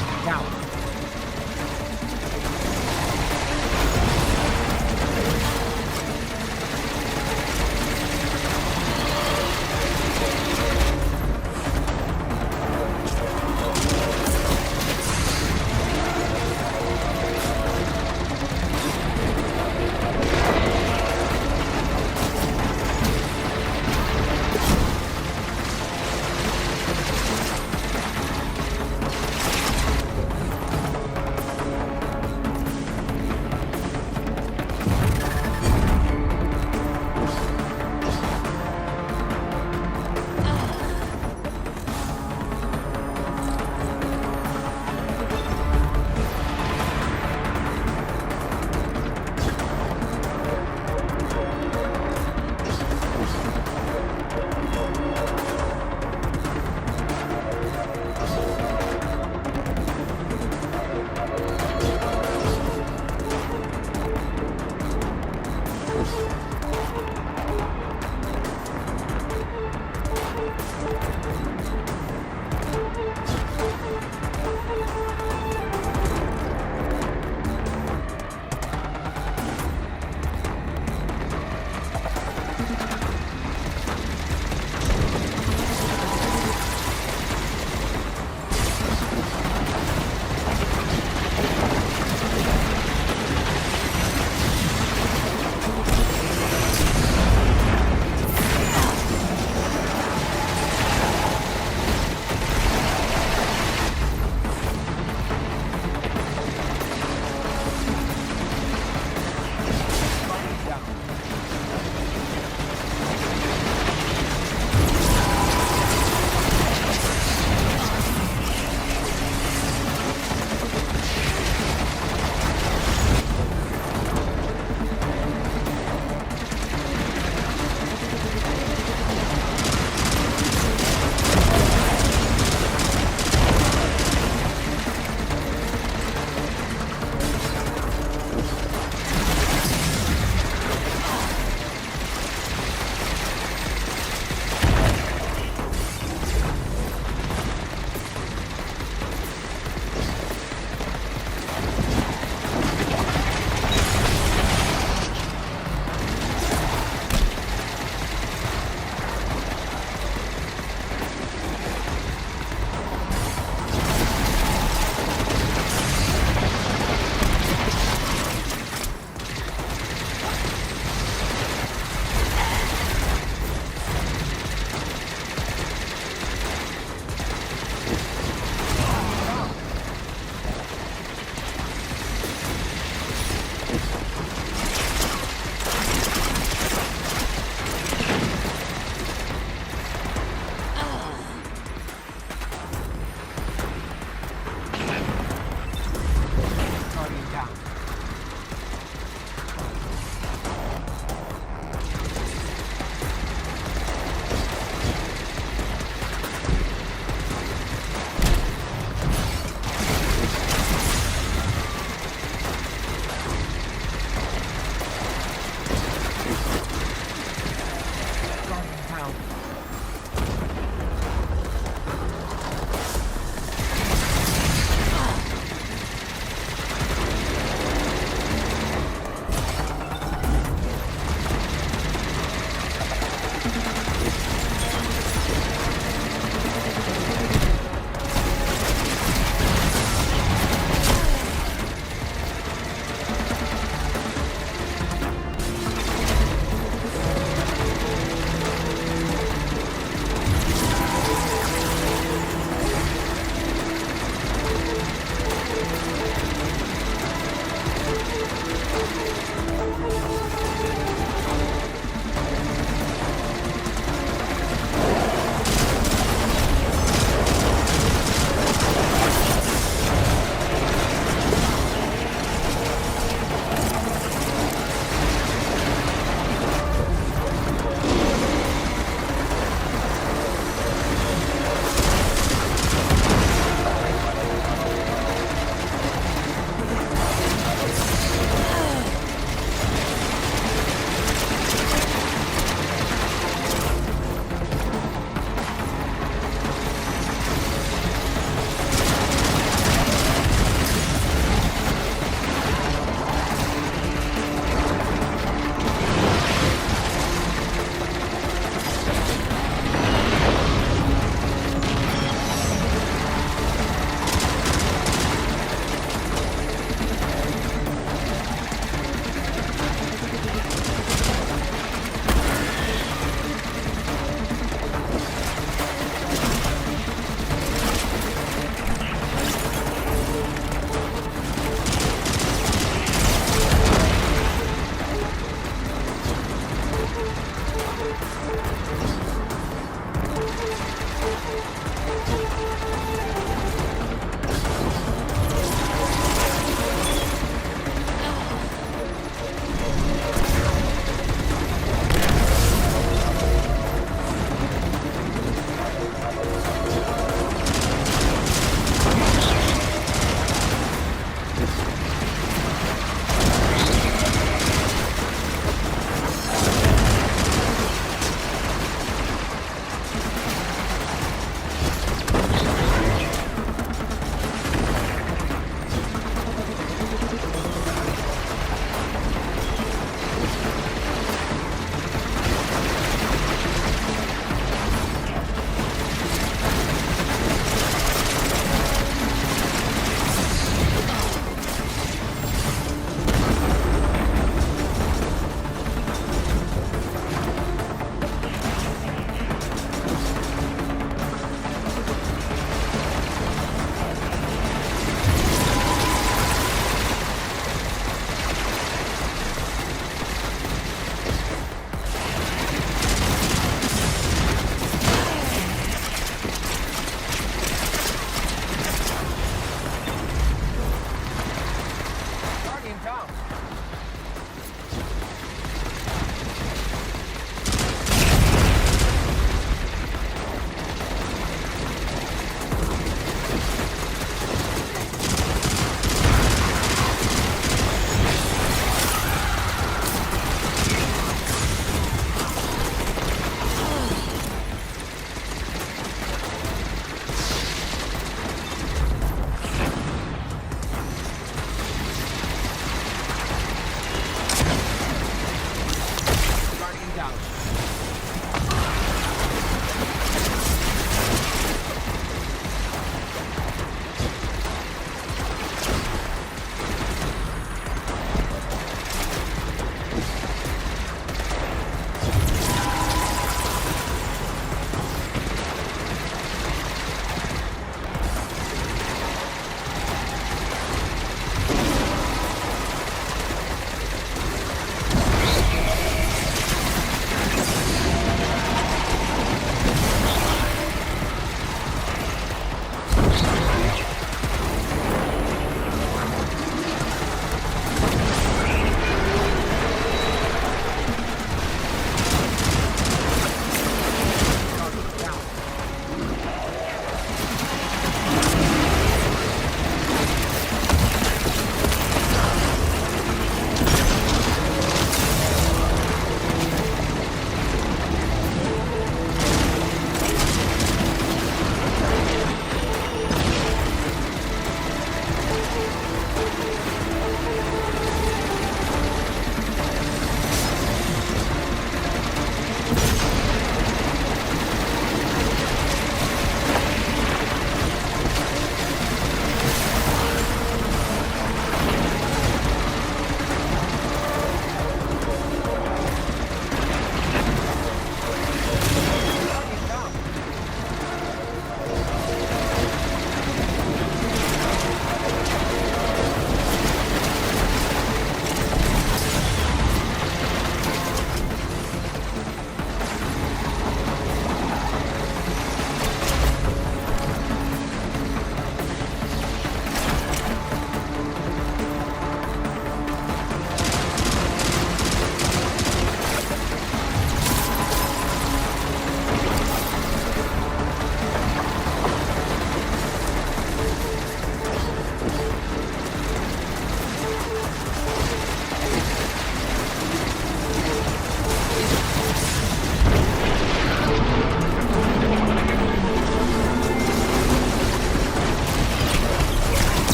Guardian, down.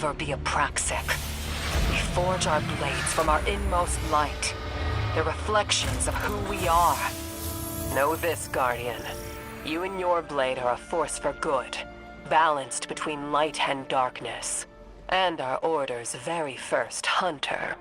never be a Praxic. We forge our blades from our inmost light. They're reflections of who we are. Know this, Guardian. You and your blade are a force for good, balanced between light and darkness. And our Order's very first hunter.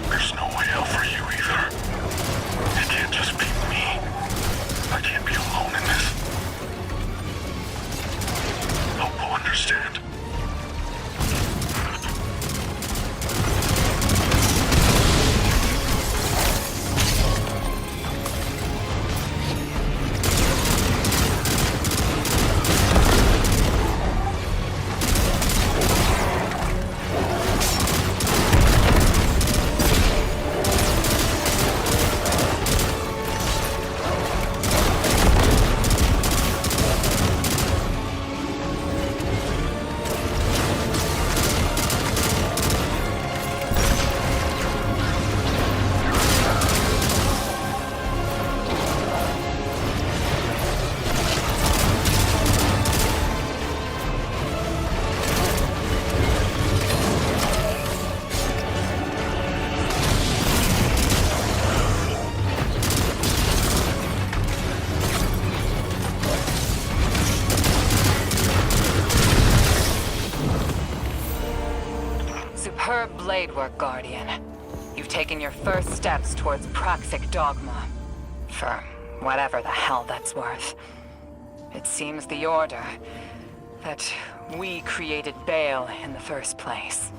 There's no way out for you either. It can't just be me. I can't be alone in this. Hope will understand. Superb blade work, Guardian. You've taken your first steps towards Praxic dogma. For whatever the hell that's worth. It seems the Order that we created Bale in the first place.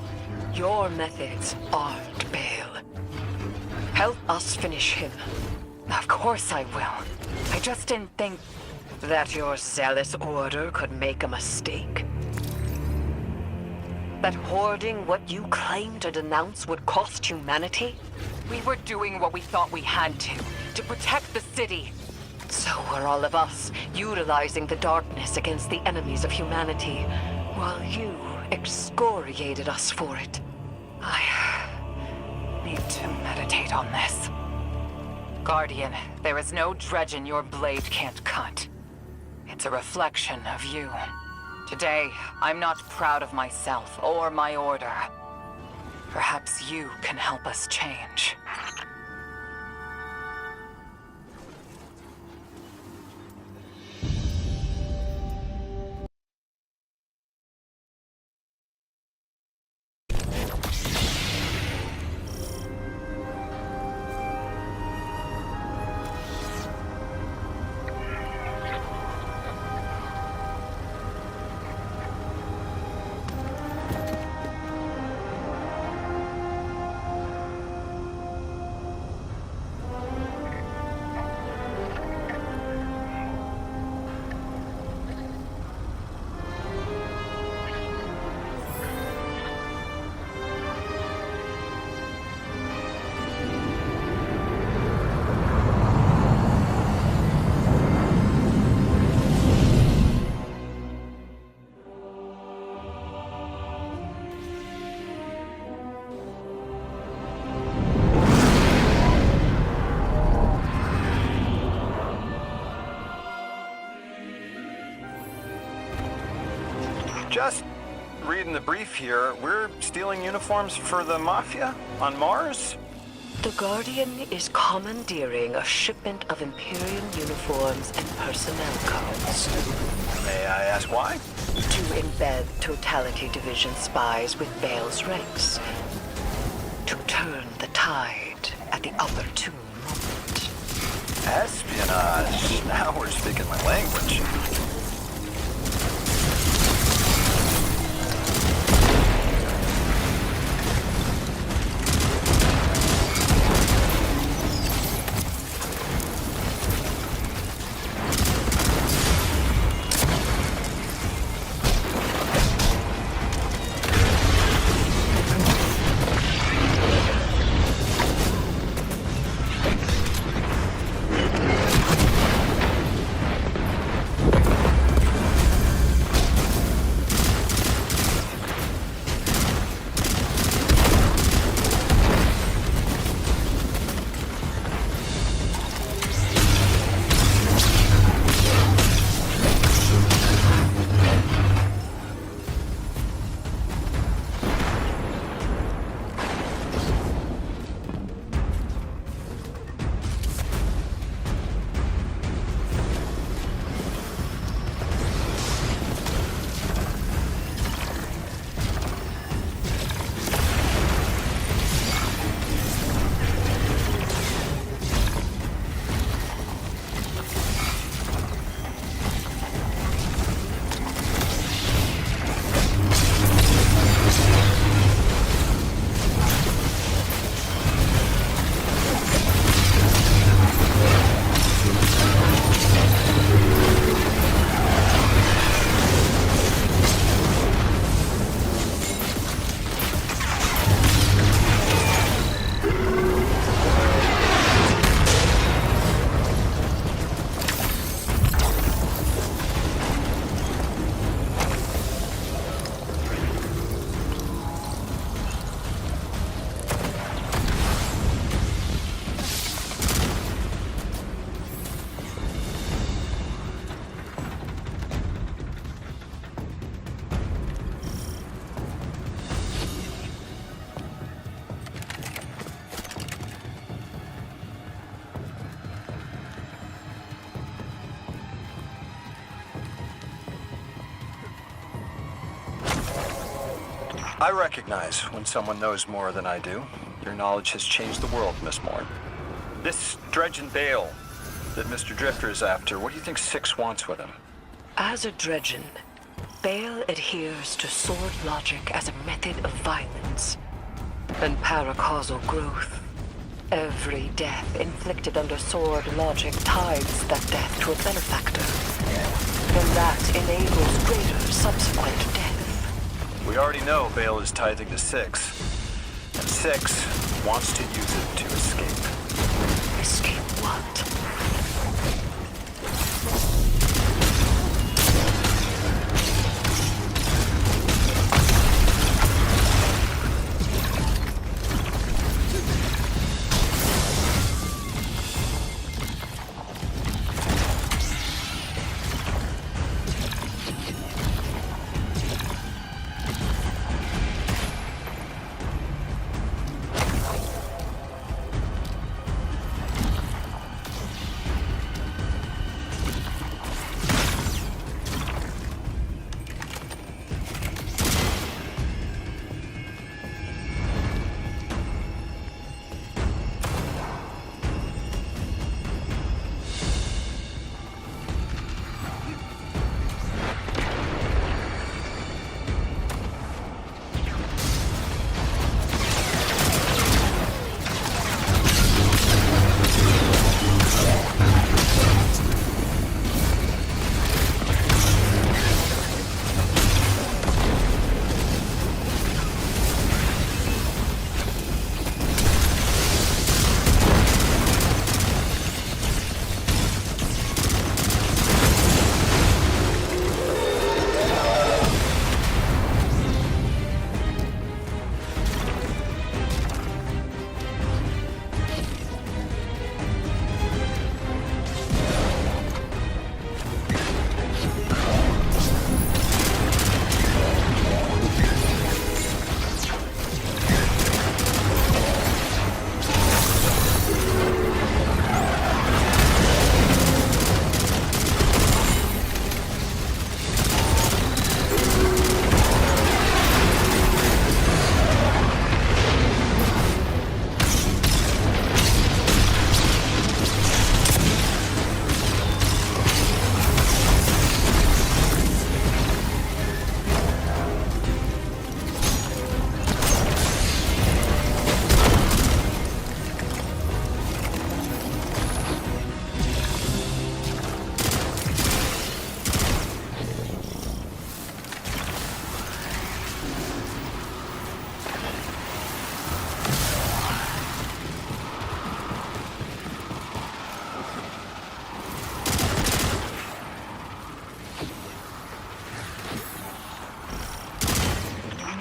Your methods aren't Bale. Help us finish him. Of course I will. I just didn't think... That your zealous Order could make a mistake? That hoarding what you claim to denounce would cost humanity? We were doing what we thought we had to protect the city. So were all of us, utilizing the darkness against the enemies of humanity, while you excoriated us for it. I need to meditate on this. Guardian, there is no dredging your blade can't cut. It's a reflection of you. Today, I'm not proud of myself or my Order. Perhaps you can help us change. Just reading the brief here, we're stealing uniforms for the Mafia on Mars? The Guardian is commandeering a shipment of Imperium uniforms and personnel codes. May I ask why? To embed Totality Division spies with Bale's ranks. To turn the tide at the opportune moment. Espionage. Now we're speaking my language. I recognize when someone knows more than I do. Your knowledge has changed the world, Miss Moore. This dredge and Bale that Mr. Drifter is after, what do you think Six wants with him? As a Dredgen, Bale adheres to sword logic as a method of violence and paracausal growth. Every death inflicted under sword logic ties that death to a benefactor. And that enables greater subsequent death. We already know Bale is tithing to Six, and Six wants to use it to escape. Escape what?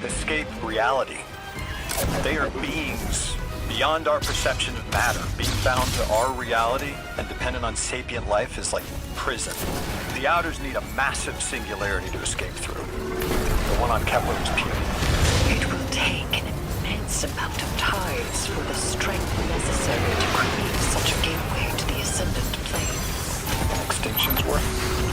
Escape reality. They are beings beyond our perception of matter. Being bound to our reality and dependent on sapient life is like prison. The Outers need a massive singularity to escape through. The one on Kepler is puny. It will take an immense amount of tides for the strength necessary to create such a gateway to the Ascendant Plane. Extinction's worth.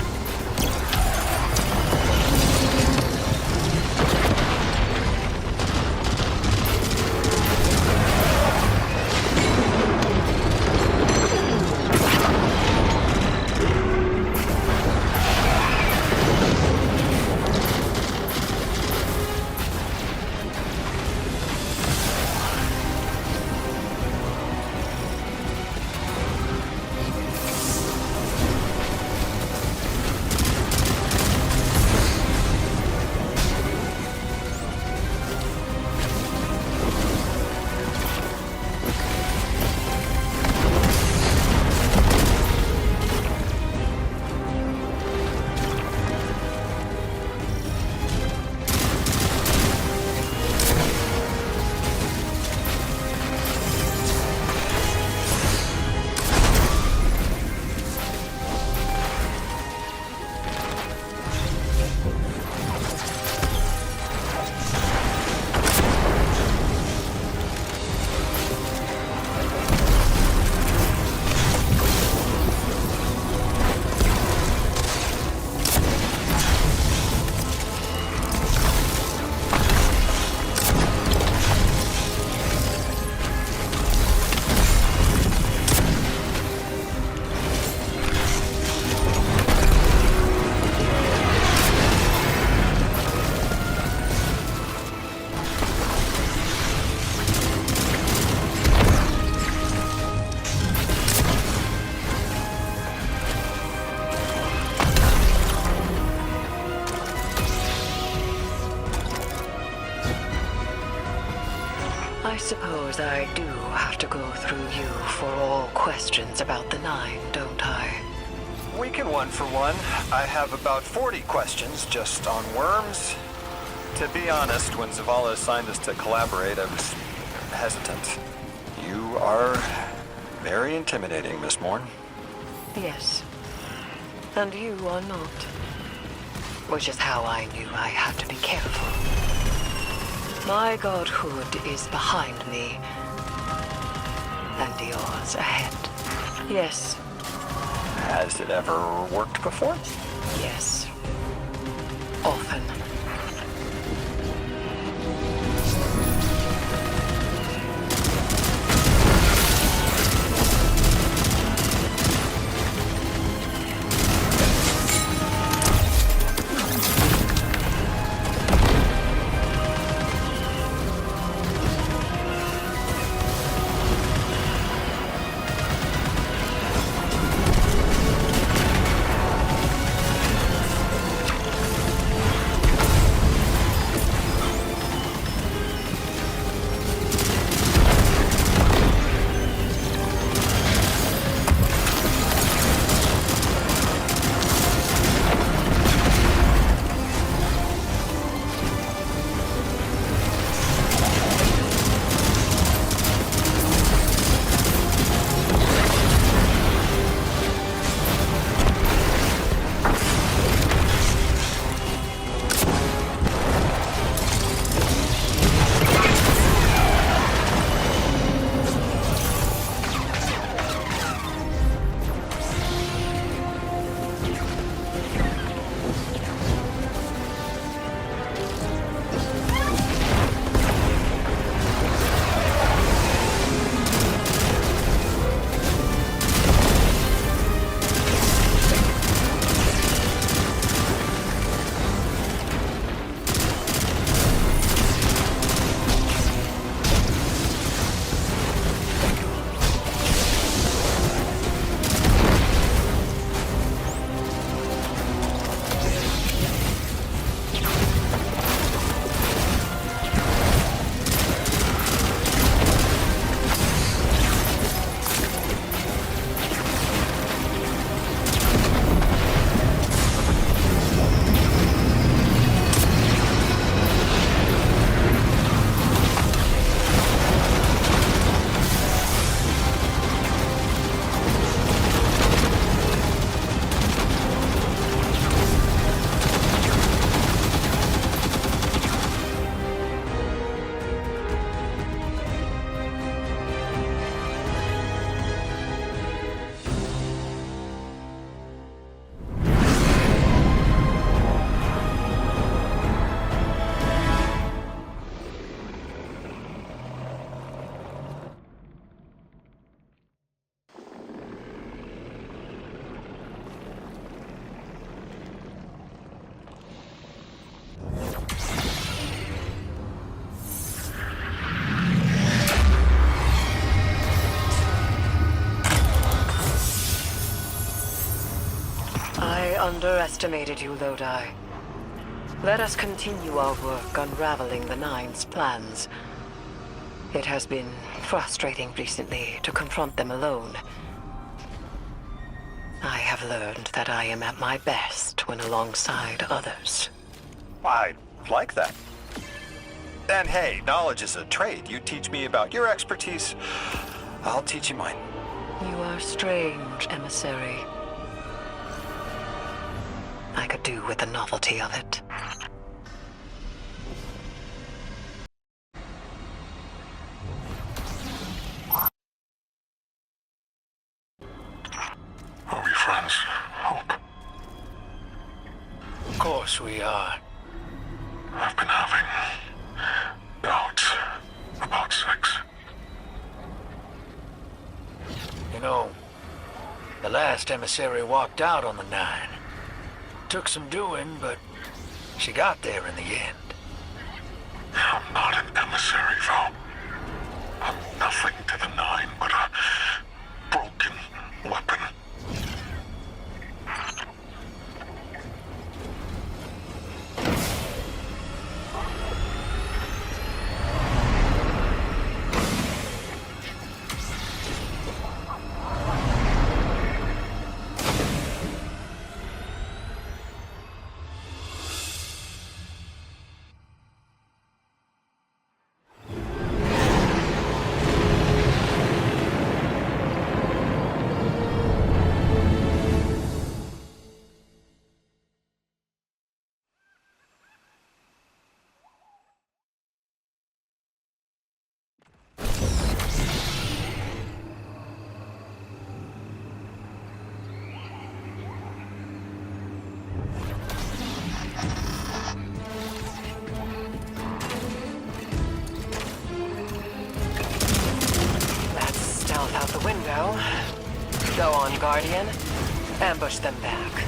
I suppose I do have to go through you for all questions about the Nine, don't I? We can one for one. I have about 40 questions just on worms. To be honest, when Zavala assigned us to collaborate, I was hesitant. You are very intimidating, Miss Morn. Yes. And you are not. Which is how I knew I had to be careful. My godhood is behind me. And yours ahead. Yes. Has it ever worked before? Yes. Often. I underestimated you, Lodi. Let us continue our work unraveling the Nine's plans. It has been frustrating recently to confront them alone. I have learned that I am at my best when alongside others. I like that. And hey, knowledge is a trade. You teach me about your expertise, I'll teach you mine. You are strange, emissary. I could do with the novelty of it. Are we friends, Hope? Of course we are. I've been having doubts about sex. You know, the last emissary walked out on the Nine. Took some doing, but she got there in the end. I'm not an emissary, though. I'm nothing to the Nine but a broken weapon. out the window. Go on, Guardian. Ambush them back.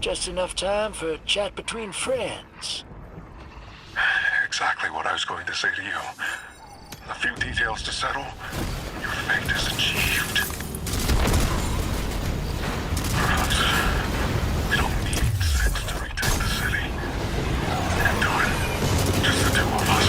Just enough time for a chat between friends. Exactly what I was going to say to you. A few details to settle. Your fate is achieved. Perhaps we don't need 6 to retake the city. We can do it. Just the two of us.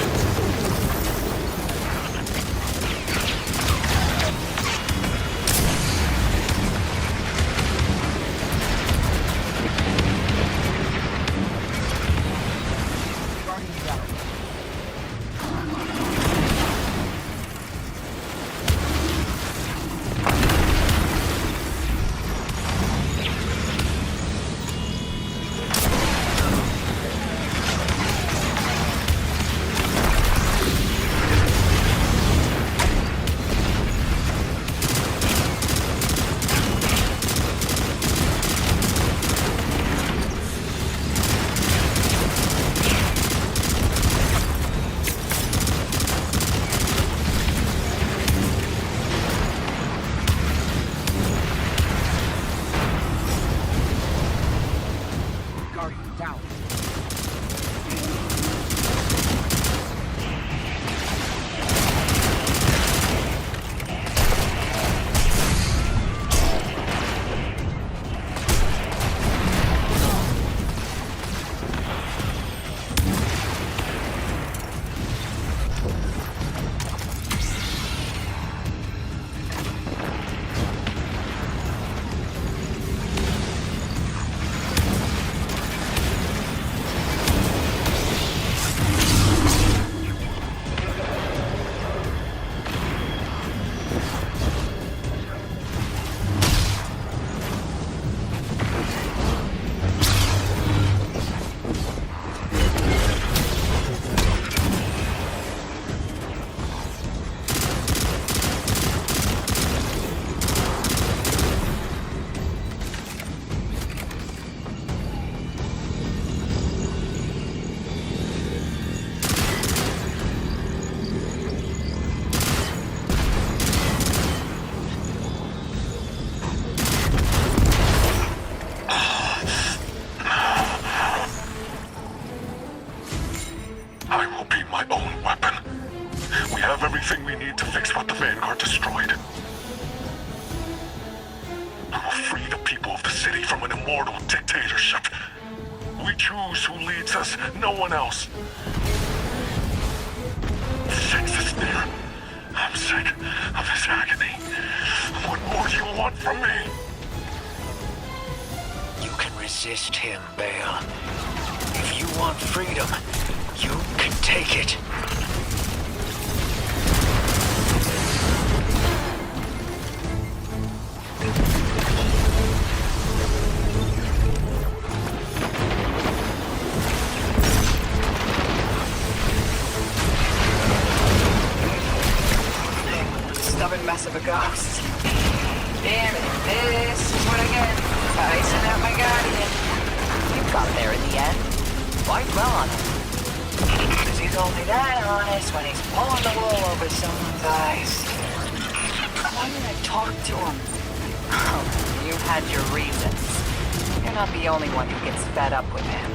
Everything we need to fix what the Vanguard destroyed. We will free the people of the city from an immortal dictatorship. We choose who leads us, no one else. Fix is near. I'm sick of this agony. What more do you want from me? You can resist him, Bale. If you want freedom, you can take it. Stubborn mess of a ghost. Damn it, this is what I get. Icing out my guardian. You got there in the end. Quite well on him. Because he's only that honest when he's pulling the wool over someone's eyes. Why did I talk to him? Oh, you had your reasons. You're not the only one who gets fed up with him.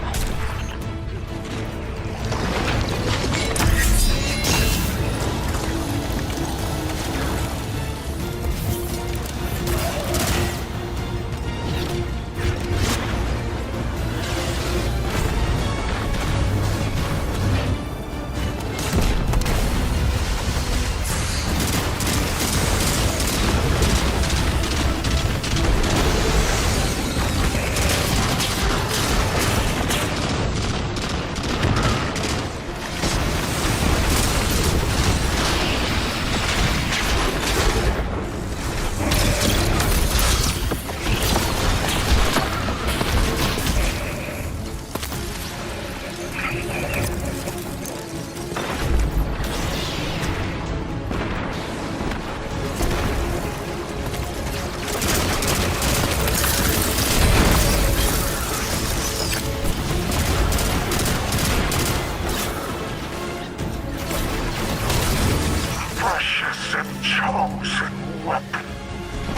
Precious and chosen weapon.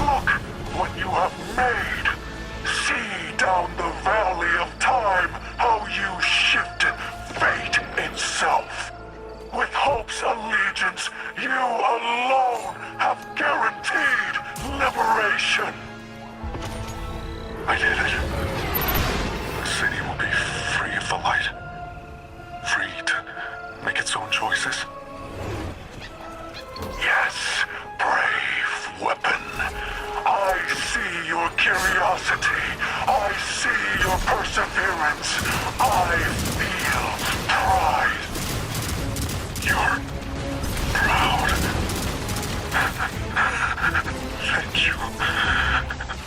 Look what you have made. See down the valley of time how you shifted fate itself. With hope's allegiance, you alone have guaranteed liberation. I did it. The city will be free of the light. Free to make its own choices. Yes, brave weapon. I see your curiosity. I see your perseverance. I feel pride. You're proud. Thank you.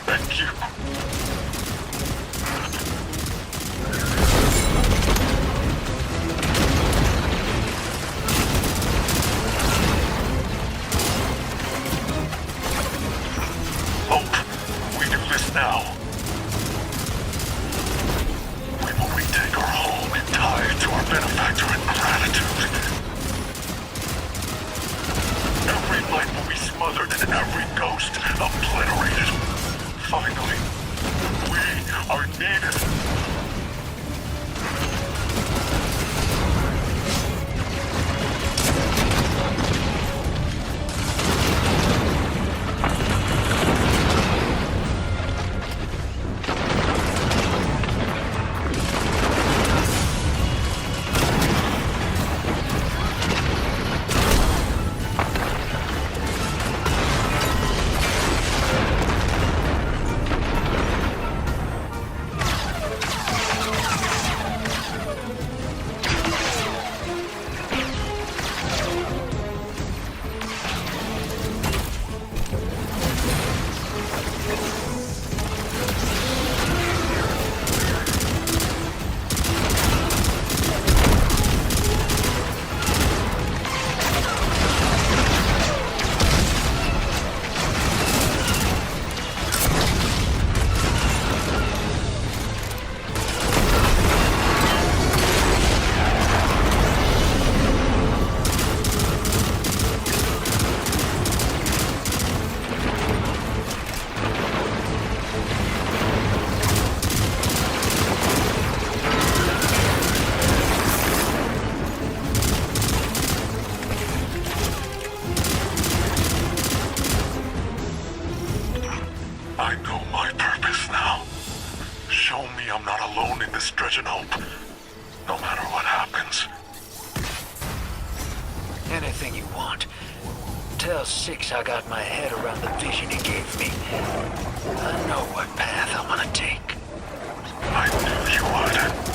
Thank you. Now, we will retake our home and tie to our benefactor in gratitude. Every light will be smothered and every ghost obliterated. Finally, we are needed. I know my purpose now. Show me I'm not alone in this dredge and hope, no matter what happens. Anything you want. Tell Six I got my head around the vision he gave me. I know what path I want to take. I knew you would.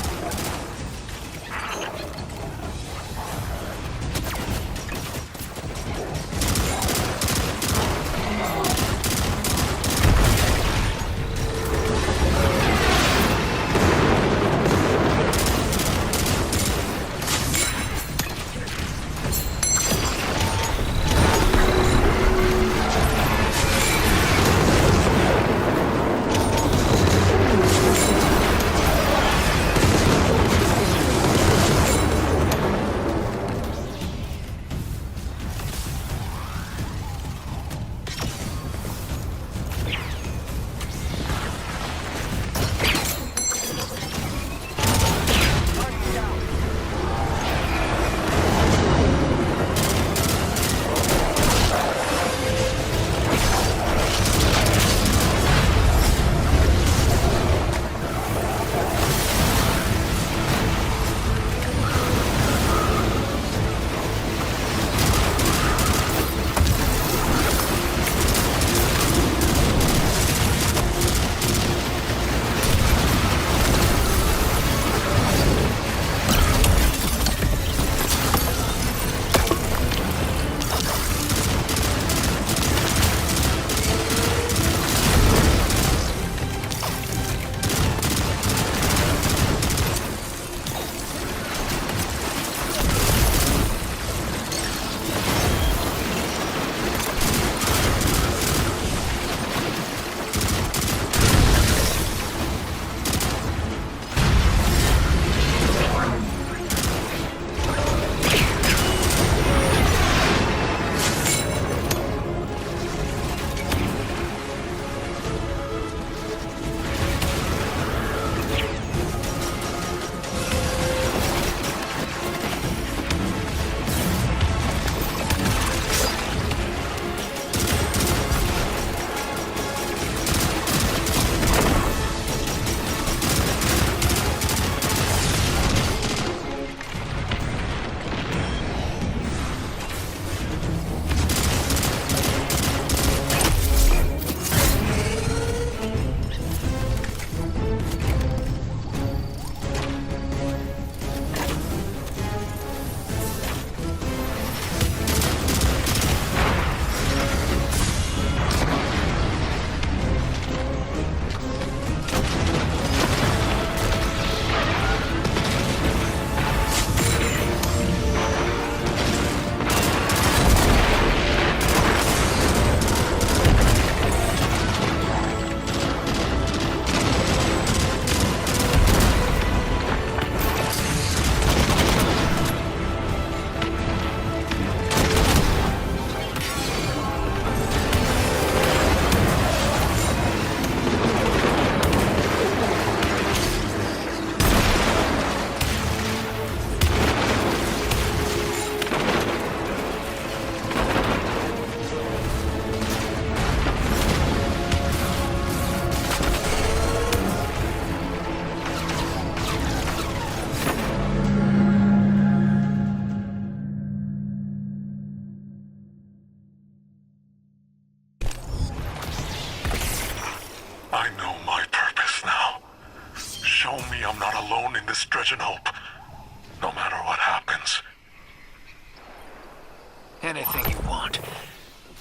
not alone in this dredge and hope, no matter what happens. Anything you want.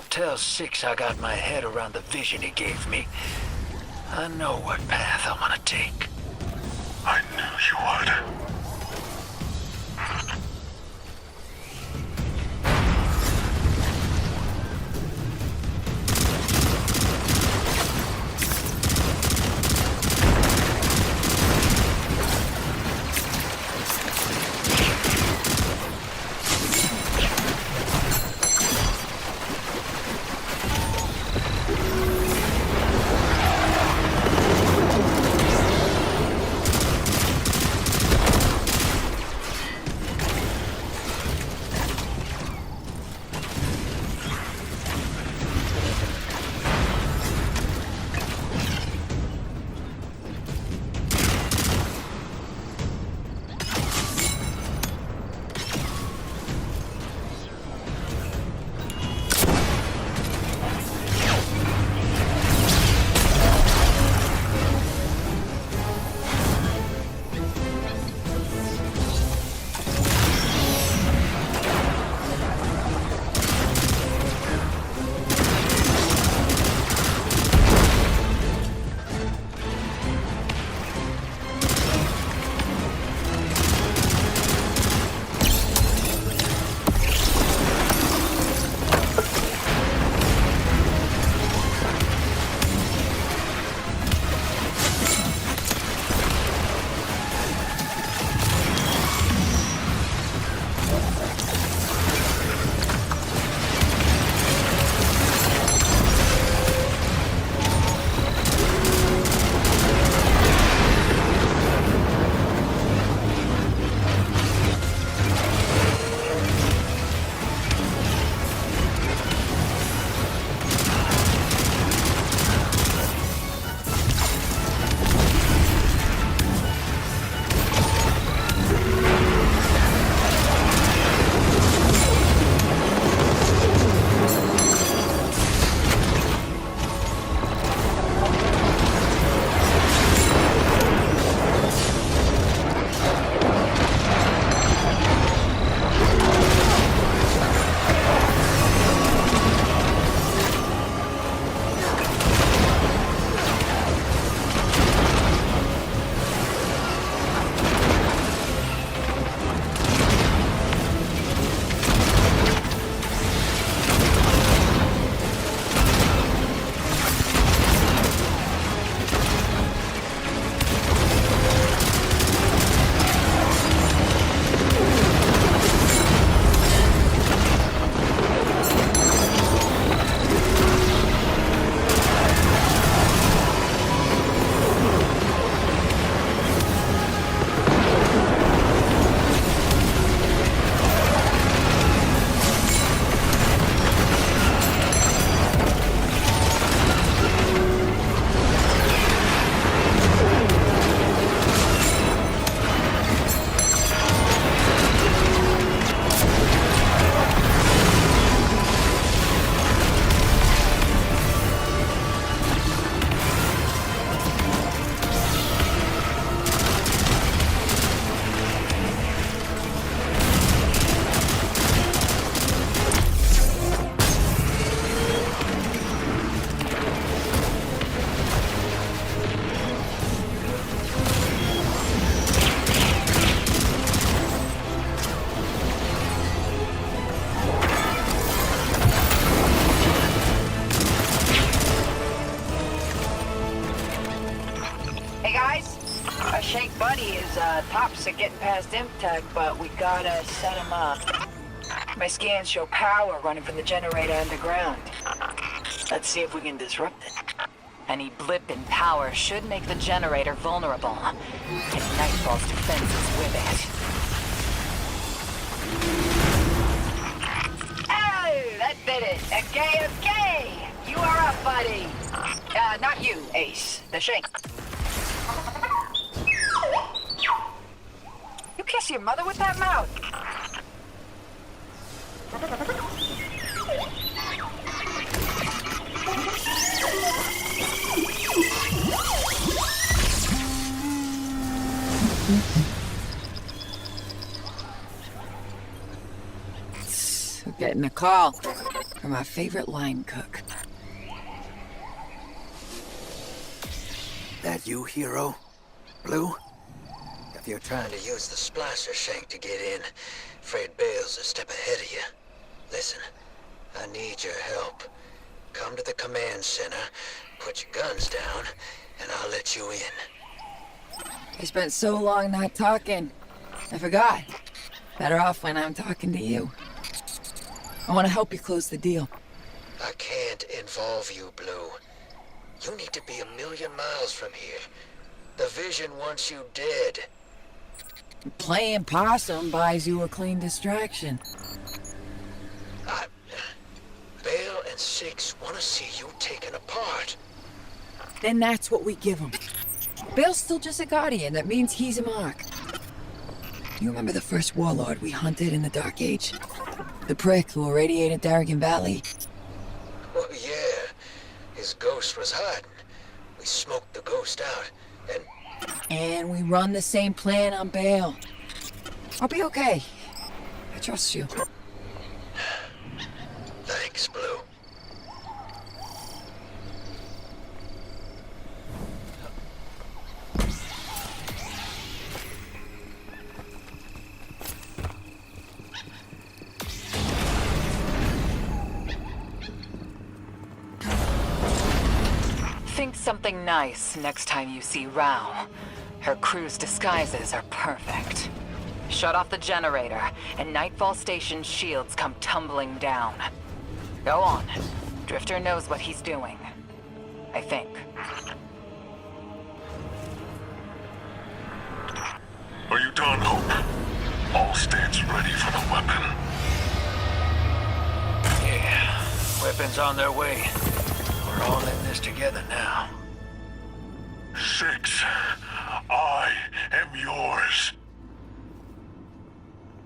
Tell Six I got my head around the vision he gave me. I know what path I'm gonna take. I knew you would. Tops are getting past Imtech, but we gotta set him up. My scans show power running from the generator underground. Let's see if we can disrupt it. Any blip in power should make the generator vulnerable. And Nightfall's defenses with it. Oh, that did it. A KFK! You are up, buddy. Not you, Ace. The Shank. You kiss your mother with that mouth. We're getting a call from our favorite line cook. That you, hero? Blue? If you're trying to use the splicer shank to get in, Fred Bale's a step ahead of you. Listen, I need your help. Come to the command center, put your guns down, and I'll let you in. I spent so long not talking. I forgot. Better off when I'm talking to you. I want to help you close the deal. I can't involve you, Blue. You need to be 1,000,000 miles from here. The Vision wants you dead. Playing possum buys you a clean distraction. Bale and Six want to see you taken apart. Then that's what we give him. Bale's still just a guardian. That means he's a mark. You remember the first warlord we hunted in the Dark Age? The prick who irradiated Darrigan Valley? Oh, yeah. His ghost was hiding. We smoked the ghost out, And we run the same plan on Bale. I'll be okay. I trust you. Thanks, Blue. Think something nice next time you see Rao. Her crew's disguises are perfect. Shut off the generator, and Nightfall Station's shields come tumbling down. Go on. Drifter knows what he's doing. I think. Are you done, Hope? All stands ready for the weapon. Yeah, weapons on their way. We're all in this together now. Six, I am yours.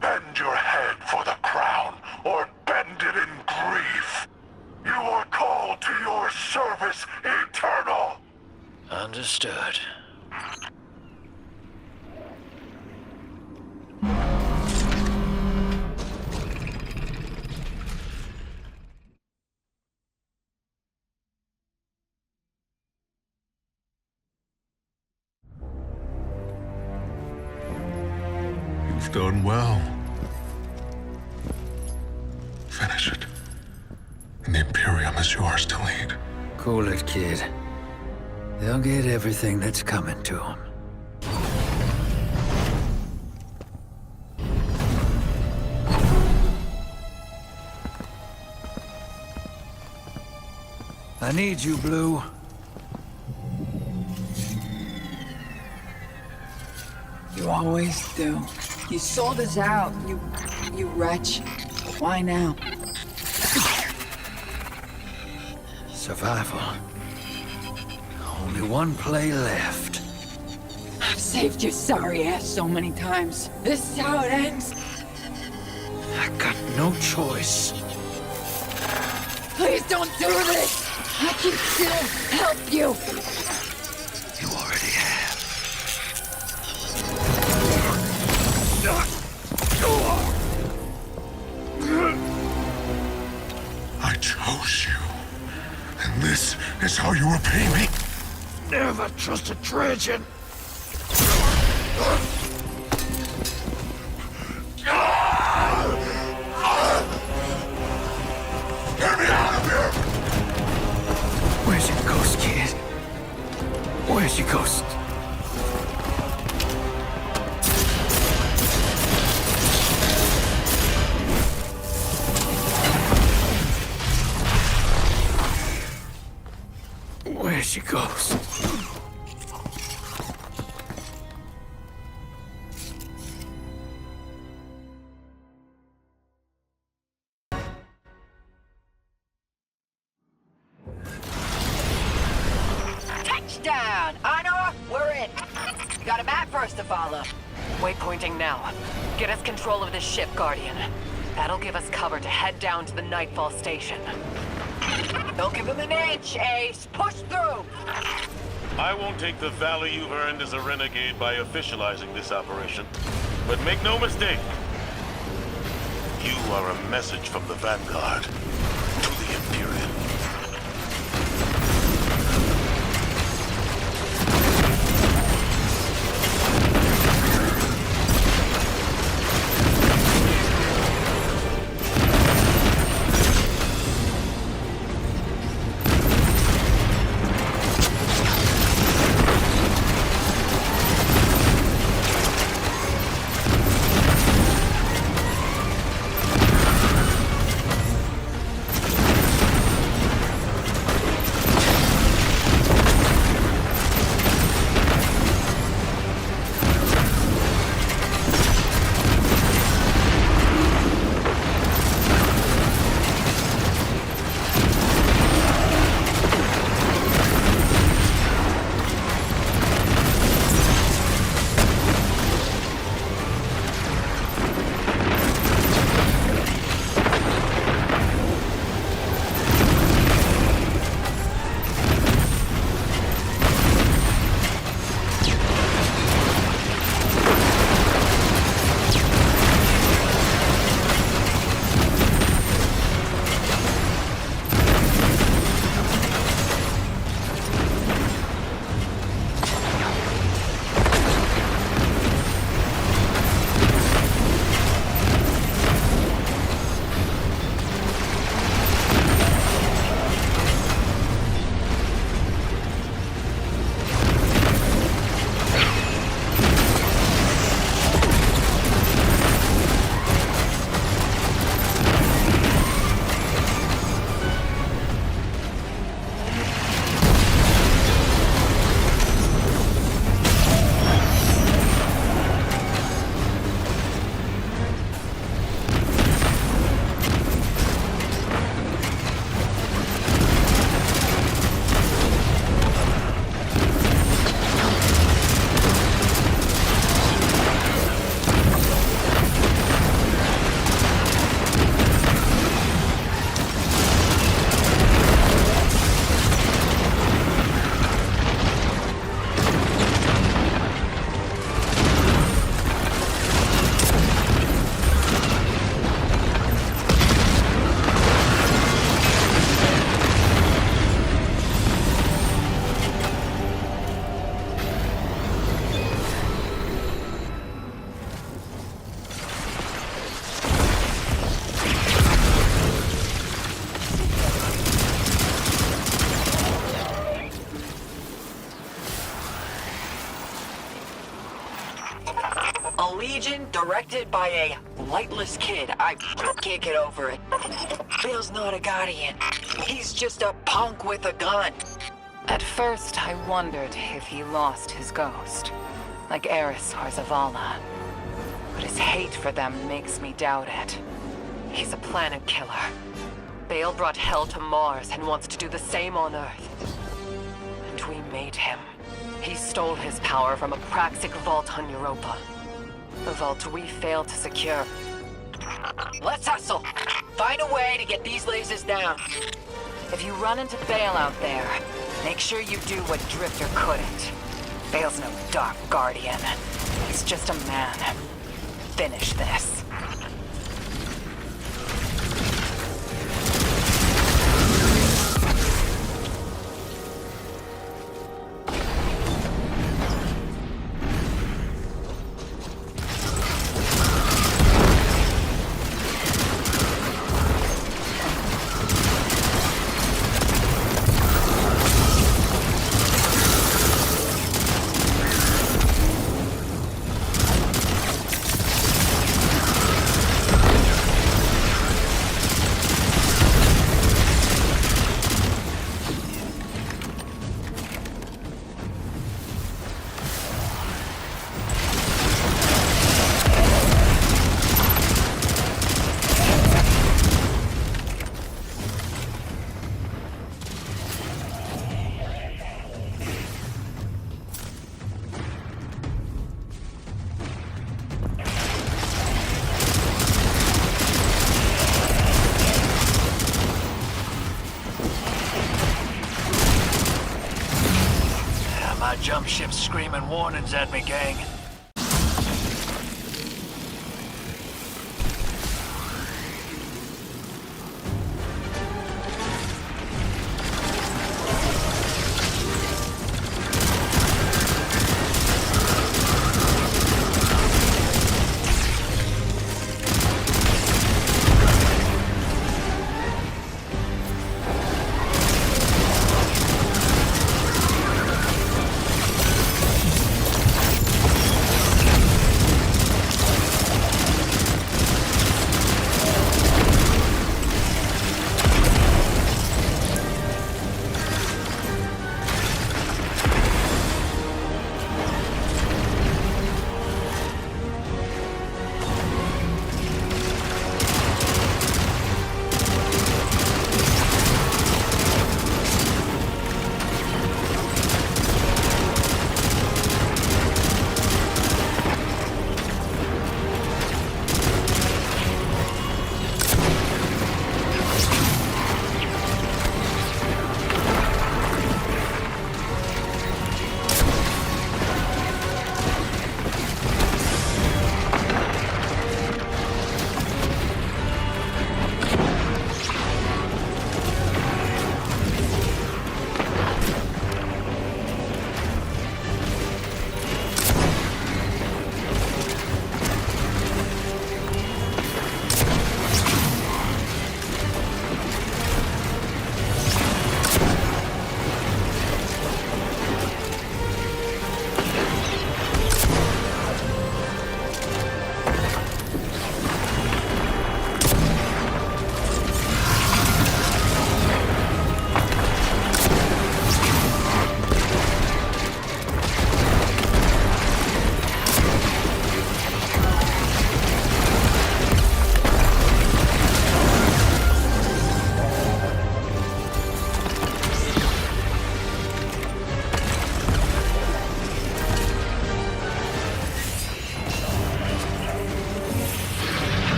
Bend your head for the crown, or bend it in grief. You are called to your service eternal. Understood. You've done well. Finish it. And the Imperium is yours to lead. Cool it, kid. They'll get everything that's coming to them. I need you, Blue. You always do. You sold us out, you wretch. Why now? Survival. Only one play left. I've saved your sorry ass so many times. This is how it ends. I got no choice. Please don't do this! I can still help you! You already have. I chose you. And this is how you repay me? Never trust a Trajan. Get me out of here! Where's your ghost, kid? Where's your ghost? Where's your ghost? Touchdown! Honor, we're in. You got a map for us to follow. Waypointing now. Get us control of this ship, Guardian. That'll give us cover to head down to the Nightfall Station. Don't give him an inch, Ace. Push through. I won't take the value you've earned as a renegade by officializing this operation. But make no mistake, you are a message from the Vanguard to the Imperium. A legion directed by a lightless kid. I can't get over it. Bill's not a Guardian. He's just a punk with a gun. At first, I wondered if he lost his ghost, like Eris or Zavala. But his hate for them makes me doubt it. He's a planet killer. Bale brought hell to Mars and wants to do the same on Earth. And we made him. He stole his power from a Praxic vault on Europa. The vault we failed to secure. Let's hustle. Find a way to get these lasers down. If you run into Bale out there, make sure you do what Drifter couldn't. Bale's no Dark Guardian. He's just a man. Finish this. flagship's screaming warnings at me, gang.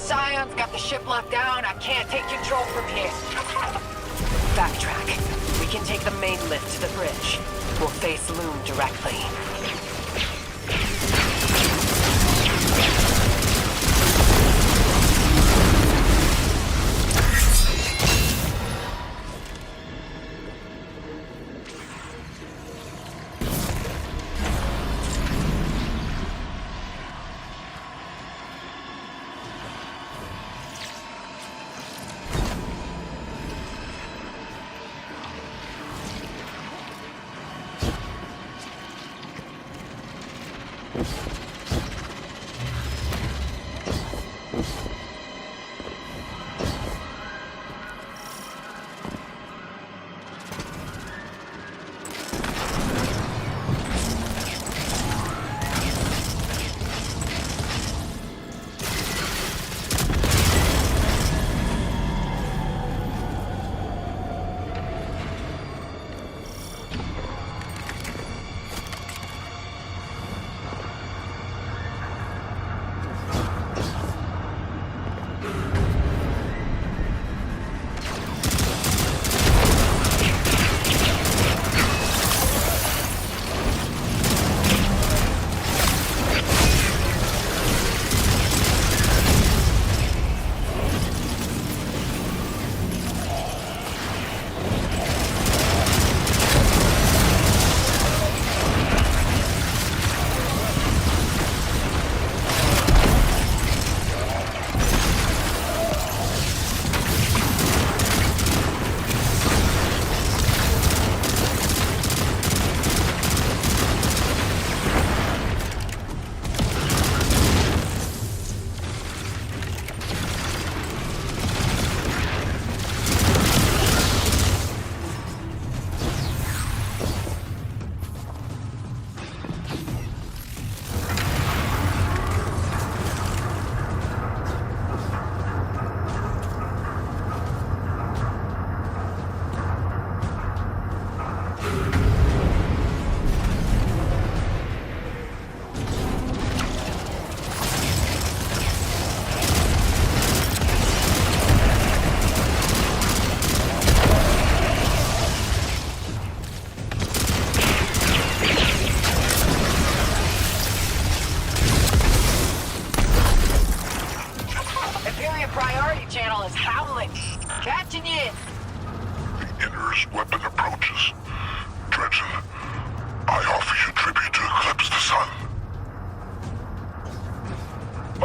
Scion's got the ship locked down. I can't take control from here. Backtrack. We can take the main lift to the bridge. We'll face Loon directly.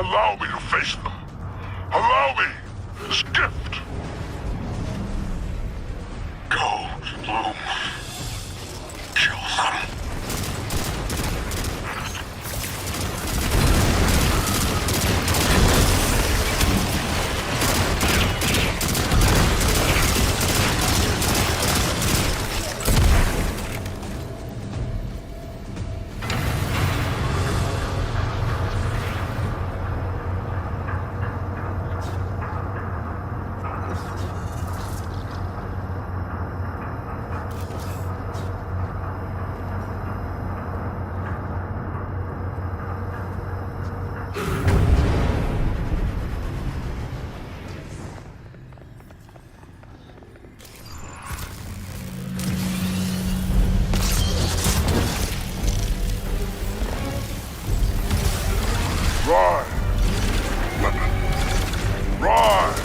Allow me to face them. Allow me this gift. Go, Bloom. Kill them. Rise! Weapon! Rise!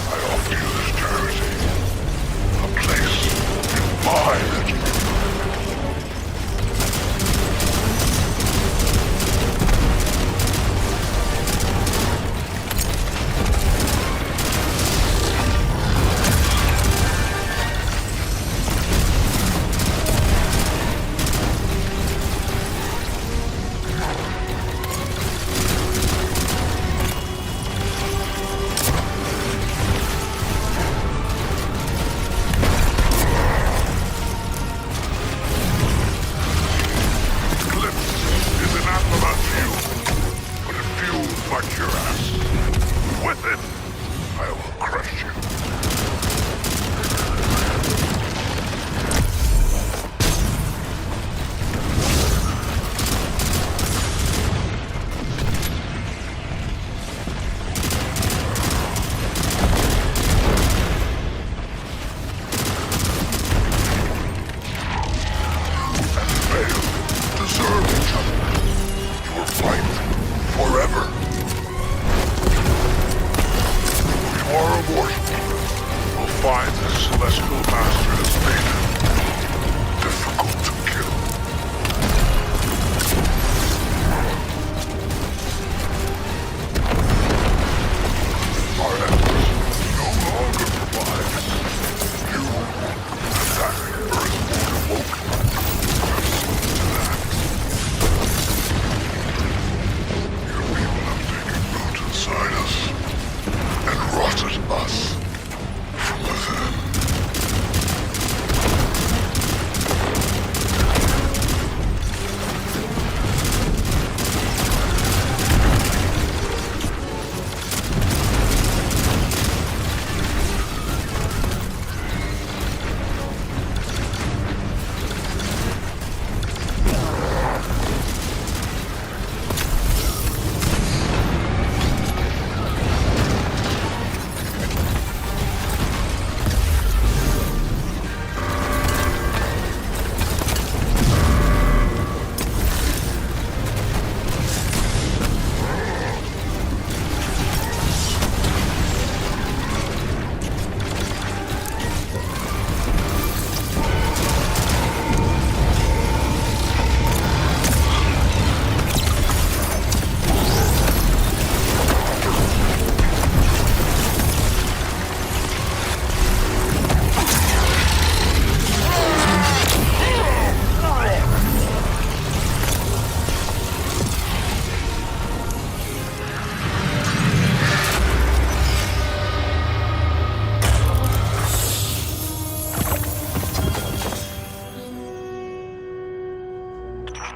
I offer you this jersey. A place in my regiment.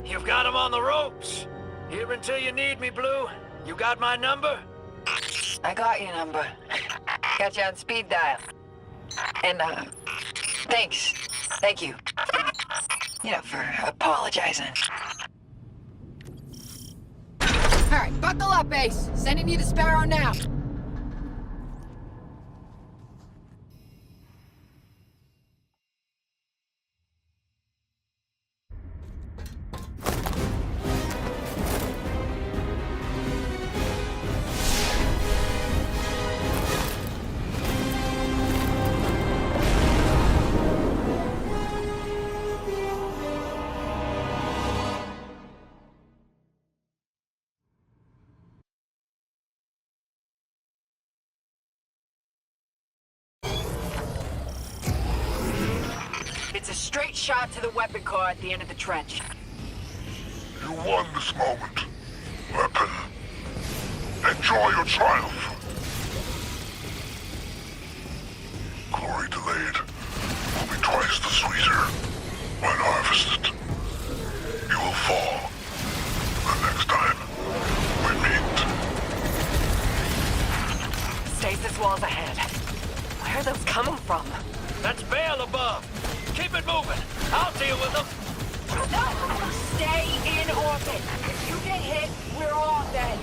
You've got him on the ropes. Here until you need me, Blue. You got my number? I got your number. Got you on speed dial. And, thanks. Thank you. You know, for apologizing. Alright, buckle up, Ace. Sending you to Sparrow now. It's a straight shot to the weapon car at the end of the trench. You won this moment, weapon. Enjoy your triumph. Glory delayed will be twice the sweeter when harvested. You will fall the next time we meet. Stasis walls ahead. Where are those coming from? That's Bale above. Keep it moving. I'll deal with them. No! Stay in orbit! If you get hit, we're all dead.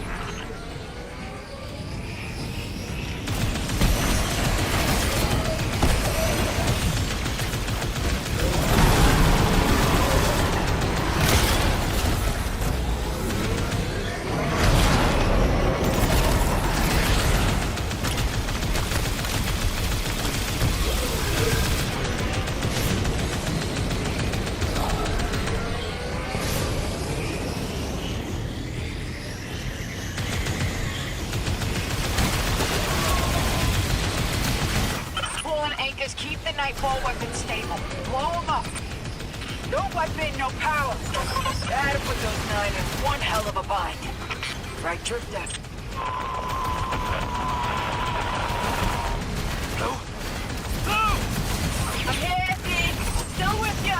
Just keep the nightfall weapon stable. Blow them up. No weapon, no power. That'll put those 9 in one hell of a bind. Right, Drifter? Blue? Blue! I'm here, Dean. Still with ya.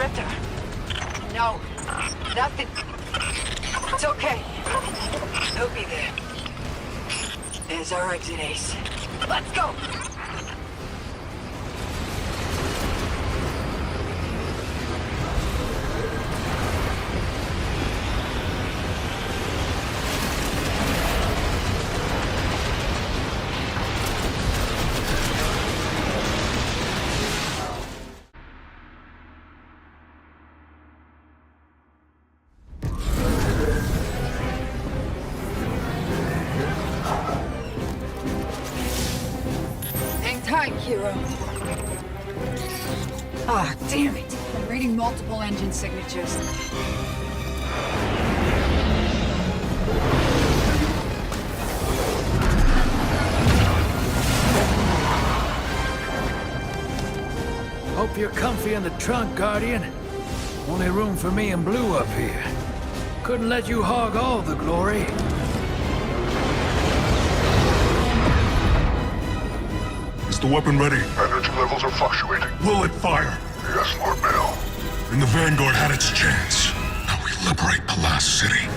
sprinter. No, nothing. It's okay. He'll be there. There's our exit, Ace. Let's go! Hero. Ah, damn it. I'm reading multiple engine signatures. Hope you're comfy in the trunk, Guardian. Only room for me and Blue up here. Couldn't let you hog all the glory. Is the weapon ready? Energy levels are fluctuating. Will it fire? Yes, Lord Bale. And the Vanguard had its chance. Now we liberate the last city.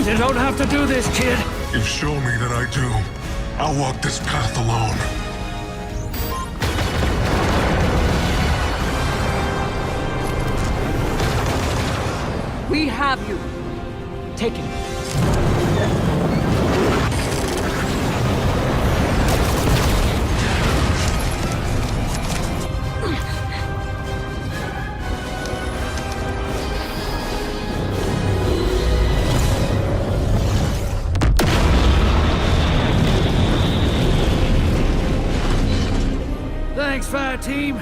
You don't have to do this, kid. You've shown me that I do. I'll walk this path alone. We have you. Take it. Thanks, Fire Team.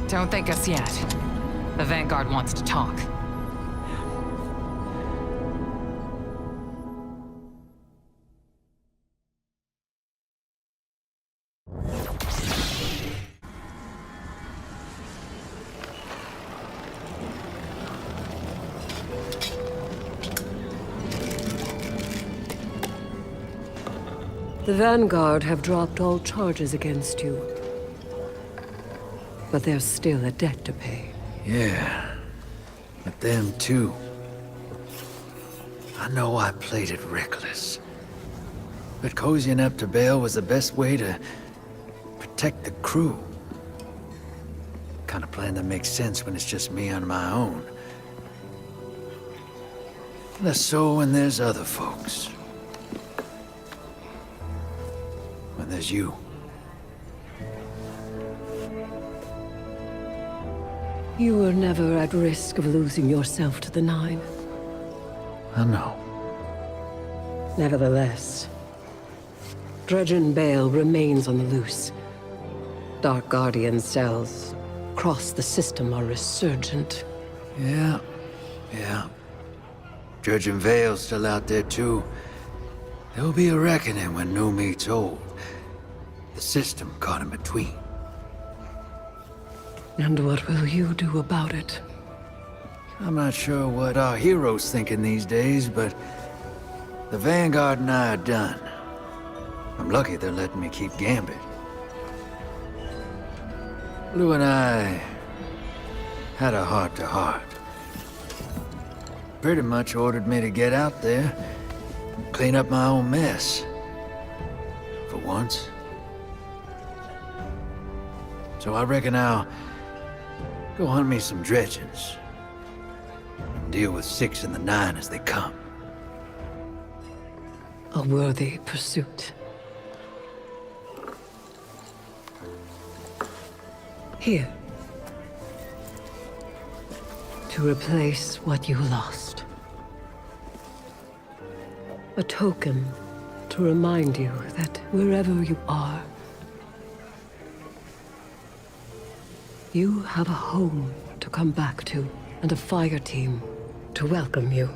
Don't thank us yet. The Vanguard wants to talk. The Vanguard have dropped all charges against you. But there's still a debt to pay. Yeah, but them too. I know I played it reckless. But cozying up to Bale was the best way to protect the crew. Kind of plan that makes sense when it's just me on my own. Less so when there's other folks. When there's you. You were never at risk of losing yourself to the Nine. I know. Nevertheless, Dredgen Bale remains on the loose. Dark Guardian cells across the system are resurgent. Yeah. Dredgen Vale's still out there too. There'll be a reckoning when new meets old. The system caught in between. And what will you do about it? I'm not sure what our hero's thinking these days, but the Vanguard and I are done. I'm lucky they're letting me keep Gambit. Blue and I had a heart-to-heart. Pretty much ordered me to get out there and clean up my own mess. For once. So I reckon I'll go hunt me some Dredgens. Deal with 6 and the 9 as they come. A worthy pursuit. Here. To replace what you lost. A token to remind you that wherever you are, you have a home to come back to, and a fire team to welcome you.